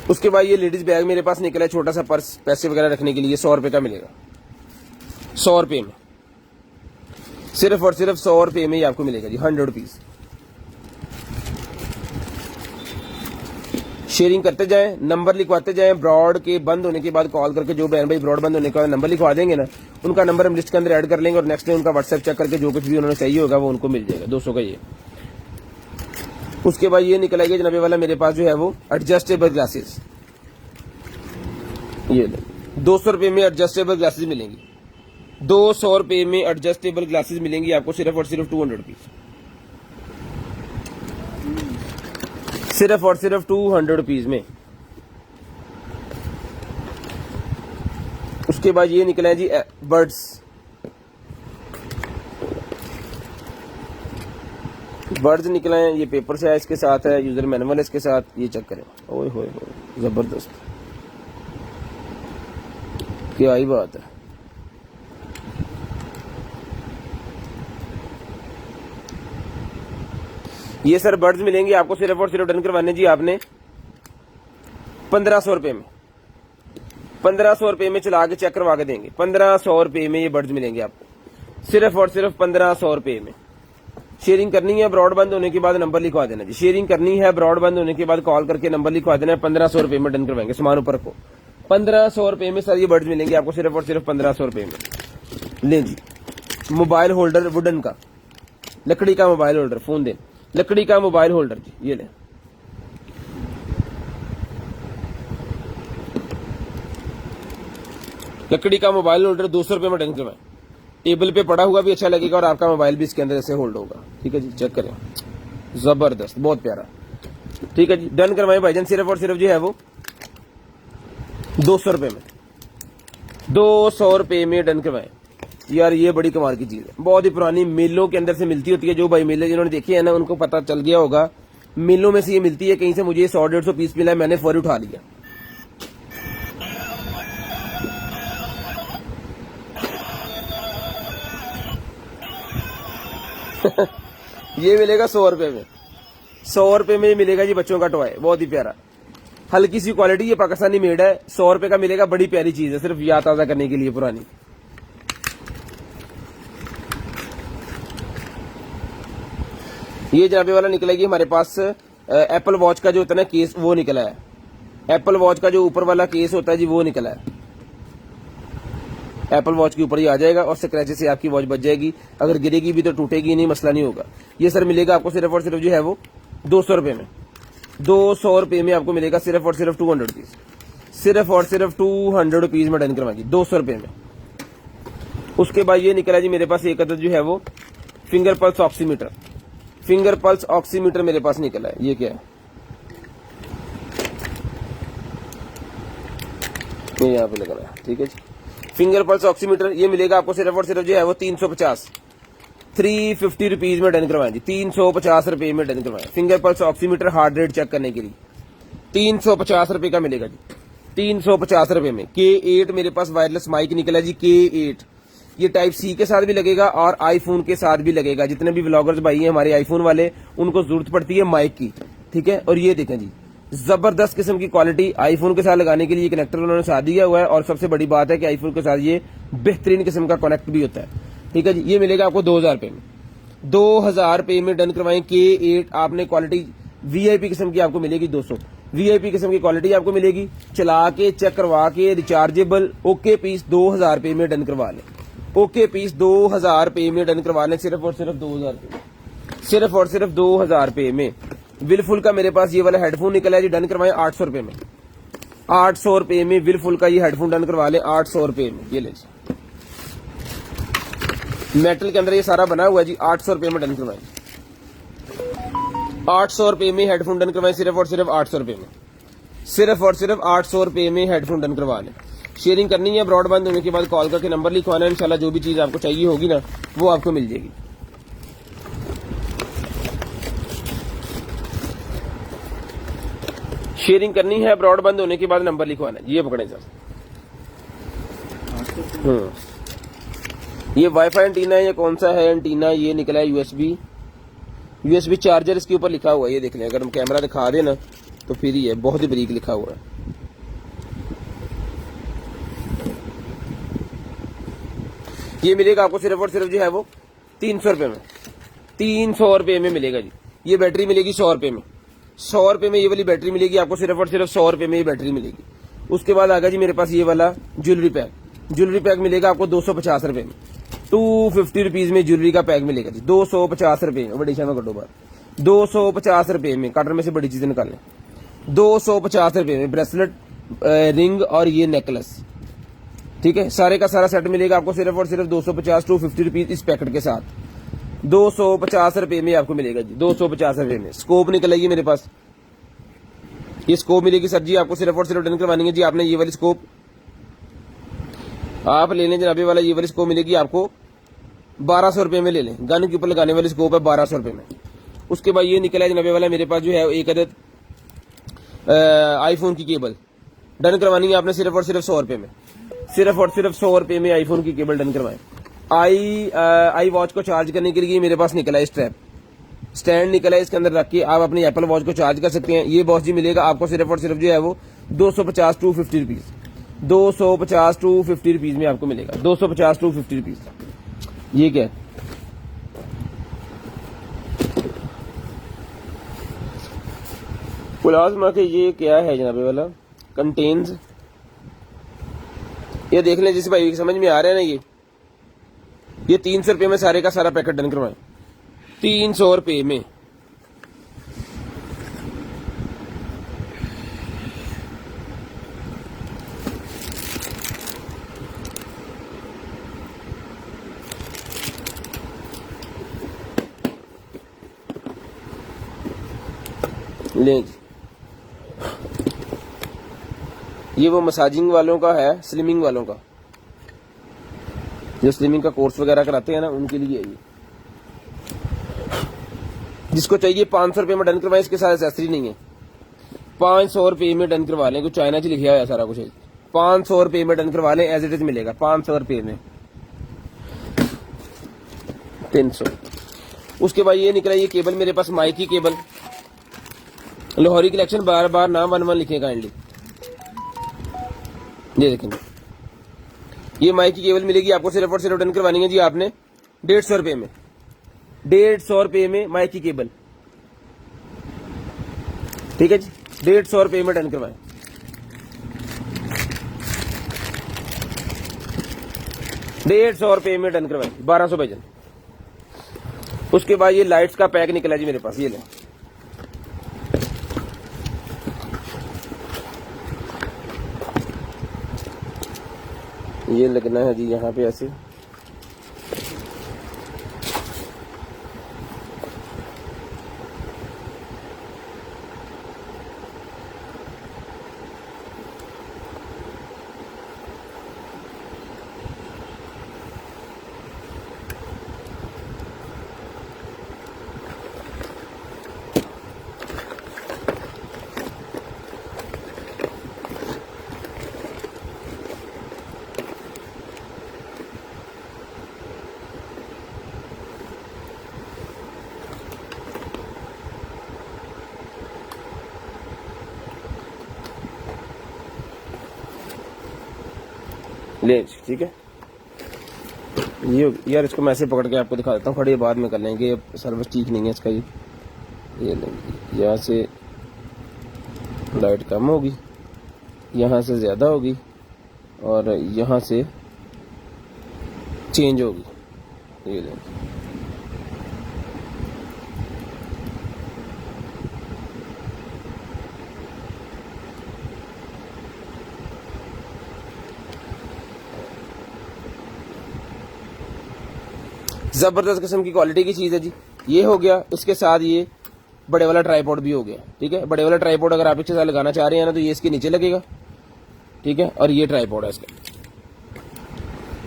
उसके बाद ये लेडीज बैग मेरे पास निकला है, छोटा सा पर्स, पैसे वगैरह रखने के लिए, 100 रुपए का मिलेगा। 100 रुपए में, सिर्फ और सिर्फ 100 रुपए में ही आपको मिलेगा जी, 100 रुपीज। शेयरिंग करते जाएं, नंबर लिखवाते जाएं। ब्रॉड के बंद होने के बाद कॉल करके, जो बहन भाई ब्रॉड बंद होने के बाद नंबर लिखवा देंगे ना, उनका नंबर हम लिस्ट के अंदर ऐड कर लेंगे और नेक्स्ट डे उनका व्हाट्सएप चेक करके जो कुछ भी उन्होंने चाहिए होगा वो उनको मिल जाएगा। 200 का ये। उसके बाद ये निकला गया जनाबे वाला मेरे पास जो है वो एडजस्टेबल ग्लासेस, ये 200 रुपए में एडजस्टेबल ग्लासेस मिलेंगी। 200 रुपए में एडजस्टेबल ग्लासेस मिलेंगी आपको सिर्फ और सिर्फ 200 रुपीज, सिर्फ और सिर्फ 200 रुपीज में। उसके बाद ये निकला है जी बर्ड्स, बर्ड्स निकला है, ये पेपर से है, इसके साथ है यूजर मैनुअल इसके साथ, ये चेक करें। ओए होए होए, जबरदस्त, क्या ही बात है। ये सर बर्ड्स मिलेंगे आपको सिर्फ और सिर्फ डन करवाने जी आपने 1500 रुपए में, 1500 रुपए में चला के चेक करवा के देंगे। 1500 रुपए में ये बर्ड्स मिलेंगे आपको सिर्फ और सिर्फ 1500 रुपए में। शेयरिंग करनी है, ब्रॉडबैंड होने के बाद नंबर लिखवा देना जी। शेयरिंग करनी है, ब्रॉडबैंड होने के बाद कॉल करके नंबर लिखवा देना है। 1500 रुपए में डन करवाएंगे। सामान ऊपर को 1500 रुपए में सर ये बर्ड्स मिलेंगे आपको सिर्फ और सिर्फ 1500 रुपए में। ले जी, मोबाइल होल्डर वुडन का, लकड़ी का मोबाइल होल्डर, फोन दे, लकड़ी का मोबाइल होल्डर जी, ये ले। लकड़ी का मोबाइल होल्डर 200 रुपए में डन करवाएं। टेबल पे पड़ा हुआ भी अच्छा लगेगा और आपका मोबाइल भी इसके अंदर ऐसे होल्ड होगा। ठीक है जी, चेक करें, जबरदस्त, बहुत प्यारा। ठीक है जी, डन करवाएं भाईजान। सिर्फ और सिर्फ जो है वो 200 रुपए में, 200 रुपए में डन करवाएं। यार ये बड़ी कमाल की चीज है, बहुत ही पुरानी, मेलों के अंदर से मिलती होती है। जो भाई मेले जिन्होंने देखे हैं ना उनको पता चल गया होगा, मेलों में से ये मिलती है। कहीं से मुझे 100-150 पीस मिला है, मैंने फौरी उठा लिया। ये मिलेगा 100 रुपए में, 100 रुपए में मिलेगा जी बच्चों का टॉय, बहुत ही प्यारा, हल्की सी क्वालिटी, ये पाकिस्तानी मेड है। 100 रुपए का मिलेगा, बड़ी प्यारी चीज है, सिर्फ याद ताजा करने के लिए पुरानी। ये जनाबे वाला निकलेगी हमारे पास एप्पल वॉच का जो होता है ना केस, वो निकला है। एप्पल वॉच का जो ऊपर वाला केस होता है जी, वो निकला है। एप्पल वॉच के ऊपर ही आ जाएगा और स्क्रैचेस से आपकी वॉच बच जाएगी। अगर गिरेगी भी तो टूटेगी नहीं, मसला नहीं होगा। ये सर मिलेगा आपको सिर्फ और सिर्फ जो है वो 200 रुपए में, 200 रुपए में आपको मिलेगा सिर्फ और सिर्फ 200 रुपीज, सिर्फ और सिर्फ 200 रुपीज में डन करवाएंगे 200 रुपए में। उसके बाद ये निकला जी मेरे पास एक अदद जो है वो finger pulse oximeter, finger pulse oximeter मेरे पास निकला है। ये क्या है, ये यहाँ पे लगा है। ठीक है जी, फिंगर पल्स ऑक्सीमीटर ये मिलेगा आपको सिर्फ और सिर्फ जो है वो 350 रुपीज में डन करवाएं जी, 350 रुपए में डन करवाएं। Finger pulse oximeter heart rate check करने के लिए 350 रुपए का मिलेगा जी, 350 रुपए में। K8 मेरे पास वायरलेस माइक निकला जी, K8 ये टाइप सी के साथ भी लगेगा और आईफोन के साथ भी लगेगा। जितने भी व्लॉगर्स भाई हैं हमारे आईफोन वाले, उनको जरूरत पड़ती है माइक की। ठीक है, और ये देखें जी, जबरदस्त किस्म की क्वालिटी, आईफोन के साथ लगाने के लिए कनेक्टर उन्होंने साथ दिया हुआ है। और सबसे बड़ी बात है कि आईफोन के साथ ये बेहतरीन किस्म का कनेक्ट भी होता है। ठीक है जी, ये मिलेगा आपको 2000 रुपए में, 2000 रुपए में डन करवाएं। K8 आपने क्वालिटी VIP किस्म की आपको मिलेगी 200। वीआईपी किस्म की क्वालिटी आपको मिलेगी। चला के चेक करवा के रिचार्जेबल ओके पीस 2000 रुपए में डन करवा लें। ओके पीस 2000 रुपए में डन करवा लें, सिर्फ और सिर्फ 2000 रुपए, सिर्फ और सिर्फ 2000 रुपए में। विलफुल का मेरे पास ये वाला हेडफोन निकला है जी, डन करवाएं 800 रुपए में। 800 रुपए में विलफुल का ये हेडफोन डन करवा लें 800 रुपए में। ये ले मेटल के अंदर ये सारा बना हुआ है जी, 800 रुपए में डन करवाएं। 800 रुपए में हेडफोन डन करवाएं, सिर्फ और सिर्फ 800 रुपए में। सिर्फ और सिर्फ 800 रुपए में हेडफोन डन करवा लें। शेयरिंग करनी है, ब्रॉडबैंड होने के बाद कॉल करके नंबर लिखवाना है। इंशाल्लाह जो भी चीज आपको चाहिए होगी ना वो आपको मिल जाएगी। शेयरिंग करनी है, ब्रॉडबैंड होने के बाद नंबर लिखवाना है। ये पकड़े सर, ये वाईफाई एंटीना है, ये कौन सा है एंटीना, ये निकला है यूएसबी चार्जर इसके ऊपर लिखा हुआ है। ये देख लें, अगर हम कैमरा दिखा दें ना तो फिर ही है, बहुत ही बारीक लिखा हुआ है। ये मिलेगा आपको सिर्फ और सिर्फ जो है वो 300 रुपए में। 300 रुपए में मिलेगा जी। ये बैटरी मिलेगी 100 रुपए में। 100 रुपए में ये वाली बैटरी मिलेगी आपको, सिर्फ और सिर्फ 100 रुपए में ये बैटरी मिलेगी। उसके बाद आगा जी मेरे पास ये वाला ज्वेलरी पैक। ज्वेलरी पैक मिलेगा आपको 250 रुपए में। 250 रुपीज में ज्वेलरी का पैक मिलेगा जी, 250 रुपए में। बड़ी में कटो बार, 250 रुपए में। कटर में से बड़ी चीजें निकालें। 250 रुपए में ब्रेसलेट, रिंग और ये नेकलेस, ठीक है, सारे का सारा सेट मिलेगा आपको सिर्फ और सिर्फ 250 रुपीज इस पैकेट के साथ। 250 रुपए में आपको मिलेगा जी, 250 रुपए में। स्कोप निकलेगी मेरे पास, ये स्कोप मिलेगी सर जी आपको, सिर्फ और सिर्फ डन करवानी है जी आपने। ये वाली स्कोप आप ले लें जनाबे वाला, ये वाली स्कोप मिलेगी आपको 1200 रुपए में ले लें। गन के ऊपर लगाने वाली स्कोप है 1200 रुपए में। उसके बाद ये निकला है जनाबे वाला मेरे पास जो है एक अदद आईफोन की केबल, डन करवानी है आपने सिर्फ और सिर्फ 100 रुपए में। सिर्फ और सिर्फ 100 रुपए में आईफोन की केबल डन करवाएं। आई वॉच को चार्ज करने के लिए मेरे पास निकला है स्ट्रैप, स्टैंड निकला है, इसके अंदर रख के आप अपनी एप्पल वॉच को चार्ज कर सकते हैं। ये बॉस जी मिलेगा आपको सिर्फ और सिर्फ जो है वो 250 रुपीज, 250 रुपीज में आपको मिलेगा। 250 रुपीज। ये क्या है, प्लाज्मा के ये क्या है जनाबे वाला, कंटेन्स। ये देख लें जिस भाई समझ में आ रहा है ना, ये 300 रुपए में सारे का सारा पैकेट डन करवाएं। 300 रुपए में। ले जी, ये वो मसाजिंग वालों का है, स्लिमिंग वालों का, जो स्लिमिंग का कोर्स वगैरह कराते हैं ना उनके लिए ये। जिसको चाहिए 500 रुपए में डन करवाएं, इसके साथ एक्सेसरी नहीं है। 500 रुपए में डन करवा लें, कुछ चाइना से लिखा हुआ है सारा कुछ। 500 रुपए में डन करवा लें, एज इट इज मिलेगा 500 रुपए में। 300। उसके बाद ये निकला ये केबल मेरे पास, माइक की केबल, लाहौरी कलेक्शन, बार बार नाम 1 लिखे काइंडली। ये देखेंगे, ये माइक की केबल मिलेगी आपको सिर्फ और सिर्फ डन करवानी है जी आपने 150 रुपए में। 150 रुपए में माइक की केबल, ठीक है जी, 150 रुपए में डन करवाएं। ₹150 में डन करवाएं, 1200 भेजन। उसके बाद ये लाइट्स का पैक निकला जी मेरे पास, ये ले, ये लगना है जी यहाँ पे ऐसे। ले, ठीक है। ये यार इसको मैं ऐसे पकड़ के आपको दिखा देता हूँ, खड़े बाद में कर लेंगे, ये सर्विस ठीक नहीं है इसका। ये लेंगे यहाँ से, लाइट कम होगी, यहाँ से ज़्यादा होगी और यहाँ से चेंज होगी। ये लें, जबरदस्त किस्म की क्वालिटी की चीज़ है जी। ये हो गया, इसके साथ ये बड़े वाला ट्राइपॉड भी हो गया। ठीक है, बड़े वाला ट्राइपॉड अगर आप इसके साथ लगाना चाह रहे हैं ना तो ये इसके नीचे लगेगा। ठीक है, और ये ट्राइपॉड है इसका,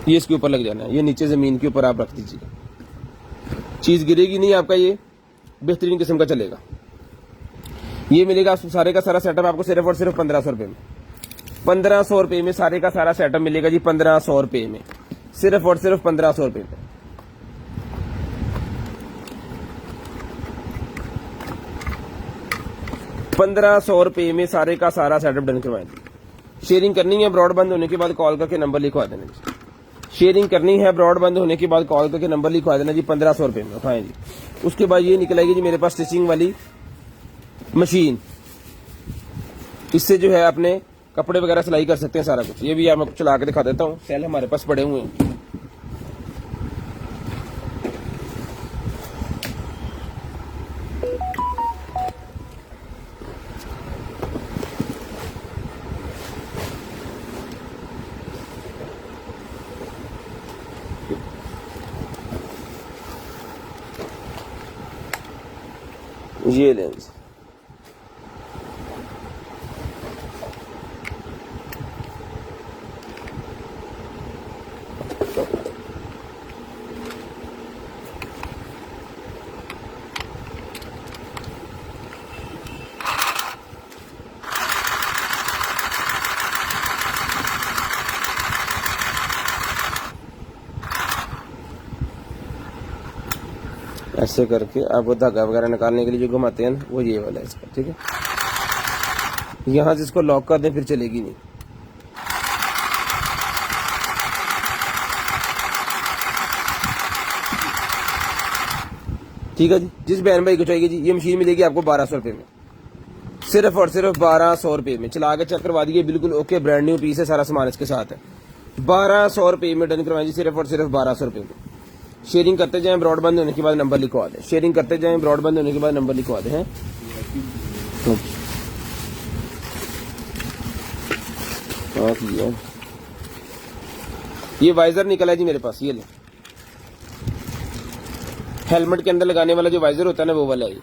ये इसके ऊपर लग जाना है, ये नीचे ज़मीन के ऊपर आप रख दीजिए, चीज़ गिरेगी नहीं, आपका ये बेहतरीन किस्म का चलेगा। ये मिलेगा सारे का सारा सेटअप आपको सिर्फ और सिर्फ 1500 रुपये में। 1500 रुपये में सारे का सारा सेटअप मिलेगा जी, 1500 रुपये में, सिर्फ और सिर्फ 1500 रुपये में। ₹1500 में सारे का सारा सेटअप डन करवाएंगे। शेयरिंग करनी है, ब्रॉडबैंड होने के बाद कॉल करके नंबर लिखवा देना जी। शेयरिंग करनी है, ब्रॉडबैंड होने के बाद कॉल करके नंबर लिखवा देना जी। 1500 रुपये में उठाएं जी। उसके बाद ये निकल आएगी जी मेरे पास स्टिचिंग वाली मशीन। इससे जो है अपने कपड़े वगैरह सिलाई कर सकते हैं सारा कुछ। ये भी मैं चला के दिखा देता हूँ, सेल हमारे पास पड़े हुए हैं। ये लेंस ऐसे करके आप वो धागा वगैरह निकालने के लिए जो घुमाते हैं ना, वो ये वाला है इसका। ठीक है, यहाँ से इसको लॉक कर दें, फिर चलेगी नहीं। ठीक है जी, जिस बहन भाई को चाहिए जी, ये मशीन मिलेगी आपको 1200 रुपये में, सिर्फ और सिर्फ 1200 रुपये में। चला के चेक करवा दिए, बिल्कुल ओके, ब्रांड न्यू पीस है, सारा सामान इसके साथ है। 1200 रुपये में डन करवाएं जी, सिर्फ और सिर्फ 1200 रुपये में। शेयरिंग करते जाएं, ब्रॉडबैंड होने के बाद नंबर लिखवा दें। शेयरिंग करते जाएं, ब्रॉडबैंड होने के बाद नंबर लिखवा दें। ये वाइजर निकला है जी मेरे पास, ये ले, हेलमेट के अंदर लगाने वाला जो वाइजर होता है ना, वो वाला है ये।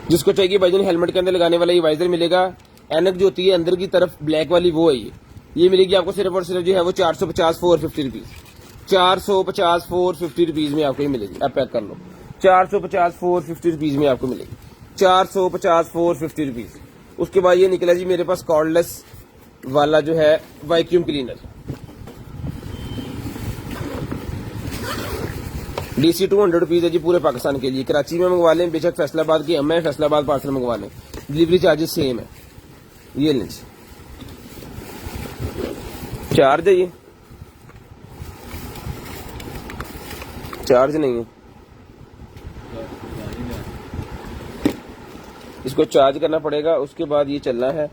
जिसको चाहिए भाईजान हेलमेट के अंदर लगाने वाला ये वाइजर मिलेगा। एनक जो होती है अंदर की तरफ ब्लैक वाली, वो है ये मिलेगी आपको सिर्फ और सिर्फ जो है वो 450 450 रुपीज। 450 450 रुपीज में आपको ये मिलेगी। आप पैक कर लो, 450 450 रुपीज में आपको मिलेगी, 450 450 रुपीज। उसके बाद ये निकला जी मेरे पास कॉर्डलेस वाला जो है वैक्यूम क्लीनर, DC 200 रुपीज है जी पूरे पाकिस्तान के लिए। कराची में मंगवा लें, बेशक फैसलाबाद की हमें फैसलाबाद पार्सल मंगवा लें, डिलीवरी चार्जेस सेम है। ये लें, चार्ज है, ये चार्ज नहीं है, इसको चार्ज करना पड़ेगा, उसके बाद ये चलना है।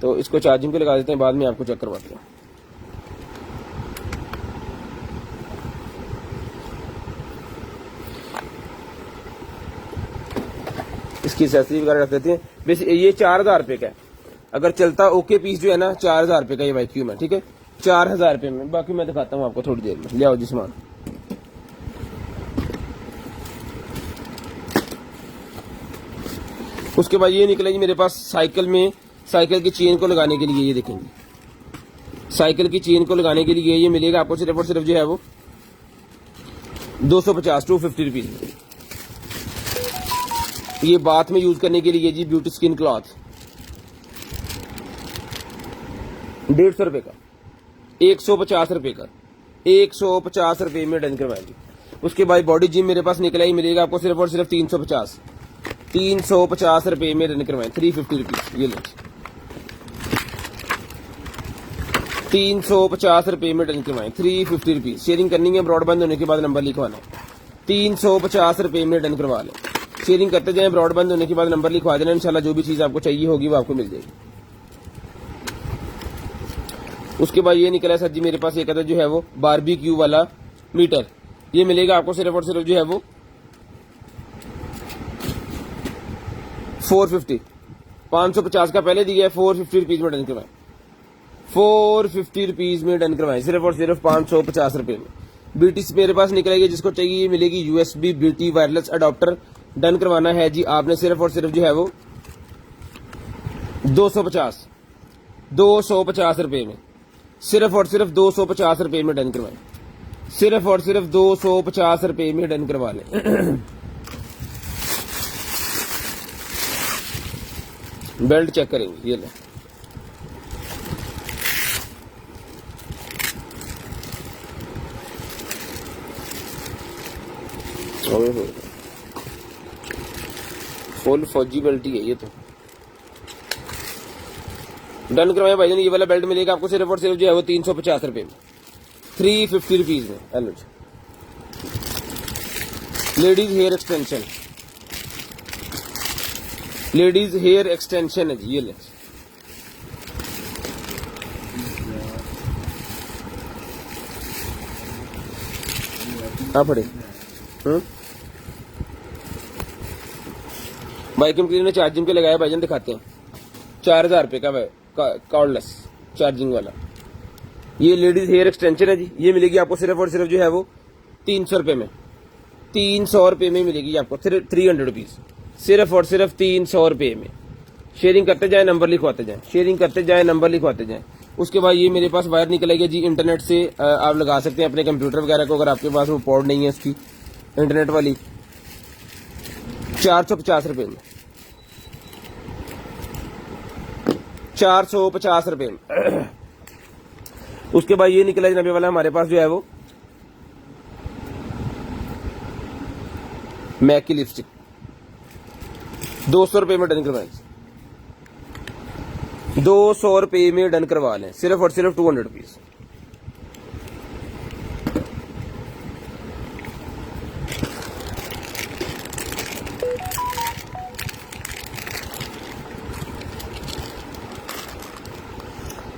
तो इसको चार्जिंग पे लगा देते हैं, बाद में आपको चेक करवाते हैं। इसकी एक्सेसरी वगैरह रख देते हैं। वैसे ये 4000 रुपये का है, अगर चलता ओके पीस जो है ना 4000 रुपये का ये वैक्यूम है। ठीक है, 4000 रुपये में। बाकी मैं दिखाता हूँ आपको थोड़ी देर में। ले आओ जी सामान। उसके बाद ये निकला जी मेरे पास साइकिल में, साइकिल की चेन को लगाने के लिए। ये देखेंगे, साइकिल की चेन को लगाने के लिए ये मिलेगा आपको सिर्फ और सिर्फ जो है वो 250 रुपीज। ये बाथ में यूज करने के लिए जी ब्यूटी स्किन क्लॉथ 150 रुपए का, 150 रुपए का, 150 रुपए में डन करवाएंगे। उसके बाद बॉडी जिम मेरे पास निकला ही मिलेगा आपको सिर्फ और सिर्फ 350 रुपए में डन करवाएं, 350 रुपीज। ये लो 350 रुपए में डन करवाएं, 350 रुपीज। शेयरिंग करनी है, ब्रॉडबैंड होने के बाद नंबर लिखवाना है। 350 रुपए में डन करवा लें। शेयरिंग करते जाएं, ब्रॉडबैंड होने के बाद नंबर लिखवा देना, इंशाल्लाह जो भी चीज आपको चाहिए होगी वो आपको मिल जाएगी। उसके बाद ये निकला सर जी मेरे पास एक अदर जो है वो बारबेक्यू वाला मीटर, ये मिलेगा आपको सिर्फ और सिर्फ जो है वो 450, 550 का पहले दिया है, 450 रुपीज में डन करवाएं, 450 रुपीज में डन करवाएं, सिर्फ और सिर्फ 550 रुपए में। बीटी मेरे पास निकलेगी, जिसको चाहिए ये मिलेगी USB BT wireless adopter. Done करवाना है जी आपने सिर्फ और सिर्फ जो है वो 250 रुपए में, सिर्फ और सिर्फ 250 रुपए में डन करवाएं, सिर्फ और सिर्फ 250 रुपए में डन करवा लें। बेल्ट चेक करेंगे, ये ले फुल फौजी बेल्ट ही है ये तो। डन करवाए भाईजान, ये वाला बेल्ट मिलेगा आपको सिर्फ और सिर्फ जो है वो 350 रुपए में, 350 रुपीज में। Hello ladies hair extension, ladies hair extension है जी, ये ले हाँ पड़े। बाइक ने चार्जिंग पे लगाया भाईजान, दिखाते हैं 4000 रुपए का कॉर्डलेस चार्जिंग वाला। ये लेडीज हेयर एक्सटेंशन है जी, ये मिलेगी आपको सिर्फ और सिर्फ जो है वो 300 रुपए में, 300 रुपए में मिलेगी आपको, 300 रुपीज, सिर्फ और सिर्फ 300 रुपए में। शेयरिंग करते जाए, नंबर लिखवाते जाए, शेयरिंग करते जाए, नंबर लिखवाते जाए। उसके बाद ये मेरे पास वायर निकलेगी जी, इंटरनेट से आप लगा सकते हैं अपने कंप्यूटर वगैरह को, अगर आपके पास वो पोर्ट नहीं है इसकी इंटरनेट वाली, 450 रुपए में, 450 रुपए में। उसके बाद ये निकला जनाबे वाला हमारे पास जो है वो मैक की लिपस्टिक, 200 रुपए में डन करवाएं, 200 रुपए में डन करवा लें, सिर्फ और सिर्फ 200 रुपीज।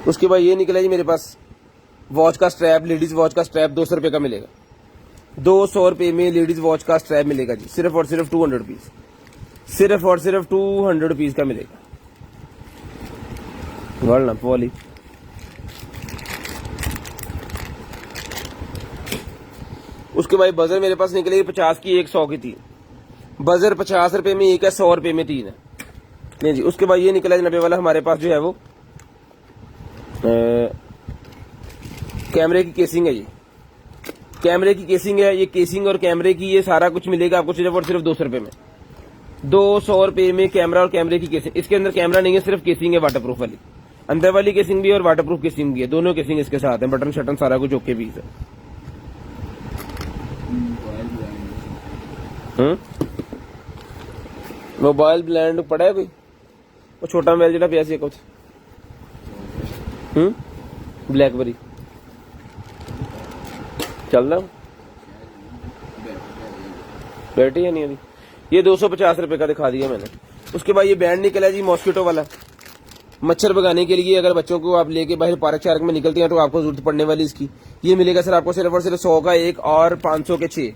उसके बाद ये निकला जी मेरे पास वॉच का स्ट्रैप, लेडीज वॉच का स्ट्रैप 200 रुपए का मिलेगा, 200 रुपए में लेडीज वॉच का स्ट्रैप मिलेगा जी, सिर्फ और सिर्फ 200 रुपीज, सिर्फ और सिर्फ 200 रुपीज का मिलेगा। वरना पॉली उसके बाद बजर मेरे पास निकलेगी 50 की, 100 की 3 बजर, 50 रुपए में एक है, 100 रुपए में 3 है। नहीं जी, उसके बाद ये निकला जनाबे वाला हमारे पास जो है वो कैमरे की केसिंग है जी, कैमरे की केसिंग है, ये केसिंग और कैमरे की ये सारा कुछ मिलेगा आपको सिर्फ और सिर्फ 200 रुपए में, 200 रुपए में कैमरा और कैमरे की केसिंग। इसके अंदर कैमरा नहीं है, सिर्फ केसिंग है वाटरप्रूफ वाली, अंदर वाली केसिंग भी है और वाटरप्रूफ केसिंग भी है, दोनों केसिंग इसके साथ है, बटन शटन सारा कुछ ओके भी है। मोबाइल ब्लैंड पड़ा है कोई, वो छोटा मोबाइल जो पिया कुछ ब्लैकबेरी चल रहा बैठी है नहीं अभी, ये 250 रुपए का दिखा दिया मैंने। उसके बाद ये बैंड निकला जी मॉस्किटो वाला, मच्छर भगाने के लिए, अगर बच्चों को आप लेके बाहर पार्क शार्क में निकलते हैं तो आपको जरूरत पड़ने वाली इसकी, ये मिलेगा सर आपको सिर्फ और सिर्फ 100 का एक और 500 के 6।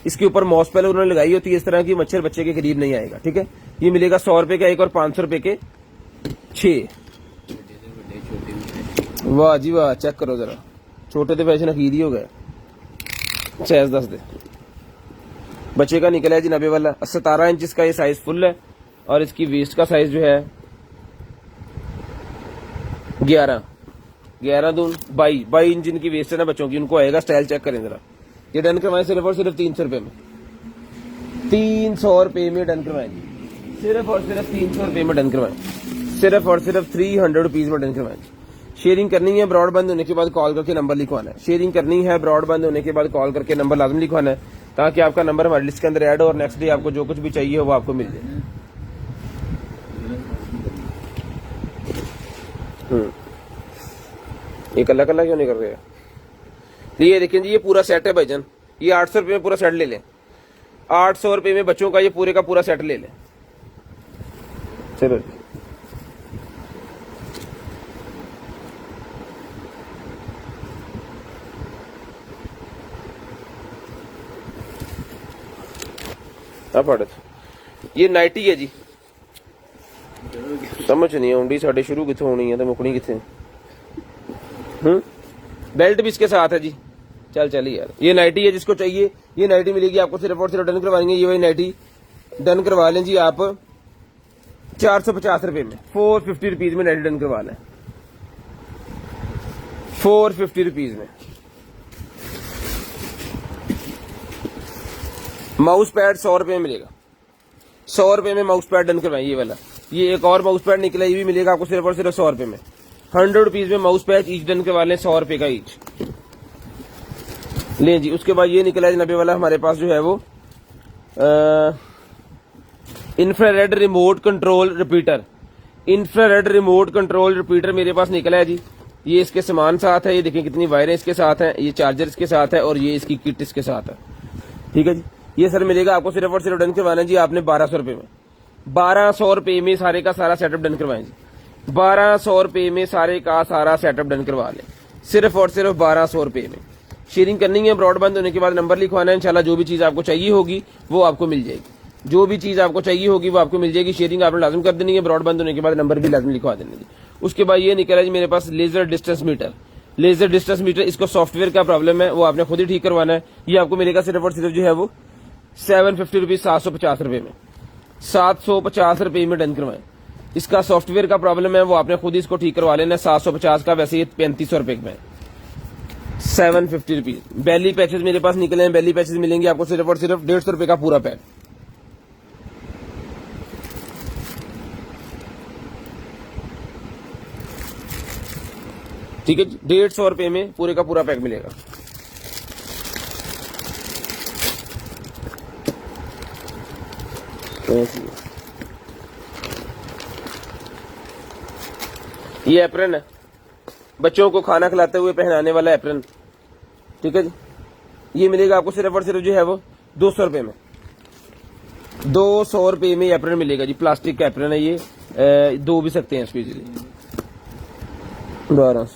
इसके ऊपर मॉस पहले उन्होंने लगाई होती है, इस तरह की मच्छर बच्चे के करीब नहीं आएगा, ठीक है। ये मिलेगा 100 रुपए का एक और 500 रुपए के 6। वाह जी वाह, चेक करो जरा, छोटे तो फैशन अखीर ही हो गए। साइज 10 दे बच्चे का निकला है जी नबे वाला, 17 इंच इसका ये साइज फुल है, और इसकी वेस्ट का साइज जो है 11 दून 22 इंच इनकी वेस्ट है ना बच्चों की, उनको आएगा। स्टाइल चेक करें जरा, ये डन करवाएं सिर्फ और सिर्फ 300 रुपए में, 300 रुपए में डन करवाएं, सिर्फ और सिर्फ 300 रुपए में डन करवाएं, सिर्फ और सिर्फ 300 रुपीज में डन करवाएं। शेयरिंग करनी है, ब्रॉडबैंड होने के बाद कॉल करके नंबर लिखवाना है। शेयरिंग करनी है, ब्रॉडबैंड होने के बाद कॉल करके नंबर लाजम लिखवाना है, ताकि आपका नंबर हमारी लिस्ट के अंदर ऐड हो और नेक्स्ट डे आपको जो कुछ भी चाहिए हो वो आपको मिल जाए। ये कल्ला कल्ला क्यों नहीं कर रहे? ये देखें जी, ये पूरा सेट है भाईजान, ये 800 रुपए में पूरा सेट ले लें, 800 रुपये में बच्चों का ये पूरे का पूरा सेट ले लें। चलो पढ़, ये नाइटी है जी, समझ नहीं आउंदी साढ़े शुरू कितों होनी है तो मुकनी कितने। बेल्ट भी इसके साथ है जी। चल यार, ये नाइटी है जिसको चाहिए, ये नाइटी मिलेगी आपको सिर्फ और सिर्फ डन करवाएंगे। ये वही नाइटी डन करवा लें जी आप 450 रुपए में, 450 रुपीज में नाइटी डन करवा लें, 450 रुपीज में। माउस पैड 100 रुपए में मिलेगा, 100 रुपए में माउस पैड डन करवाएं। ये वाला, ये एक और माउस पैड निकला, ये भी मिलेगा आपको सिर्फ और सिर्फ 100 रुपए में। 100 रुपीज में माउस पैड ईच डन करवा लें, 100 रुपए का ईच लें जी। उसके बाद ये निकला है 90 वाला हमारे पास जो है वो infrared remote control repeater. Infrared remote control repeater मेरे पास निकला है जी। ये इसके सामान साथ है, ये देखें कितनी वायरें इसके साथ हैं, ये चार्जर इसके साथ है और ये इसकी किट इसके साथ है। ठीक है जी, ये सर मिलेगा आपको सिर्फ और सिर्फ डन करवाना जी आपने 1200 रुपए में। 1200 रुपए में सारे का सारा सेटअप डन करवाएं जी। 1200 रुपए में सारे का सारा सेटअप डन करवा लें, सिर्फ और सिर्फ 1200 रुपए में। शेयरिंग करनी है, ब्रॉडबैंड होने के बाद नंबर लिखवाना है। इंशाल्लाह जो भी चीज आपको चाहिए होगी वो आपको मिल जाएगी, जो भी चीज आपको चाहिए होगी वो आपको मिल जाएगी। शेयरिंग आपने लाजम कर देनी है, ब्रॉडबैंड होने के बाद नंबर भी लाजम लिखवा देना जी। उसके बाद ये निकला जी मेरे पास laser distance meter. Laser distance meter, इसको सॉफ्टवेयर का प्रॉब्लम है, वो आपने खुद ही ठीक करवाना है। ये आपको मिलेगा सिर्फ और सिर्फ जो है वो 750 रुपीज, 750 रुपए में, 750 रुपए में डन करवाएं। इसका सॉफ्टवेयर का प्रॉब्लम है, वो आपने खुद ही इसको ठीक करवा लेना है। 750 का, वैसे ये 3500 रुपए में, 750 रुपीज। बेली पैचेस मेरे पास निकले हैं, बेली पैचेस मिलेंगे आपको सिर्फ और सिर्फ 150 रुपए का पूरा पैक। ठीक है जी, 150 रुपए में पूरे का पूरा पैक मिलेगा। ये एप्रन है, बच्चों को खाना खिलाते हुए पहनाने वाला एप्रन। ठीक है जी, ये मिलेगा आपको सिर्फ और सिर्फ जो है वो 200 रुपए में। 200 रुपए में एप्रन मिलेगा जी। प्लास्टिक का एप्रन है ये, दो भी सकते हैं इसको इजीली। 12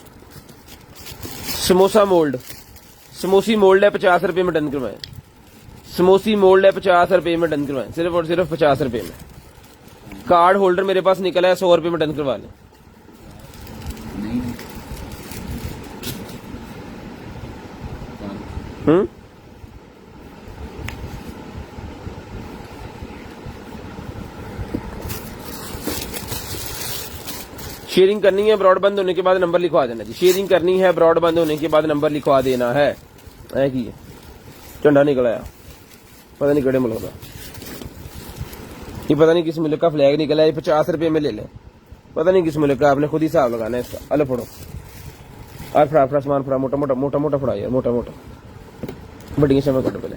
समोसा मोल्ड, समोसी मोल्ड है 50 रुपए में डन करवाएं। समोसी मोल्ड है 50 रुपए में डन करवाएं, सिर्फ और सिर्फ 50 रुपए में। कार्ड होल्डर मेरे पास निकला है, 100 रुपए में डन करवा लें। शेयरिंग करनी है, ब्रॉडबैंड होने के बाद नंबर लिखवा देना जी। शेयरिंग करनी है, ब्रॉडबैंड होने के बाद नंबर लिखवा देना है। की है झंडा निकल आया, पता नहीं कड़े मुल्क का, ये पता नहीं किस मुल्क का फ्लैग निकला है। 50 रुपए में ले लें, पता नहीं किस मुल्क का, आपने खुद ही हिसाब लगाना है इसका। अलो फोड़ो और फड़ा सामान फड़ा, मोटा मोटा मोटा मोटा फड़ा यार, मोटा मोटा बड़ी समय कटो पहले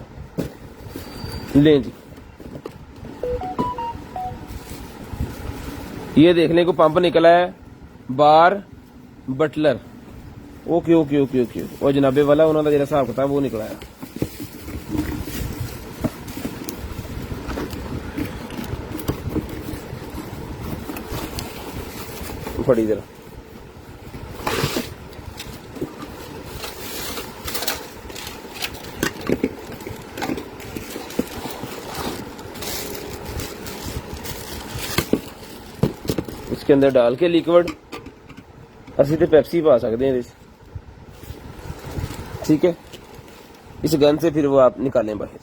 लें जी। ये देखने को पंप निकला है, bar butler. Okay okay okay okay, और जनाबे वाला उन्होंने जरा हिसाब किताब वो निकला है। फड़ी जरा, इसके अंदर डाल के लिक्विड असि तो पेप्सी पा सकते हैं। ठीक है, इस गन से फिर वो आप निकालें बाहर।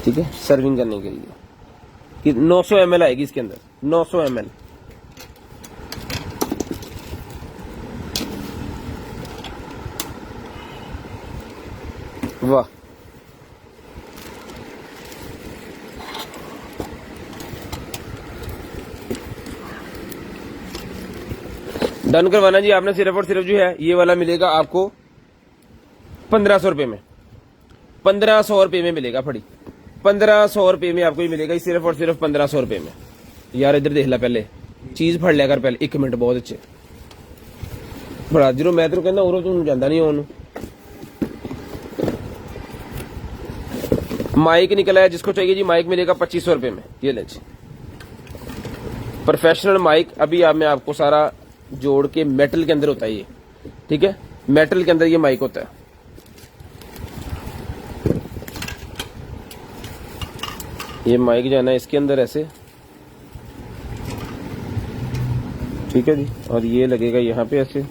ठीक है, सर्विंग करने के लिए कि 900 ml आएगी इसके अंदर, 900 ml। वाह, डन करवाना जी आपने सिर्फ और सिर्फ जो है ये वाला मिलेगा आपको 1500 रुपए में। 1500 रुपए में मिलेगा फड़ी, 1500 रुपए में आपको ये मिलेगा सिर्फ और सिर्फ 1500 रुपए में। यार इधर देख ला, पहले चीज फड़ लिया कर पहले, 1 मिनट बहुत अच्छे बड़ा जरूर। मैं तो कहना और तू जाता नहीं ओनू माइक निकला है, जिसको चाहिए जी माइक मिलेगा 2500 रुपए में। ये लें जी, प्रोफेशनल माइक। अभी मैं आपको सारा जोड़ के मेटल के अंदर होता है ये, ठीक है, मेटल के अंदर ये माइक होता है। ये माइक जो है ना इसके अंदर ऐसे, ठीक है जी, और ये लगेगा यहाँ पे ऐसे।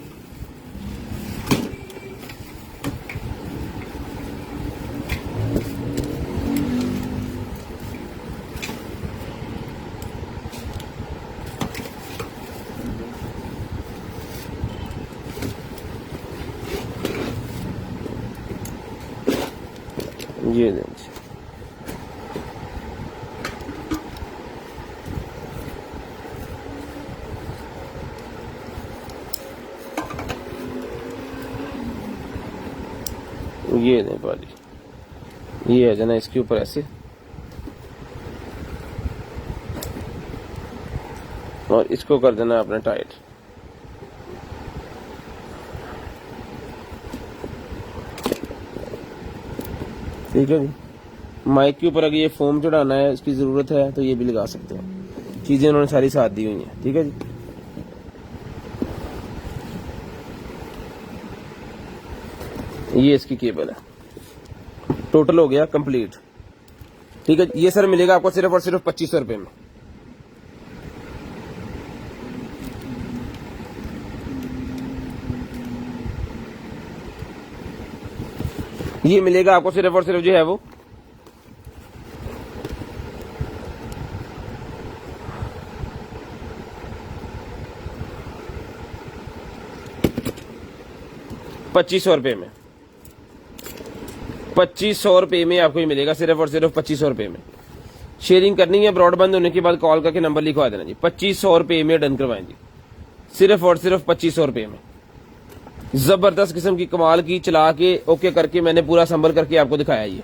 ये दें, ये दें वाली, ये है जना इसके ऊपर ऐसे, और इसको कर देना अपना टाइट। ठीक है जी। माइक के ऊपर अगर ये फोम चढ़ाना है, इसकी जरूरत है तो ये भी लगा सकते हैं। चीजें उन्होंने सारी साथ दी हुई हैं, ठीक है जी। ये इसकी केबल है, टोटल हो गया कंप्लीट। ठीक है, ये सर मिलेगा आपको सिर्फ और सिर्फ 2500 रुपए में। ये मिलेगा आपको सिर्फ और सिर्फ जो है वो 2500 रुपए में। 2500 रुपए में आपको ये मिलेगा सिर्फ और सिर्फ 2500 रुपए में। शेयरिंग करनी है, ब्रॉडबैंड होने के बाद कॉल करके नंबर लिखवा देना जी। 2500 रुपए में डन करवाएं जी, सिर्फ और सिर्फ 2500 रुपए में। जबरदस्त किस्म की कमाल की चला के ओके करके मैंने पूरा संभल करके आपको दिखाया ये।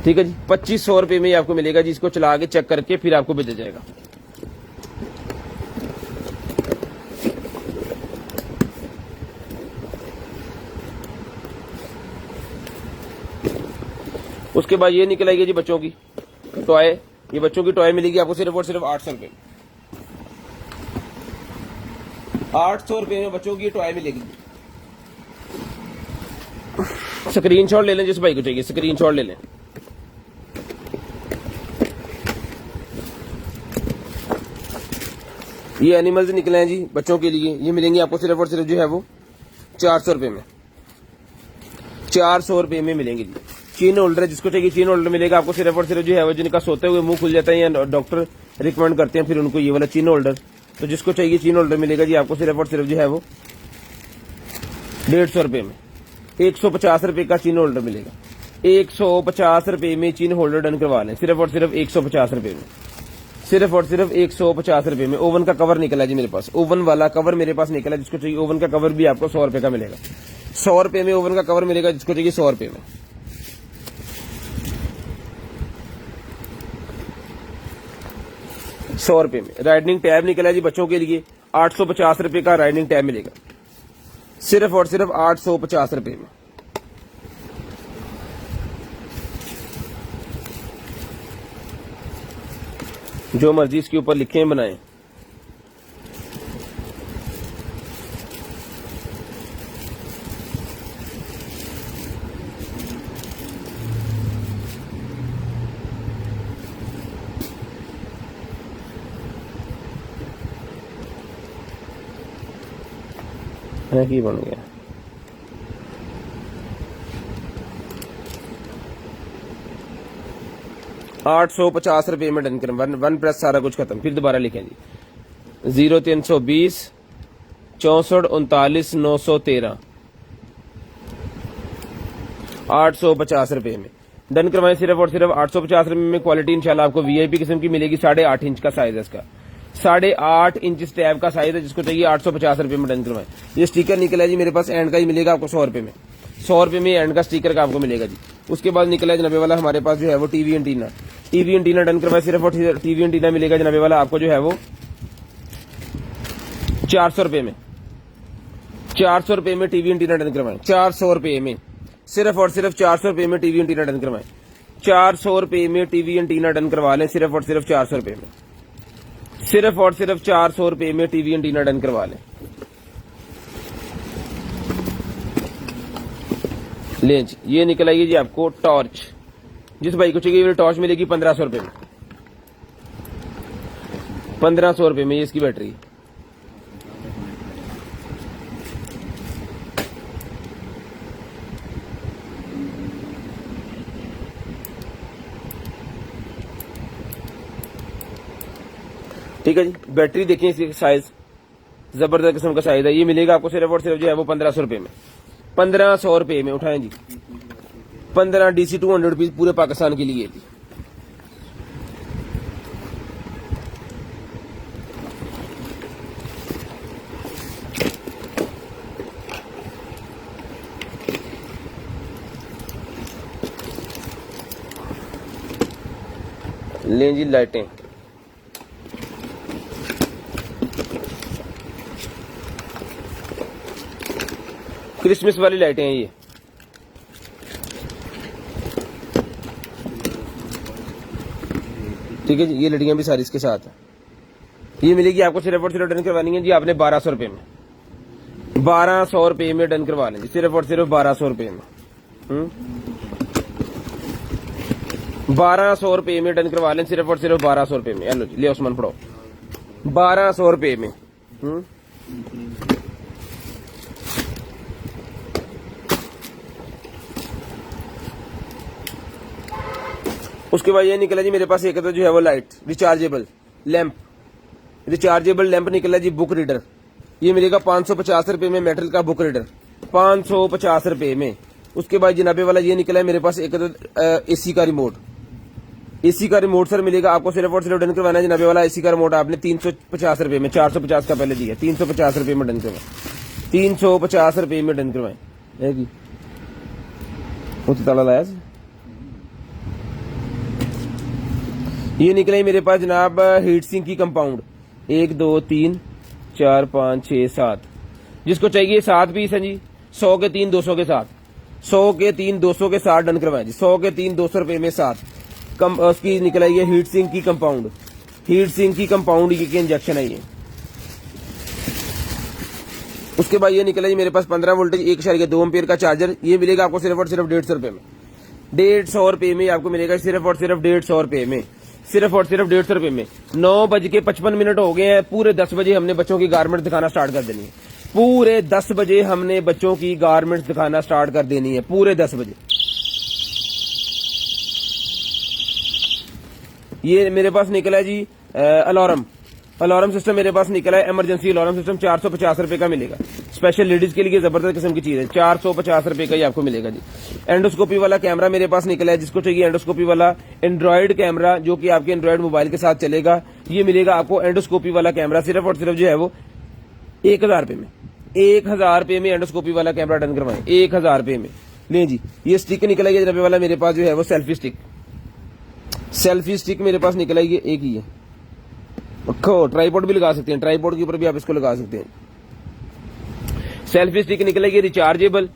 ठीक है जी, 2500 रुपए में आपको मिलेगा जी। इसको चला के चेक करके फिर आपको भेजा जाएगा। उसके बाद ये निकल आएगी जी बच्चों की टॉय। ये बच्चों की टॉय मिलेगी आपको सिर्फ और सिर्फ 800 रुपए। 800 रुपए में बच्चों की टॉय मिलेगी। स्क्रीनशॉट ले लें जिस भाई को चाहिए, स्क्रीनशॉट ले लें। ये एनिमल्स निकले हैं जी बच्चों के लिए। ये मिलेंगे आपको सिर्फ और सिर्फ जो है वो 400 रुपए में। 400 रुपए में मिलेंगे जी। चीन होल्डर है, जिसको चाहिए चीन होल्डर मिलेगा आपको सिर्फ और सिर्फ जो है वो, जिनका सोते हुए मुंह खुल जाता है या डॉक्टर रिकमेंड करते हैं फिर उनको ये वाला चीन होल्डर, तो जिसको चाहिए चीन होल्डर मिलेगा जी आपको सिर्फ और सिर्फ जो है वो 150 रुपए में। 150 रुपए का चीन होल्डर मिलेगा। 150 रुपए में चीन होल्डर डन करवा लें, सिर्फ और सिर्फ 150 रुपए में। सिर्फ और सिर्फ 150 रुपए में। ओवन का कवर निकला जी मेरे पास, ओवन वाला कवर मेरे पास निकला। जिसको चाहिए ओवन का कवर भी आपको 100 रुपए का मिलेगा। 100 रुपए में ओवन का कवर मिलेगा, जिसको चाहिए 100 रुपए में। ₹100 में। राइडनिंग टैब निकला जी बच्चों के लिए, 850 रुपए का राइडनिंग टैब मिलेगा, सिर्फ और सिर्फ 850 रुपए में। जो मर्जी इसके ऊपर लिखें बनाएं। की बन गया। ₹850 में डन करें। वन प्रेस सारा कुछ खत्म। फिर दोबारा लिखें जी 0320 64 39 913। 850 रुपए में डन करवाएं सिर्फ और सिर्फ 850 रुपए में। क्वालिटी इंशाल्लाह आपको वीआईपी किस्म की मिलेगी। 8.5 इंच का साइज है इसका, 8.5 इंच टैब का साइज है। जिसको चाहिए 850 रुपए में डन करवाएं। ये स्टिकर निकला है जी मेरे पास, एंड का ही मिलेगा आपको 100 रुपए में। 100 रुपए में एंड का स्टिकर का आपको मिलेगा जी। उसके बाद निकला है जनाबे वाला हमारे पास जो है वो TV antenna. TV antenna done करवाएं, सिर्फ और टीवी एंटीना मिलेगा जनाबे वाला आपको जो है वो 400 रुपए में। 400 रुपए में टीवी एंटीना डन करवाएं। 400 रुपए में, सिर्फ और सिर्फ 400 रुपए में टीवी एंटीना डन करवाएं। ₹400 में टीवी एंटीना डन करवा लें, सिर्फ और सिर्फ ₹400 में, सिर्फ और सिर्फ ₹400 में टीवी एंटीना डन करवा लें। लें जी, ये निकल आइए जी आपको टॉर्च। जिस भाई को चाहिए टॉर्च मिलेगी ₹1500 में, ₹1500 में ये इसकी बैटरी। ठीक है जी, बैटरी देखिए इसकी साइज जबरदस्त किस्म का साइज है। ये मिलेगा आपको सिर्फ और सिर्फ जो है वो ₹1500 में, ₹1500 में। उठाएं जी, 15 DC 200 रुपीज पूरे पाकिस्तान के लिए जी। लें जी लाइटें, क्रिसमस वाली लाइटें हैं ये। ठीक है जी, ये लड़ियां भी सारी इसके साथ है। ये मिलेगी आपको सिर्फ और सिर्फ डन करवानी है जी आपने ₹1200 में, ₹1200 में डन करवा लेंगे, सिर्फ और सिर्फ ₹1200 में। ₹1200 में डन करवा लें, सिर्फ और सिर्फ ₹1200 में। हेलो जी, ले उस्मान पढ़ो, ₹1200 में। उसके बाद ये निकला जी मेरे पास एक तो जो है वो light rechargeable lamp, rechargeable lamp निकला जी बुक रीडर। ये मिलेगा ₹550 में, मेटल का बुक रीडर ₹550 में। उसके बाद जनाबे वाला ये निकला है मेरे पास एक तो एसी का रिमोट, एसी का रिमोट सर मिलेगा आपको सिर्फ और सिर्फ डन करवाना है जनाबे वाला। एसी का रिमोट आपने ₹350 में, 450 का पहले दिया, ₹350 में डन करवाए, ₹350 में डन करवाए। वो तो ताला लाया। ये निकले मेरे पास जनाब हीट सिंक की कंपाउंड, 1 2 3 4 5 6 7, जिसको चाहिए 7 पीस है जी। 100 के 3 200 के साथ, 100 के 3 200 के साथ डन करवाए जी। 100 के 3 ₹200 में 7 उसकी निकल आई है हीट सिंक की कंपाउंड, हीट सिंक की कंपाउंड की इंजेक्शन है ये। उसके बाद ये निकला जी मेरे पास 15 वोल्टेज 1.2 एम्पीयर का चार्जर। ये मिलेगा आपको सिर्फ और सिर्फ ₹150 में, ₹150 में आपको मिलेगा सिर्फ और सिर्फ ₹150 में, सिर्फ और सिर्फ ₹150 में। 9:55 हो गए हैं, पूरे 10 बजे हमने बच्चों की गारमेंट्स दिखाना स्टार्ट कर देनी है। पूरे 10 बजे हमने बच्चों की गारमेंट्स दिखाना स्टार्ट कर देनी है, पूरे 10 बजे। ये मेरे पास निकला जी अलार्म सिस्टम मेरे पास निकला है, इमरजेंसी अलार्म सिस्टम ₹450 का मिलेगा। स्पेशल लेडीज के लिए जबरदस्त किस्म की चीज है, ₹450 का ही आपको मिलेगा जी। एंडोस्कोपी वाला कैमरा मेरे पास निकला है, जिसको चाहिए एंडोस्कोपी वाला एंड्रॉइड कैमरा जो कि आपके एंड्रॉइड मोबाइल के साथ चलेगा, ये मिलेगा आपको एंडोस्कोपी वाला कैमरा सिर्फ और सिर्फ जो है वो ₹1000 में। ₹1000 में एंडोस्कोपी वाला कैमरा डन करवाएं, ₹1000 में। ले जी, ये स्टिक निकला है जनाबे वाला मेरे पास जो है वो सेल्फी स्टिक मेरे पास निकला है, ये एक ही है। ट्राईपोड भी लगा सकते हैं, ट्राईपोड के ऊपर भी आप इसको लगा सकते हैं। सेल्फी स्टिक निकलेगी रिचार्जेबल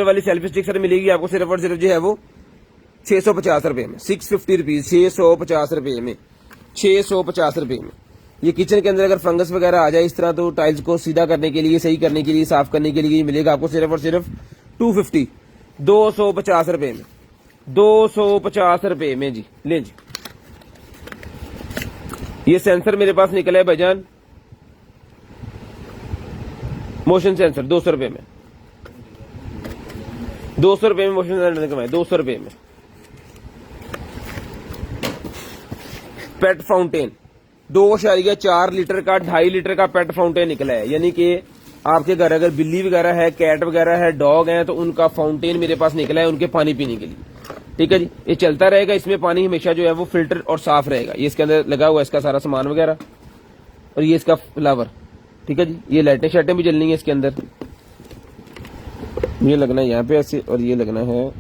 वाली सेल्फी स्टिक सर मिलेगी आपको सिर्फ और सिर्फ जो है वो ₹650 में, ₹650, ₹650 में, ₹650 में। ये किचन के अंदर अगर फंगस वगैरह आ जाए इस तरह, तो टाइल्स को सीधा करने के लिए, सही करने के लिए, साफ करने के लिए मिलेगा आपको सिर्फ और सिर्फ ₹250 में, ₹250 में जी। ले जी, ये सेंसर मेरे पास निकला है भाईजान, मोशन सेंसर ₹200 में, ₹200 में मोशन सेंसर कमाए, ₹200 में। पेट फाउंटेन 2.4 लीटर का, 2.5 लीटर का पेट फाउंटेन निकला है, यानी कि आपके घर अगर बिल्ली वगैरह है, कैट वगैरह है, डॉग है, तो उनका फाउंटेन मेरे पास निकला है उनके पानी पीने के लिए। ठीक है जी, ये चलता रहेगा, इसमें पानी हमेशा जो है वो फिल्टर और साफ रहेगा। ये इसके अंदर लगा हुआ है इसका सारा सामान वगैरह, और ये इसका फ्लावर। ठीक है जी, ये लाइटें शाइटें भी जलनी है इसके अंदर। ये लगना है यहाँ पे ऐसे, और ये लगना है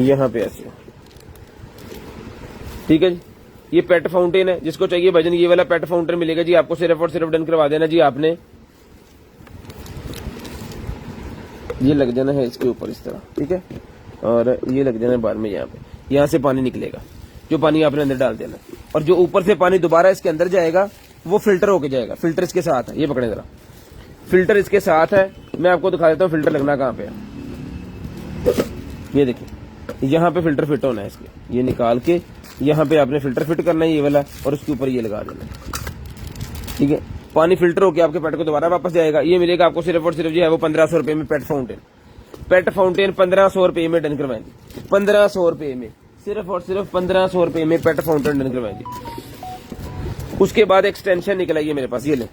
यहाँ पे ऐसे। ठीक है जी, ये पेट फाउंटेन है, जिसको चाहिए भजन ये वाला पेट फाउंटेन मिलेगा जी आपको सिर्फ और सिर्फ डन करवा देना जी आपने ये लग जाना है इसके ऊपर इस तरह, ठीक है, और ये लग जाना है बाद में यहाँ पे, यहाँ से पानी निकलेगा, जो पानी आपने अंदर डाल देना, और जो ऊपर से पानी दोबारा इसके अंदर जाएगा वो फिल्टर होके जाएगा। फिल्टर इसके साथ है, ये पकड़े जरा, फिल्टर इसके साथ है। मैं आपको दिखा देता हूँ फिल्टर लगना कहाँ पे है। ये देखिए यहाँ पे फिल्टर फिट होना है इसके, ये निकाल के यहाँ पे आपने फिल्टर फिट करना है ये वाला, और उसके ऊपर ये लगा देना है, ठीक है। पानी फिल्टर होके आपके पेट को दोबारा वापस जाएगा। ये मिलेगा आपको सिर्फ और सिर्फ जो है वो 1500 रुपए में पेट फाउंटेन। पेट फाउंटेन 1500 रुपए में डन करवाएंगे, 1500 रुपए में, सिर्फ और सिर्फ 1500 रुपए में पेट फाउंटेन डन करवाएंगे। उसके बाद एक्सटेंशन निकल आई है मेरे पास, ये ले,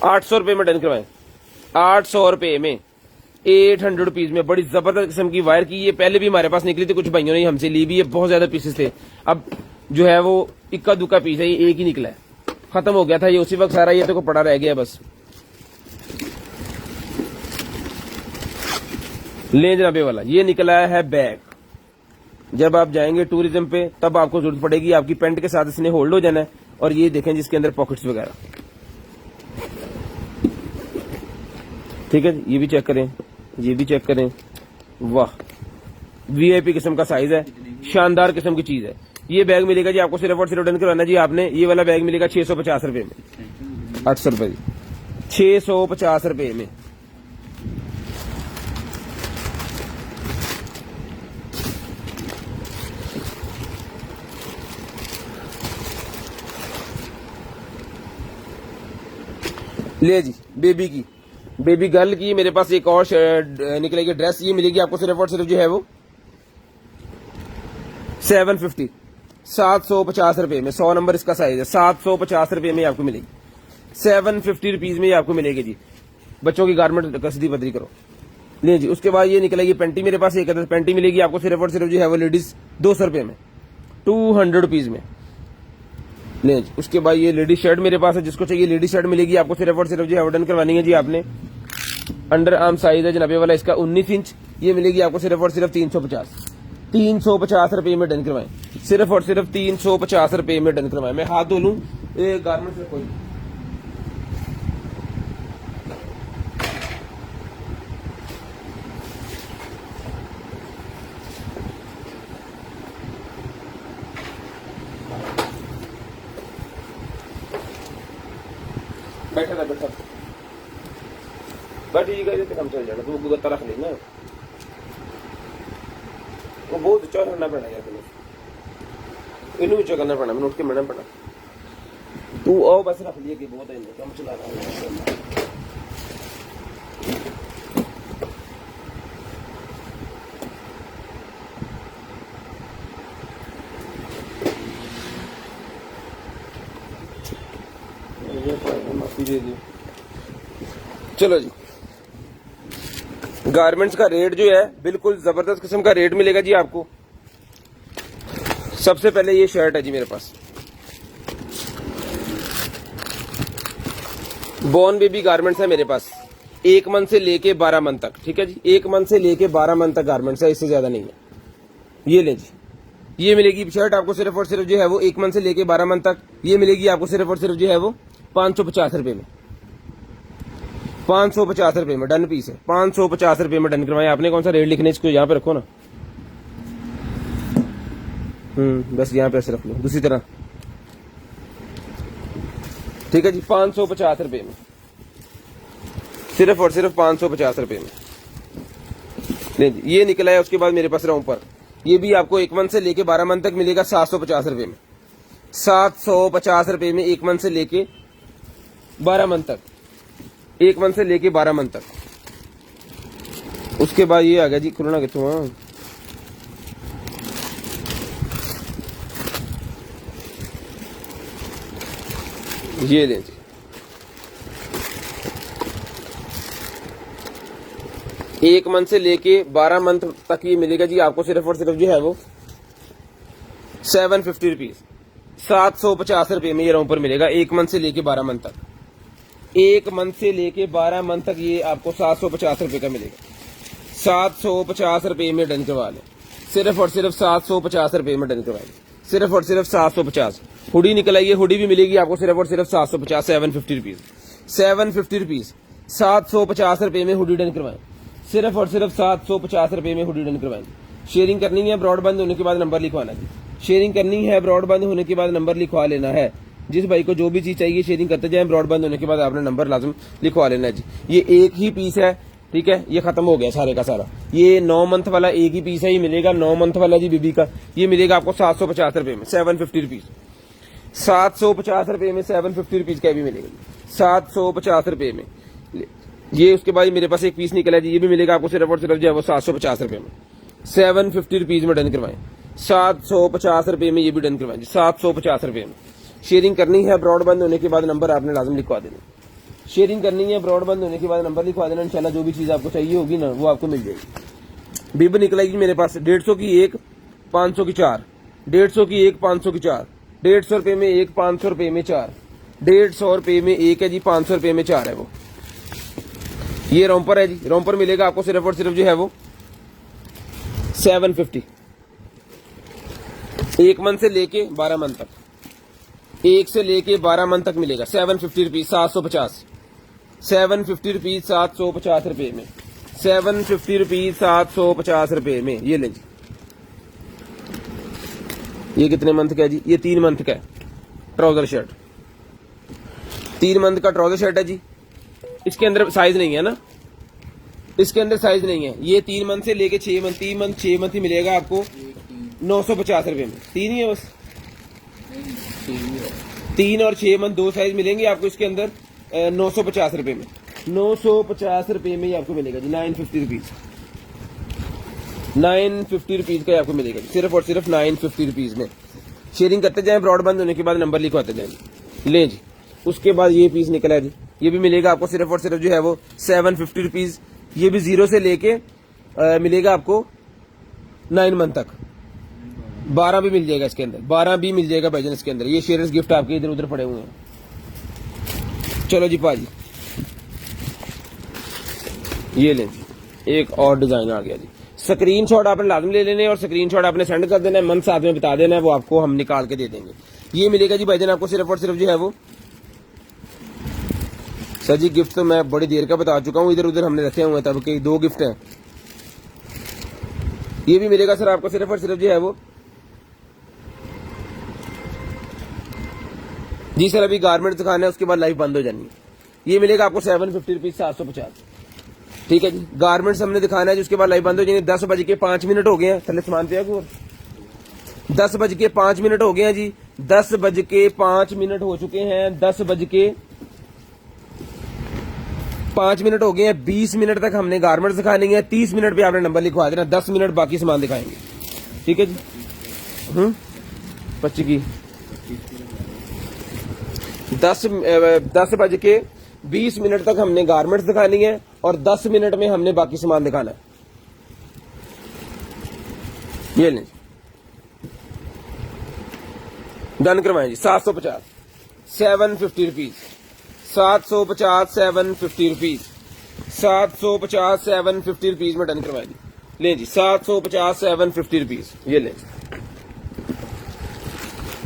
₹800 में डन करवाएं, 800 रुपए में, 800 रुपीज में। बड़ी जबरदस्त किस्म की वायर की, ये पहले भी हमारे पास निकली थी, कुछ भाइयों ने हमसे ली भी है, बहुत ज्यादा पीसेस थे। अब जो है वो इक्का दुक्का पीस है, ये एक ही निकला है, खत्म हो गया था ये उसी वक्त सारा, ये तो को पड़ा रह गया बस। ले जनाबे वाला ये निकला है बैग। जब आप जाएंगे टूरिज्म पे तब आपको जरूरत पड़ेगी, आपकी पेंट के साथ इसने होल्ड हो जाना है। और ये देखें जिसके अंदर पॉकेट्स वगैरह, ठीक है, ये भी चेक करें, ये भी चेक करें, वाह वीआईपी किस्म का साइज है, शानदार किस्म की चीज है। ये बैग मिलेगा जी आपको सिर्फ और सिर्फ डन करवाना जी आपने। ये वाला बैग मिलेगा 650 रुपए में, 800 रुपए, 650 रुपए में। ले जी बेबी गर्ल की मेरे पास एक और निकलेगी ड्रेस, ये मिलेगी आपको सिर्फ और सिर्फ जो है वो 750, 750 रुपए में। 100 नंबर इसका साइज है, 750 रुपए में आपको मिलेगी, 750 रुपीज में आपको मिलेगी जी। बच्चों की गारमेंट कसदी बदरी करो। ले जी, उसके बाद ये निकलेगी पेंटी, मेरे पास एक अदर पेंटी मिलेगी आपको सिर्फ और सिर्फ जो है वो लेडीज 200 रुपए में, 200 रुपीज में। ले जी, उसके बाद ये लेडीज शर्ट मेरे पास है, जिसको चाहिए लेडीज शर्ट मिलेगी आपको सिर्फ और सिर्फ जो है डन करवानी है जी आपने। अंडर आर्म साइज है जनाबे वाला इसका 19 इंच, ये मिलेगी आपको सिर्फ और सिर्फ 350 रुपए में डन करवाएं, सिर्फ और सिर्फ 350 रुपए में डन करवाएं। मैं हाथ धो लूं गारमेंट से कोई बैठा था बैठा बट ये कहते काम चल जाना, तू गुगत्ता रख लेना, वो बहुत अच्छा करना पड़ा यार, तुम्हें इन्हें भी करना पड़ा, मैंने उठ के मना पड़ा, तू आओ बस रख लिया कि बहुत है काम चला रहा है। माफी दे दी। चलो जी, गारमेंट्स का रेट जो है बिल्कुल जबरदस्त किस्म का रेट मिलेगा जी आपको। सबसे पहले ये शर्ट है जी मेरे पास, बॉर्न बेबी गारमेंट्स है मेरे पास, 1 मंथ से लेके 12 मंथ तक, ठीक है जी, 1 मंथ से लेके 12 मंथ तक गारमेंट्स है, इससे ज्यादा नहीं है। ये ले जी, ये मिलेगी शर्ट आपको सिर्फ और सिर्फ जो है वो 1 मंथ से लेके 12 मंथ तक, ये मिलेगी आपको सिर्फ और सिर्फ जो है वो 550 रुपए में, 550 रुपए में डन पीस है, 550 रुपए में डन करवाए आपने। कौन सा रेट लिखने, इसको यहाँ पे रखो ना, बस यहाँ पे ऐसे रख लो दूसरी तरह, ठीक है जी, 550 रुपए में, सिर्फ और सिर्फ 550 रुपए में। नहीं ये निकला है। उसके बाद मेरे पास राउंड पर ये भी आपको 1 मंथ से लेके 12 मंथ तक मिलेगा 750 रुपए में, 750 रुपए में 1 मंथ से लेके 12 मंथ तक, 1 मंथ से लेके 12 मंथ तक। उसके बाद ये आ गया जी कोरोना कितों, ये लें जी, 1 मंथ से लेके 12 मंथ तक ये मिलेगा जी आपको सिर्फ और सिर्फ जो है वो 750 रुपीज, 750 रुपए में ये राउंड पर मिलेगा 1 मंथ से लेके 12 मंथ तक। 1 मंथ से लेके 12 मंथ तक ये आपको 750 रुपए का मिलेगा, 750 रुपए में डन करवा लें, सिर्फ और सिर्फ 750 रुपए में डन करवा लें, सिर्फ और सिर्फ 750। हुडी निकल आई है, हुडी भी मिलेगी आपको सिर्फ और सिर्फ 750, 750 रुपीज, 750 रुपीज, 750 रुपए में हुडी डन करवाएं, सिर्फ और सिर्फ 750 रुपए में हुडी डन करवाएं। शेयरिंग करनी है, ब्रॉडबैंड होने के बाद नंबर लिखवाना है। शेयरिंग करनी है, ब्रॉडबैंड होने के बाद नंबर लिखवा लेना है। जिस भाई को जो भी चीज चाहिए शेयरिंग करते जाए, ब्रॉडबैंड होने के बाद आपने नंबर लाजम लिखवा लेना है जी। ये एक ही पीस है, ठीक है, ये खत्म हो गया सारे का सारा। ये 9 मंथ वाला एक ही पीस है, ये मिलेगा 9 मंथ वाला जी बीबी का, ये मिलेगा आपको 750 रुपए में, 750 रुपीज, 750 रुपए में 750 रुपीज का भी मिलेगा, 750 रुपए में। ये उसके बाद मेरे पास एक पीस निकला है जी, ये भी मिलेगा आपको सिर्फ और सिर्फ जो है वो 750 रुपए में, 750 रुपीज में डन करवाएं, 750 रुपए में ये भी डन करवाएं जी, 750 रुपए में। शेयरिंग करनी है, ब्रॉडबैंड होने के बाद नंबर आपने लाजम लिखवा देना। शेयरिंग करनी है, ब्रॉडबैंड होने के बाद नंबर लिखवा देना, इंशाल्लाह जो भी चीज आपको चाहिए होगी ना वो आपको मिल जाएगी। बिब निकलेगी मेरे पास 150 की एक, 500 की 4, 150 की एक, 500 की 4, 150 रुपए में एक, 500 रुपए में 4, 150 रुपए में एक है जी, 500 रुपए में 4 है वो। ये रोम्पर है जी, रोम्पर मिलेगा आपको सिर्फ और सिर्फ जो है वो 750, 1 मंथ से लेके 12 मंथ तक, 1 से लेके 12 मंथ तक मिलेगा, 750 रुपीज, 750, 750 रुपीज, 750 रुपए में, 750 रुपीज, 750 रुपए में। ये ले जी, ये कितने मंथ का है जी? ये 3 मंथ का है ट्राउजर शर्ट, 3 मंथ का ट्राउजर शर्ट है जी। इसके अंदर साइज नहीं है ना, इसके अंदर साइज नहीं है। ये 3 मंथ से लेके 6 मंथ, 3 मंथ 6 मंथ ही मिलेगा आपको 950 रुपए में। 3 ही है बस, 3 और 6 मंथ 2 साइज मिलेंगे आपको इसके अंदर 950 रुपए में, 950 रुपए में ही आपको मिलेगा जी, 950 रुपीज, 950 रुपीज का आपको मिलेगा सिर्फ और सिर्फ 950 रुपीज में। शेयरिंग करते जाएं, ब्रॉडबैंड होने के बाद नंबर लिखवाते जाएं। ले जी, उसके बाद ये पीस निकला है जी, ये भी मिलेगा आपको सिर्फ और सिर्फ जो है वो 750 रुपीज। ये भी 0 से लेके मिलेगा आपको 9 मंथ तक, 12 भी मिल जाएगा इसके अंदर, 12 भी मिल जाएगा भाईजान इसके अंदर। ये शेयर्स गिफ्ट आपके इधर उधर पड़े हुए हैं। चलो जी पाजी, ये लें जी, एक और डिजाइन आ गया जी। स्क्रीनशॉट आपने लाजम ले लेने और स्क्रीनशॉट आपने सेंड कर देना है, मंथ साथ में बता देना है, वो आपको हम निकाल के दे देंगे। ये मिलेगा जी भाईजान आपको सिर्फ और सिर्फ जो है वो, सर जी गिफ्ट तो मैं बड़ी देर का बता चुका हूँ, इधर उधर हमने रखे हुए हैं, तब के 2 गिफ्ट हैं। ये भी मिलेगा सर आपको सिर्फ और सिर्फ जो है वो जी सर, अभी गारमेंट दिखाना है उसके बाद लाइफ बंद हो जानी है। ये मिलेगा आपको 750 रुपीज, 750, ठीक है जी। गारमेंट्स हमने दिखाना है जिसके बाद लाइफ बंद हो जाएगी। 10:05 हो गए हैं, थले सामान पे 10:05 हो गए हैं जी, 10:05 हो चुके हैं, 10:05 हो गए हैं। 20 मिनट तक हमने गारमेंट्स दिखाने हैं, 30 मिनट पे आपने नंबर लिखवा देना, 10 मिनट बाकी सामान दिखाएंगे, ठीक है जी। 25 की 10:20 तक हमने गारमेंट्स दिखानी है और 10 मिनट में हमने बाकी सामान दिखाना है। ये लें, डन करवाएं जी। 750, 750 रुपीज, 750, 750 रुपीज, 750, 750 रुपीज में डन करवाएं जी। लें जी, 750, 750 रुपीज। ये लें,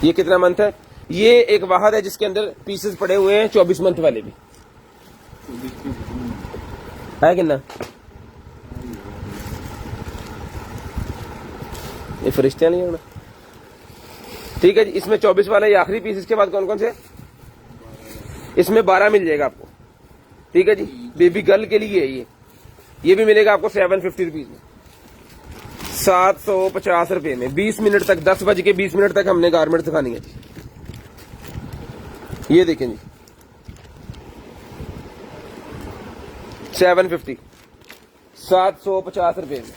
ये कितना मंथ है? ये एक वाहद है जिसके अंदर पीसेस पड़े हुए हैं 24 मंथ वाले भी है कि ना। ये फरिश्ते नहीं होना, ठीक है जी। इसमें 24 वाला ये आखिरी पीस, इसके बाद कौन कौन से? इसमें 12 मिल जाएगा आपको, ठीक है जी। बेबी गर्ल के लिए है ये भी मिलेगा आपको 750 रुपीज में, 750 रुपए में। 20 मिनट तक, 10:20 तक हमने गारमेंट दिखानी है जी। ये देखें जी, 750, 750 रुपए में,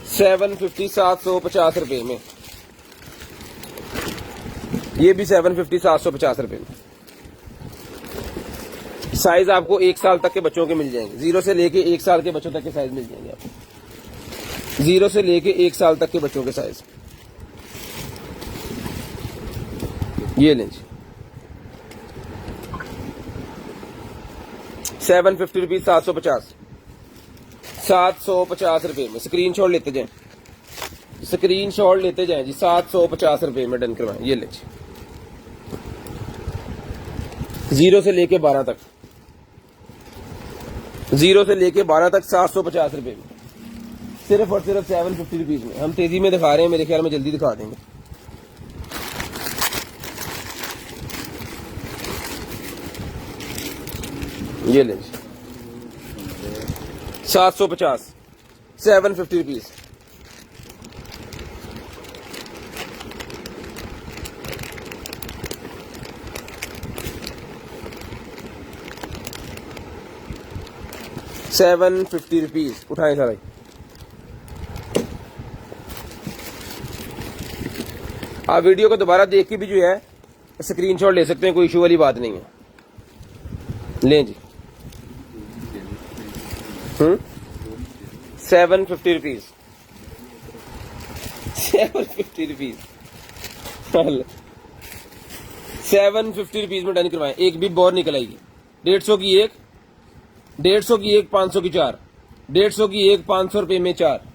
750, 750 रुपए में। ये भी 750, 750 रुपए में। साइज आपको 1 साल तक के बच्चों के मिल जाएंगे, 0 से लेके 1 साल के बच्चों तक के साइज मिल जाएंगे आपको, 0 से लेके 1 साल तक के बच्चों के साइज। ये लें जी, 750 रुपीज, 750, 750 रुपए में। स्क्रीनशॉट लेते जाएं, स्क्रीनशॉट लेते जाएं जी। 750 रुपए में डन करवाएं। ये ले 0 से लेके 12 तक, 0 से लेके 12 तक 750 रुपए में, सिर्फ और सिर्फ 750 रुपीज में। हम तेजी में दिखा रहे हैं, मेरे ख्याल में जल्दी दिखा देंगे। ये ले 750, 750 रुपीज। ₹750 उठाएं सारा। आप वीडियो को दोबारा देख के भी जो है स्क्रीनशॉट ले सकते हैं, कोई इशू वाली बात नहीं है। लें जी। 750 रुपीज, 750 रुपीज, 750 रुपीज में डन करवाएं। एक भी बोर निकल आएगी। 150 की एक, 150 की एक, 500 की 4, 150 की एक, 500 रुपए में 4।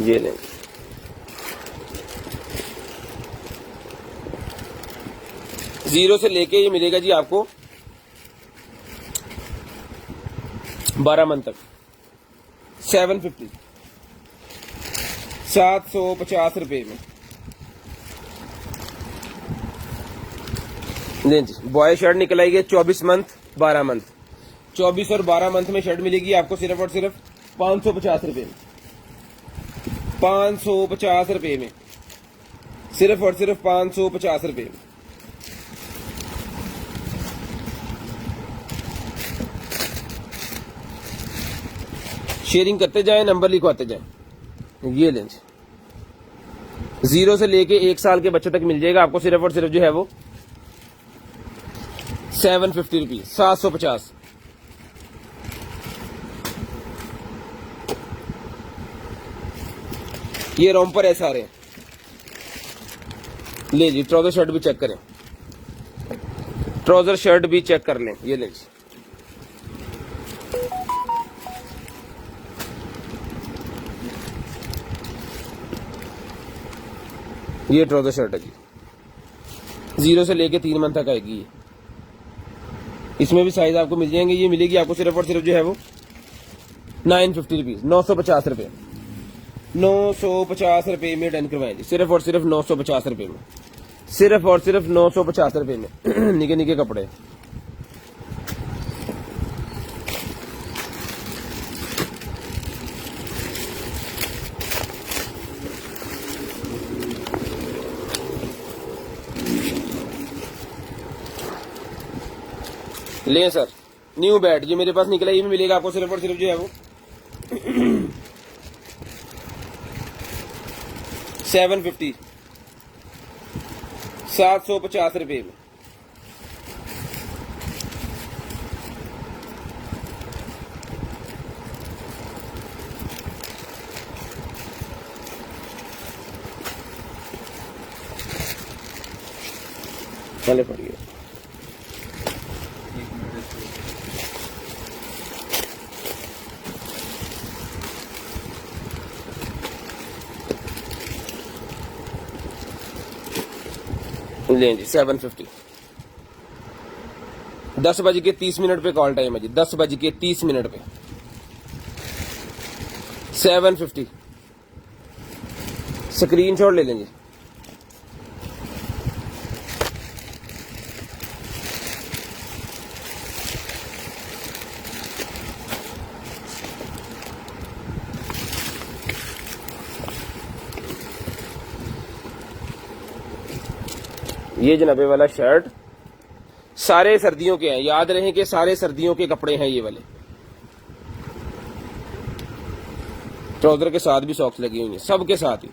ये लें। जीरो से लेके ये मिलेगा जी आपको 12 मंथ तक। 750, 750 रुपए में। लें जी। बॉय शर्ट निकल आएगी 24 मंथ 12 मंथ। 24 और 12 मंथ में शर्ट मिलेगी आपको सिर्फ और सिर्फ 550 रुपए में। 550 रुपए में, सिर्फ और सिर्फ 550 रुपए में। शेयरिंग करते जाएं, नंबर लिखवाते जाएं। ये लें। 0 से लेके 1 साल के बच्चे तक मिल जाएगा आपको सिर्फ और सिर्फ जो है वो 750 रुपीज, 750। ये रोम्पर है सारे। ले जी। ट्राउजर शर्ट भी चेक करें, ट्राउजर शर्ट भी चेक कर लें। ये ले जी। ये ट्राउजर शर्ट है जी। 0 से लेके 3 मंथ तक आएगी ये। इसमें भी साइज आपको मिल जाएंगे। ये मिलेगी आपको सिर्फ और सिर्फ जो है वो 950 रुपीज, 950 रुपए, 950 रुपए में डन करवाएं जी। सिर्फ और सिर्फ 950 रुपए में, सिर्फ और सिर्फ 950 रुपए में। निके निके कपड़े। ले सर। न्यू बैट ये मेरे पास निकला, ये भी मिलेगा आपको सिर्फ और सिर्फ जो है वो 750, 750 रुपए में। पहले पड़िए। लें जी। 750। 10:30 पे कॉल टाइम है जी। 10:30 पे 750। स्क्रीनशॉट ले लें जी। ये जनाबे वाला शर्ट सारे सर्दियों के हैं। याद रहे कि सारे सर्दियों के कपड़े हैं ये वाले। ट्राउजर के साथ भी सॉक्स लगी हुई हैं, सब के साथ ही।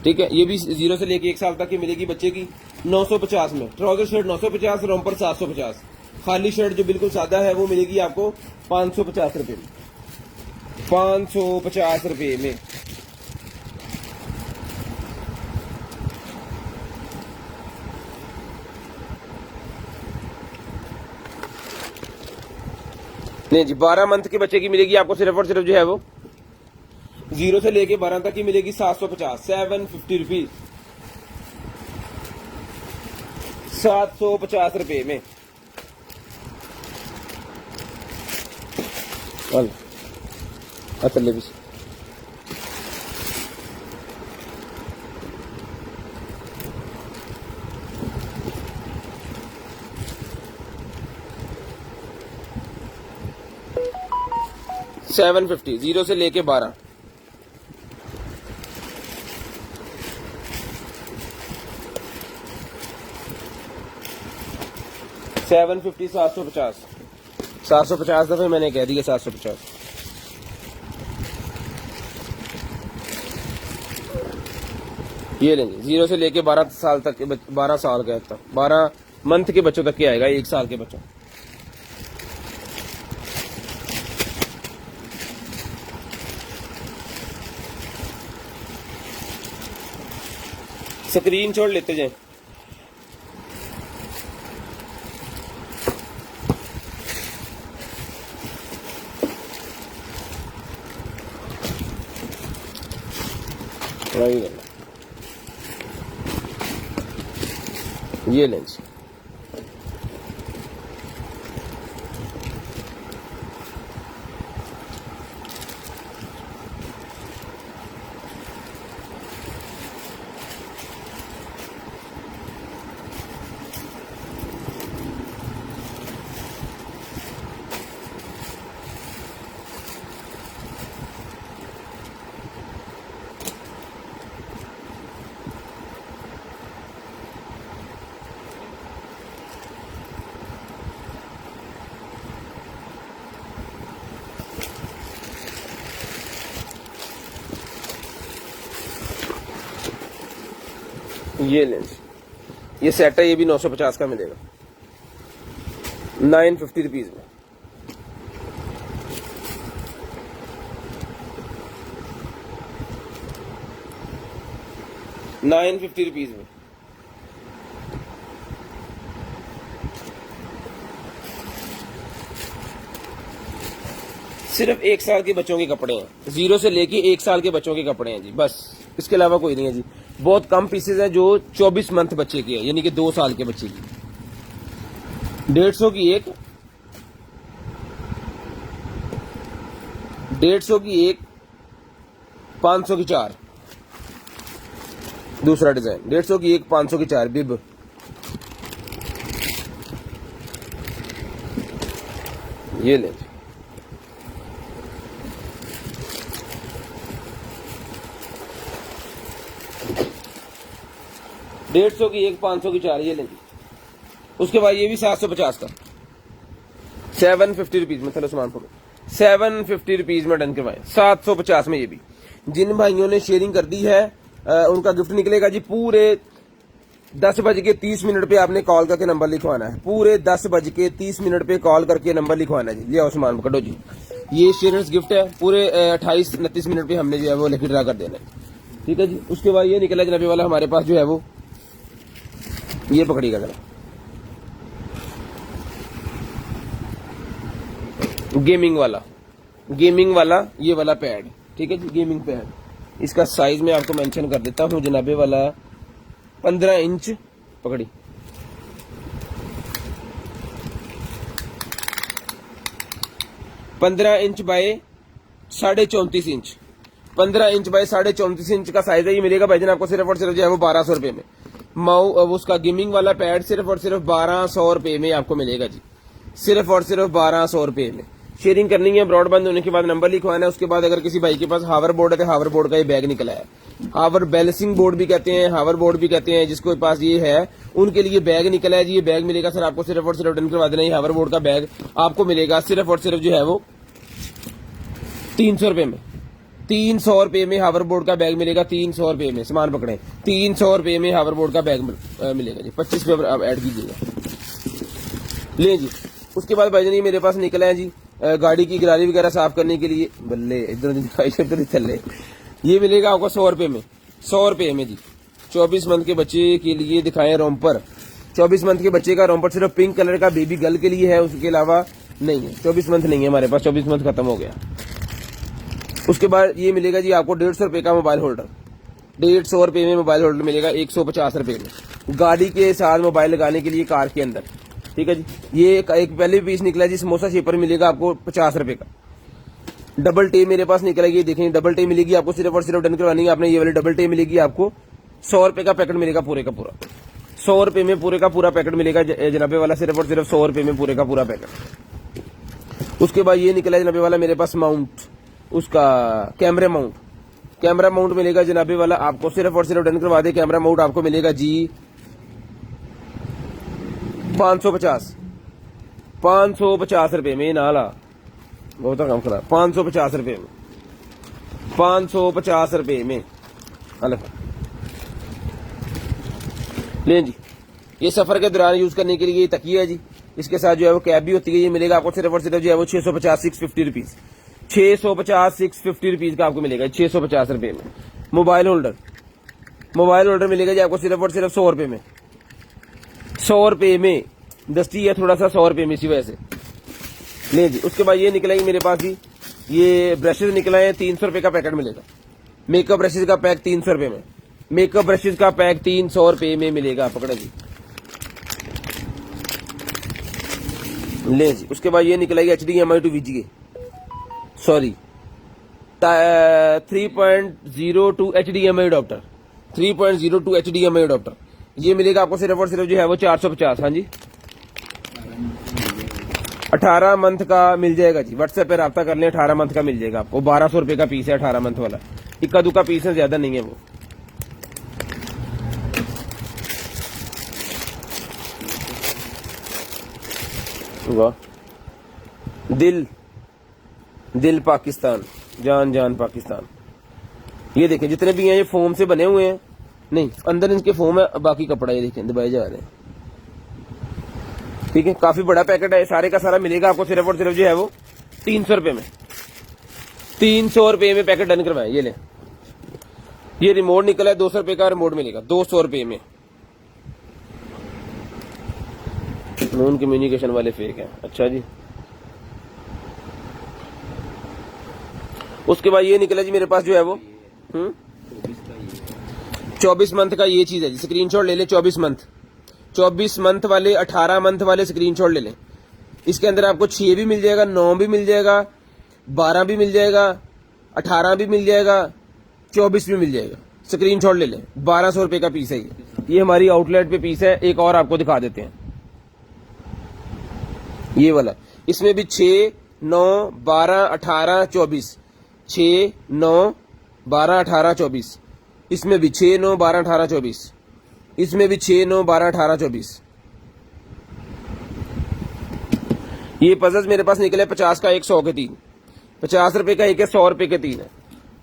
ठीक है। ये भी 0 से लेके 1 साल तक की मिलेगी बच्चे की 950 में। Trouser shirt 950, romper 750। खाली शर्ट जो बिल्कुल सादा है वो मिलेगी आपको 550 रुपए में, 550 रुपए में। नहीं जी, 12 मंथ के बच्चे की मिलेगी आपको सिर्फ और सिर्फ जो है वो 0 से लेके 12 तक की मिलेगी 750, 750 रुपीज, 750 रुपए में। चलिए भी 750, 0 से लेके 12। $750, 750, 750 दफे मैंने कह दिया 750। ये लेंगे 0 से लेके 12 साल तक के 12 साल का तक 12 मंथ के बच्चों तक के आएगा, 1 साल के बच्चों। स्क्रीन शॉट लेते जाए। ये लेंस ये लेंस, ये सेट है, ये भी 950 का मिलेगा, 950 रुपीज में। ₹950 में। सिर्फ 1 साल के बच्चों के कपड़े हैं, 0 से लेके 1 साल के बच्चों के कपड़े हैं जी, बस इसके अलावा कोई नहीं है जी। बहुत कम पीसेज हैं जो 24 मंथ बच्चे की है, यानी कि 2 साल के बच्चे की। 150 की एक, 150 की एक, 500 की 4। दूसरा डिजाइन 150 की एक, 500 की 4 बिब। ये ले 150 की एक, 500 की 4, ये लेंगे। उसके बाद ये भी 750 का, 750 रुपीज में। चलो सामान पकड़ो, 750 रुपीज में डन करवाएं, 750 में। ये भी जिन भाइयों ने शेयरिंग कर दी है उनका गिफ्ट निकलेगा जी। पूरे 10:30 पे आपने कॉल करके नंबर लिखवाना है, पूरे 10:30 पे कॉल करके नंबर लिखवाना है जी। ले आओ सामान पकड़ो जी, ये शेयरर्स गिफ्ट है। पूरे 28-29 मिनट पे हमने जो है वो लकी ड्रा कर देना है, ठीक है जी। उसके बाद ये निकला जनाबे वाला हमारे पास जो है वो, ये पकड़िएगा जरा, गेमिंग वाला ये वाला पैड, ठीक है जी, गेमिंग पैड। इसका साइज मैं आपको मेंशन कर देता हूं जनाबे वाला, 15 इंच पकड़ी, 15 inch by 34.5 inch, 15 inch by 34.5 inch का साइज है। ये मिलेगा भाईजान आपको सिर्फ और सिर्फ जो है वो 1200 रुपए में। उसका गेमिंग वाला पैड सिर्फ और सिर्फ 1200 रुपए में आपको मिलेगा जी, सिर्फ और सिर्फ 1200 रुपए में। शेयरिंग करनी है, ब्रॉडबैंड होने के बाद नंबर लिखवाना है। उसके बाद अगर किसी भाई के पास हावर बोर्ड है तो हावर बोर्ड का ये बैग निकला है, हावर बैलेंसिंग बोर्ड भी कहते हैं, हावर बोर्ड भी कहते हैं, जिसको पास ये है उनके लिए बैग निकला है जी। ये बैग मिलेगा सर आपको सिर्फ और सिर्फ डन करवा देना। ये हावर बोर्ड का बैग आपको मिलेगा सिर्फ और सिर्फ जो है वो 300 रुपए में, 300 रुपए में हावर बोर्ड का बैग मिलेगा, 300 रुपए में। सामान पकड़े, 300 रुपए में हावर बोर्ड का बैग मिलेगा जी। 25 रुपए आप ऐड कीजिएगा, ले जी। उसके बाद भाईजान ये मेरे पास निकला है जी गाड़ी की गरारी वगैरह साफ करने के लिए, बल्ले इधर चले। ये मिलेगा आपको 100 रुपए में, 100 रुपए में जी। 24 मंथ के बच्चे के लिए दिखाएं रोम्पर, 24 मंथ के बच्चे का रोम्पर सिर्फ पिंक कलर का बेबी गर्ल के लिए है। उसके अलावा नहीं है, 24 मंथ नहीं है हमारे पास, 24 मंथ खत्म हो गया। उसके बाद ये मिलेगा जी आपको 150 रुपए का मोबाइल होल्डर, 150 रुपए में मोबाइल होल्डर मिलेगा 150 रुपए में, गाड़ी के साथ मोबाइल लगाने के लिए कार के अंदर। ठीक है जी, ये एक पहले पीस निकला जी समोसा शेपर मिलेगा आपको 50 रुपए का। डबल टे मेरे पास निकलेगी, देखें डबल टे मिलेगी आपको, सिर्फ और सिर्फ डन करवानी है आपने, ये वाली डबल टे मिलेगी आपको 100 रुपए का पैकेट मिलेगा पूरे का पूरा, 100 रुपए में पूरे का पूरा पैकेट मिलेगा जनाबे वाला, सिर्फ और सिर्फ 100 रुपए में पूरे का पूरा पैकेट। उसके बाद ये निकला जनाबे वाला मेरे पास माउंट, उसका कैमरा माउंट मिलेगा जनाबे वाला आपको, सिर्फ और सिर्फ डन करवा दे, कैमरा माउंट आपको मिलेगा जी 550 रुपए में, नाला बहुत कम खरा, 550 रुपए में, 550 रुपए में अलग ले जी। ये सफर के दौरान यूज करने के लिए ये तकिया है जी, इसके साथ जो है वो कैप भी होती है, ये मिलेगा आपको सिर्फ और सिर्फ जो है वो 650-650 रुपीज, 650-650 रुपीज का आपको मिलेगा 650 रुपए में। मोबाइल होल्डर मिलेगा जी आपको सिर्फ और सिर्फ 100 रुपए में, 100 रुपए में, दस्ती है थोड़ा सा 100 रुपए में इसी वजह से ले जी। उसके बाद ये निकलेंगे मेरे पास जी, ये ब्रशेज निकला है, 300 रुपए का पैकेट मिलेगा, मेकअप ब्रशेज का पैक 300 रुपए में, मेकअप ब्रशेज का पैक 300 रुपए में मिलेगा, पकड़े जी ले जी। उसके बाद ये निकलेगी HDMI to VGA, sorry 3.02 HDMI adapter, 3.02 HDMI adapter, ये मिलेगा आपको सिर्फ और सिर्फ जो है वो 450। हाँ जी, 18 मंथ का मिल जाएगा जी, व्हाट्सएप पे रब्ता कर लें, 18 मंथ का मिल जाएगा आपको, 1200 रुपए का पीस है 18 मंथ वाला, इक्का दुक्का पीस है, ज्यादा नहीं है वो। वाह, दिल पाकिस्तान, जान पाकिस्तान, ये देखें जितने भी हैं ये फोम से बने हुए हैं, नहीं अंदर इनके फोम है, बाकी कपड़ा ये देखें दबाए जा रहे हैं। ठीक है, काफी बड़ा पैकेट है, सारे का सारा मिलेगा आपको सिर्फ और सिर्फ जो है वो 300 रुपए में, 300 रुपए में पैकेट डन करवाएं। ये ले, ये रिमोट निकला है, 200 रुपए का रिमोट मिलेगा 200 रुपए में। नॉन कम्युनिकेशन वाले फेक है, अच्छा जी। उसके बाद ये निकला जी मेरे पास जो है वो 24 मंथ का ये चीज है जी, स्क्रीनशॉट ले लें, 24 मंथ वाले, 18 मंथ वाले स्क्रीनशॉट ले लें। इसके अंदर आपको 6 भी मिल जाएगा, 9 भी मिल जाएगा, 12 भी मिल जाएगा, 18 भी मिल जाएगा, 24 भी मिल जाएगा, स्क्रीनशॉट ले लें। 1200 रुपए का पीस है ये हमारी आउटलेट पे पीस है। एक और आपको दिखा देते हैं, ये वाला, इसमें भी 6, 9, 12, 18, 24, 6, 9, 12, 18, 24, इसमें भी 6, 9, 12, 18, 24, इसमें भी 6, 9, 12, 18, 24। ये पजल्स मेरे पास निकले 50 का एक, 100 के 3, 50 रुपए का एक है, 100 रुपए के 3 है।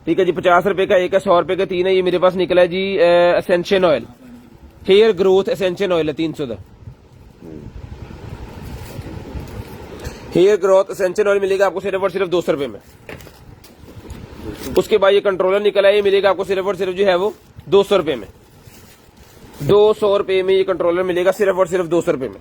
ठीक है जी, 50 रुपए का एक है, 100 रुपए के 3 है। ये मेरे पास निकला है जी essential oil, hair growth essential oil है 300 का, हेयर ग्रोथ एसेंशियल ऑयल मिलेगा आपको सिर्फ और सिर्फ 200 रुपए में। उसके बाद ये कंट्रोलर निकला है, ये मिलेगा आपको सिर्फ और सिर्फ जो है वो 200 रुपए में, 200 रुपए में ये कंट्रोलर मिलेगा, सिर्फ और सिर्फ 200 रुपए में,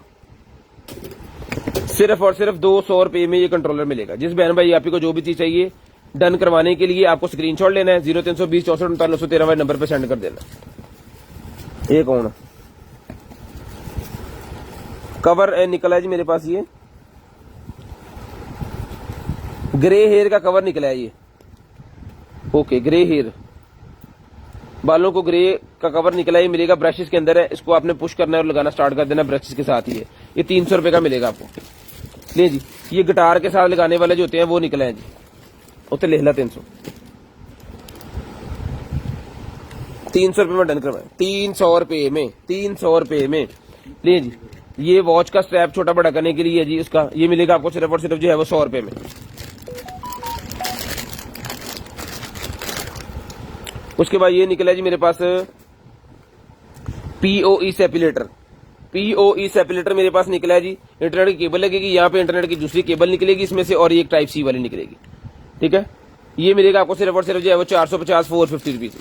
सिर्फ और सिर्फ 200 रुपए में ये कंट्रोलर मिलेगा। जिस बहन भाई आप ही को जो भी चीज चाहिए डन करवाने के लिए आपको स्क्रीनशॉट लेना है, 0320 64 39 13 वाले नंबर पे सेंड कर देना। ये कौन कवर निकला है जी मेरे पास, ये ग्रे हेयर का कवर निकला है ये, ओके ग्रे हेयर, बालों को ग्रे का कवर निकला है, मिलेगा ब्रशेस के अंदर है। इसको आपने पुश करना है और लगाना स्टार्ट कर देना ब्रशेस के साथ ही है। ये 300 रुपए का मिलेगा आपको। ले जी, ये गिटार के साथ लगाने वाले जो होते हैं वो निकले हैं जी, उसे ले ला 300 रुपए में डन करवाए, 300 रुपए में, 300 रुपए में। ले जी, ये वॉच का स्ट्रैप छोटा बड़ा करने के लिए है जी, इसका ये मिलेगा आपको सिर्फ और सिर्फ जो है वो 100 रुपए में। उसके बाद ये निकला जी मेरे पास PoE सेपरेटर, PoE सेपरेटर मेरे पास निकला है जी। इंटरनेट की केबल लगेगी, यहाँ पे इंटरनेट की दूसरी केबल निकलेगी इसमें से, और ये एक टाइप सी वाली निकलेगी। ठीक है, ये मिलेगा आपको सिर्फ और सिर्फ जो है वो 450 450 रुपीज,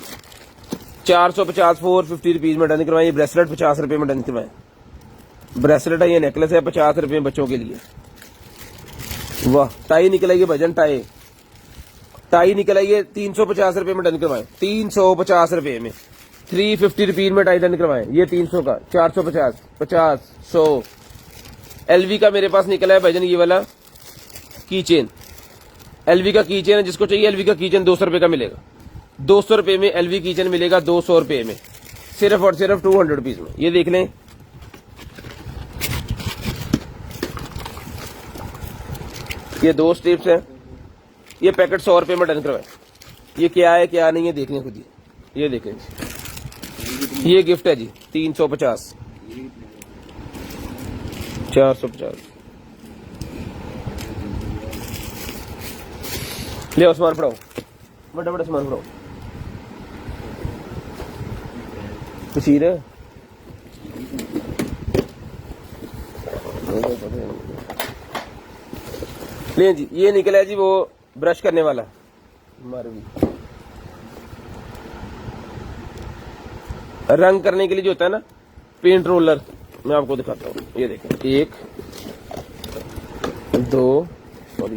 450 450 रुपीज में डन करवाए। ये ब्रेसलेट 50 रुपए में डन करवाए, ब्रेसलेट है, ये नेकलेस है 50 रुपए में बच्चों के लिए। वाह, टाई निकल आई है भाईजान, टाई निकल आई है। 350 रुपए में डन करवाएं, 350 रुपए में। 350 रुपीज में टाई डन करवाएं। ये 300 का, 450, 50, 100। एलवी का मेरे पास निकला है भाईजान ये वाला की चेन। एलवी का की चेन है, जिसको चाहिए एलवी का की चेन 200 रुपए का मिलेगा। 200 रुपए में एलवी की चेन मिलेगा, 200 रुपए में, सिर्फ और सिर्फ 200 रुपीज में। ये देख लें, ये 2 स्ट्रिप्स हैं। ये पैकेट 100 रुपए में डन करवाए। ये क्या है क्या नहीं है देख लें खुद ही। ये देखें, ये गिफ्ट है जी, 350, 450। ले आओ सामान पड़ाओ, बड़ा बड़ा सामान पड़ाओ। तस्वीर है, ले जी। ये निकला है जी वो ब्रश करने वाला मारवी, रंग करने के लिए जो होता है ना, पेंट रोलर। मैं आपको दिखाता हूँ, ये देखें, 1, 2 और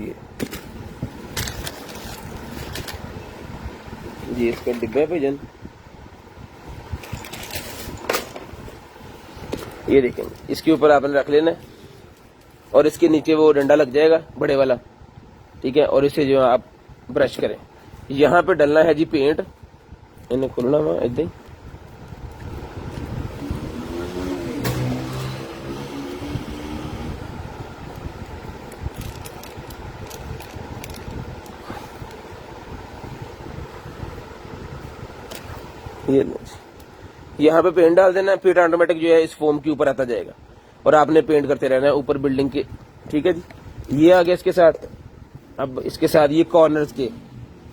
ये इसका डिब्बा है भाईजान। ये देखें, इसके ऊपर आपने रख लेना है और इसके नीचे वो डंडा लग जाएगा बड़े वाला, ठीक है। और इसे जो आप ब्रश करें, यहाँ पे डलना है जी पेंट। इन्हें खोलना हुआ ऐसे ही, ये यहाँ पे पेंट डाल देना, फिर ऑटोमेटिक जो है इस फोम के ऊपर आता जाएगा और आपने पेंट करते रहना है ऊपर बिल्डिंग के, ठीक है जी। ये आ गया इसके साथ। अब इसके साथ ये कॉर्नर्स के,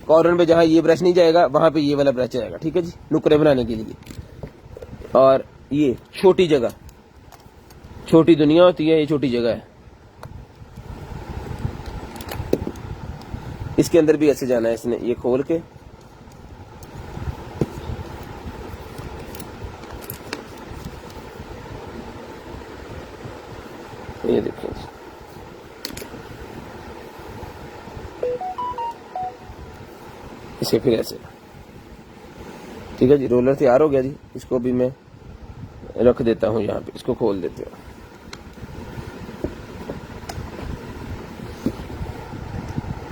कॉर्नर में जहां ये ब्रश नहीं जाएगा वहां पे ये वाला ब्रश जाएगा, ठीक है जी, नुकरे बनाने के लिए। और ये छोटी जगह, छोटी दुनिया होती है, ये छोटी जगह है। इसके अंदर भी ऐसे जाना है इसने, ये खोल के, ये देखिए, इसे फिर ऐसे, ठीक है जी। रोलर तैयार हो गया जी, इसको भी मैं रख देता हूं यहाँ पे, इसको खोल देते हैं।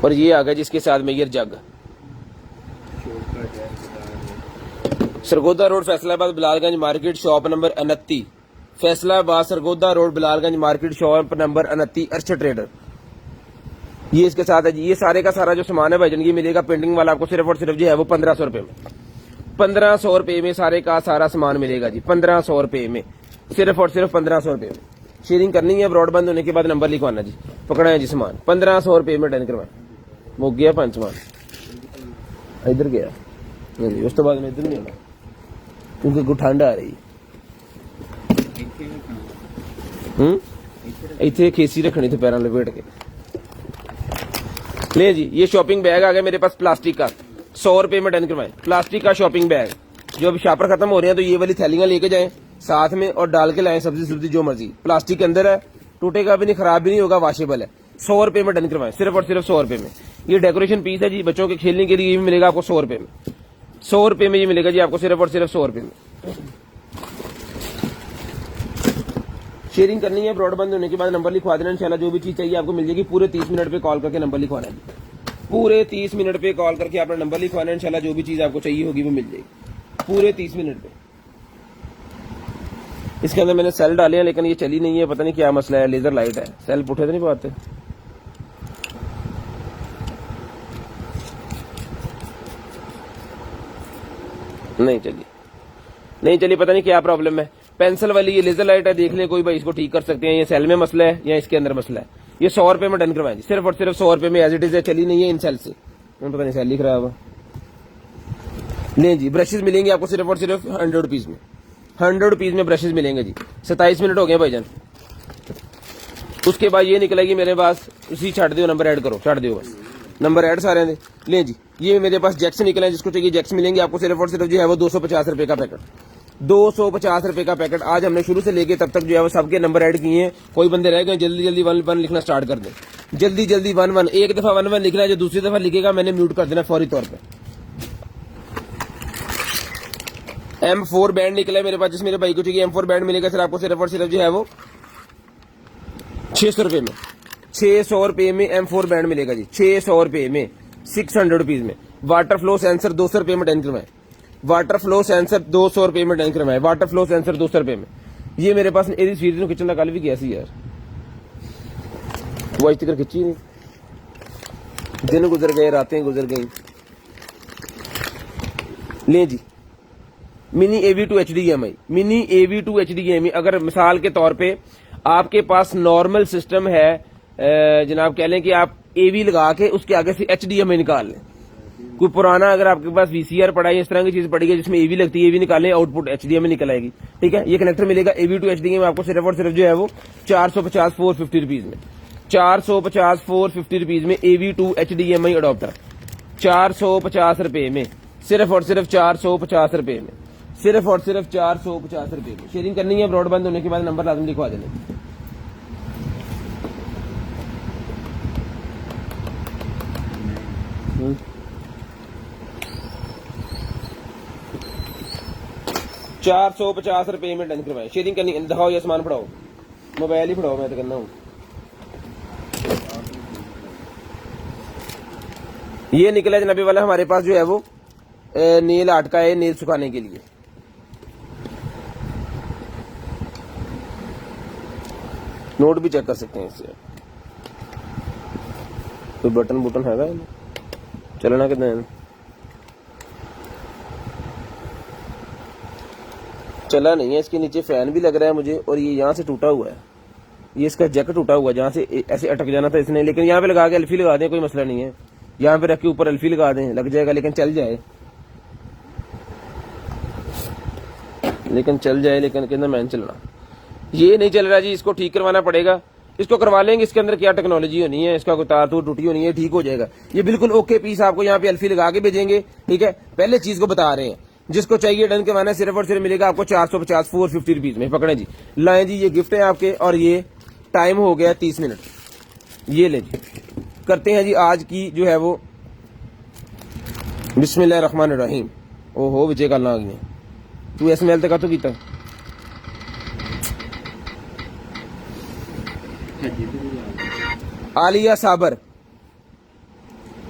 और ये आ गया जी इसके साथ में ये jug. Sargodha road, Faisalabad, Bilalganj market, shop number 29। Faisalabad Sargodha road, Bilalganj market, shop number 29, Arshad trader. ये इसके साथ है जी। ये सारे का सारा जो सामान है भाईजान, ये मिलेगा पेंटिंग वाला आपको सिर्फ और सिर्फ जो है वो 1500 रुपए में। 1500 रुपए में सारे का सारा सामान मिलेगा जी, 1500 रुपए में, सिर्फ और सिर्फ 1500 रुपए में। शेयरिंग करनी है, ब्रॉड बंद होने के बाद नंबर लिखवाना जी। पकड़ा है जी सामान, 1500 रुपए में डन करवाए। मुक गया पंच सामान, इधर गया नहीं, उस तो बाद में इधर नहीं आना क्योंकि ठंड आ रही। इतने खेसी रखनी थी पैरों लपेट के। ले जी, ये शॉपिंग बैग आ गया मेरे पास प्लास्टिक का, 100 रुपए में डन करवाएं। प्लास्टिक का शॉपिंग बैग, जो अभी शापर खत्म हो रहे हैं तो ये वाली थैलियां लेके जाएं साथ में और डाल के लाएं सब्जी जो मर्जी। प्लास्टिक के अंदर है, टूटेगा भी नहीं, खराब भी नहीं होगा, वॉशेबल है। 100 रुपए में डन करवाएं, सिर्फ और सिर्फ 100 रुपए में। ये डेकोरेशन पीस है जी, बच्चों के खेलने के लिए, ये भी मिलेगा आपको 100 रुपए में। 100 रुपए में ये मिलेगा जी आपको सिर्फ और सिर्फ 100 रुपए में। शेयरिंग करनी है, ब्रॉडबैंड होने के बाद नंबर लिखवा देना, इंशाल्लाह जो भी चीज चाहिए आपको मिल जाएगी। पूरे 30 मिनट पे कॉल करके नंबर लिखवाना है, पूरे 30 मिनट पे कॉल करके आपने नंबर लिखवाना है, इंशाल्लाह जो भी चीज आपको चाहिए होगी वो मिल जाएगी पूरे 30 मिनट पे। इसके अंदर मैंने सेल डाले हैं लेकिन ये चली नहीं है, पता नहीं क्या मसला है, लेजर लाइट है, सेल उठे तो नहीं पाते। नहीं चली, पता नहीं क्या प्रॉब्लम है। पेंसिल वाली ये लेजर लाइट है, देख लें कोई भाई, इसको ठीक कर सकते हैं। ये सेल में मसला है या इसके अंदर मसला है। ये 100 रुपए में डन करवाएं जी, सिर्फ और सिर्फ 100 रुपए में, एज इट इज है, चली नहीं है इन सेल से, पता नहीं सेल ही खराब है। ले जी, ब्रशेज मिलेंगे आपको सिर्फ और सिर्फ 100 रुपीज में, 100 रुपीज में ब्रशेज मिलेंगे जी। 27 मिनट हो गए भाईजान। उसके बाद ये निकलेगी मेरे पास, उसी छाट दो, नंबर ऐड करो, छाट दो बस, नंबर ऐड सारे दे। ले जी, ये मेरे पास जैक्स निकले हैं, जिसको चाहिए जैक्स मिलेंगे आपको सिर्फ और सिर्फ जो है वो 250 रुपए का पैकेट, 250 रुपए का पैकेट। आज हमने शुरू से लेके तब तक जो है वो सबके नंबर ऐड किए हैं। कोई बंदे रह गए, जल्दी जल्दी 1 लिखना स्टार्ट कर दें, जल्दी जल्दी 1 एक दफा 1 लिखना है, जो दूसरी दफा लिखेगा मैंने म्यूट कर देना फौरी तौर पे। M4 बैंड निकला है मेरे पास, जिस मेरे भाई को चाहिए M4 बैंड मिलेगा सर आपको सिर्फ और सिर्फ जो है वो 600 रुपए में। 600 रुपए में M4 बैंड मिलेगा जी, 600 रुपए में, 600 रुपीज में। वाटर फ्लो सेंसर 200 रुपए में डन करवाएं, वाटर फ्लो सेंसर 200 रुपए में डन करवाएं, वाटर फ्लो सेंसर 200 रुपए में। ये मेरे पास एरी स्वीट किचन का कल भी किया सी यार, वो आज तक खिंची नहीं, दिन गुजर गए, रातें गुजर गई। ले जी mini AV2 HDMI, mini AV2 HDMI। अगर मिसाल के तौर पे आपके पास नॉर्मल सिस्टम है, जनाब कह लें कि आप AV लगा के उसके आगे से HDMI निकाल लें, कोई पुराना अगर आपके पास VCR पड़ा है, इस तरह की चीज पड़ी है जिसमें AV लगती है, AV निकालें, आउटपुट HDMI निकल आएगी। ठीक है, ये कनेक्टर मिलेगा AV2 HDMI आपको सिर्फ और सिर्फ जो है वो 450 450 रुपीज में, 450 450 रुपीज में AV2 HDMI अडोप्टर 450 रुपए में, सिर्फ और सिर्फ 450 रुपए में, सिर्फ और सिर्फ 450 रुपए में। शेयरिंग करनी है, ब्रॉडबैंड होने के बाद नंबर लाजम लिखवा देना। 450 रुपए में डन करवाएं। शेयरिंग करनी, दिखाओ ये सामान पढ़ाओ, मोबाइल ही पढ़ाओ, मैं तो करना हूँ। ये निकला जनाबी वाला हमारे पास जो है वो नेल आर्ट का है, नेल सुखाने के लिए। नोट भी चेक कर सकते हैं इससे। कोई बटन बुटन है चलना कितना चला नहीं है, इसके नीचे फैन भी लग रहा है मुझे, और ये यहाँ से टूटा हुआ है, ये इसका जैक टूटा हुआ है, जहाँ से ऐसे अटक जाना था इसने। लेकिन यहाँ पे लगा के एल्फी लगा दें, कोई मसला नहीं है, यहाँ पे रख के ऊपर एल्फी लगा दें, लग जाएगा, लेकिन चल जाए, लेकिन कहना मैं चलना, ये नहीं चल रहा जी, इसको ठीक करवाना पड़ेगा। इसको करवा लेंगे, इसके अंदर क्या टेक्नोलॉजी होनी है, इसका कोई तार तूर टूटी होनी है, ठीक हो जाएगा। ये बिल्कुल ओके पीस आपको यहाँ पे एल्फी लगा के भेजेंगे। ठीक है, पहले चीज को बता रहे हैं, जिसको चाहिए डन करवाना सिर्फ और सिर्फ मिलेगा आपको 450 450 रुपीज में। पकड़े जी, लाएं जी, ये गिफ्ट है आपके, और ये टाइम हो गया 30 मिनट। ये ले जी, करते हैं जी आज की जो है वो बिस्मिल्लाहिर्रहमानिर्रहीम। ओहो विजय का आ गया, तू SML तक तो कीता आलिया साबर,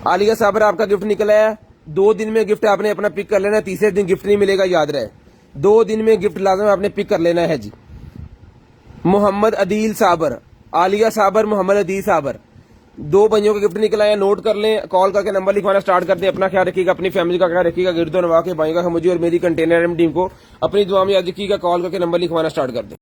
आलिया साबर आपका गिफ्ट निकला है। 2 दिन में गिफ्ट आपने अपना पिक कर लेना है, तीसरे दिन गिफ्ट नहीं मिलेगा, याद रहे, 2 दिन में गिफ्ट लाजम आपने पिक कर लेना है जी। मोहम्मद अदील साबर, आलिया साबर, मोहम्मद अदील साबर, 2 भाइयों का गिफ्ट निकला है। नोट कर लें, कॉल करके नंबर लिखवाना स्टार्ट कर दें। अपना ख्याल रखिएगा, अपनी फैमिली का ख्याल रखिएगा, गिरदो नवा के भाई का, मुझे और मेरी कंटेनर टीम को अपनी दुआ में याद रखिएगा। कॉल करके नंबर लिखवाना स्टार्ट कर दें।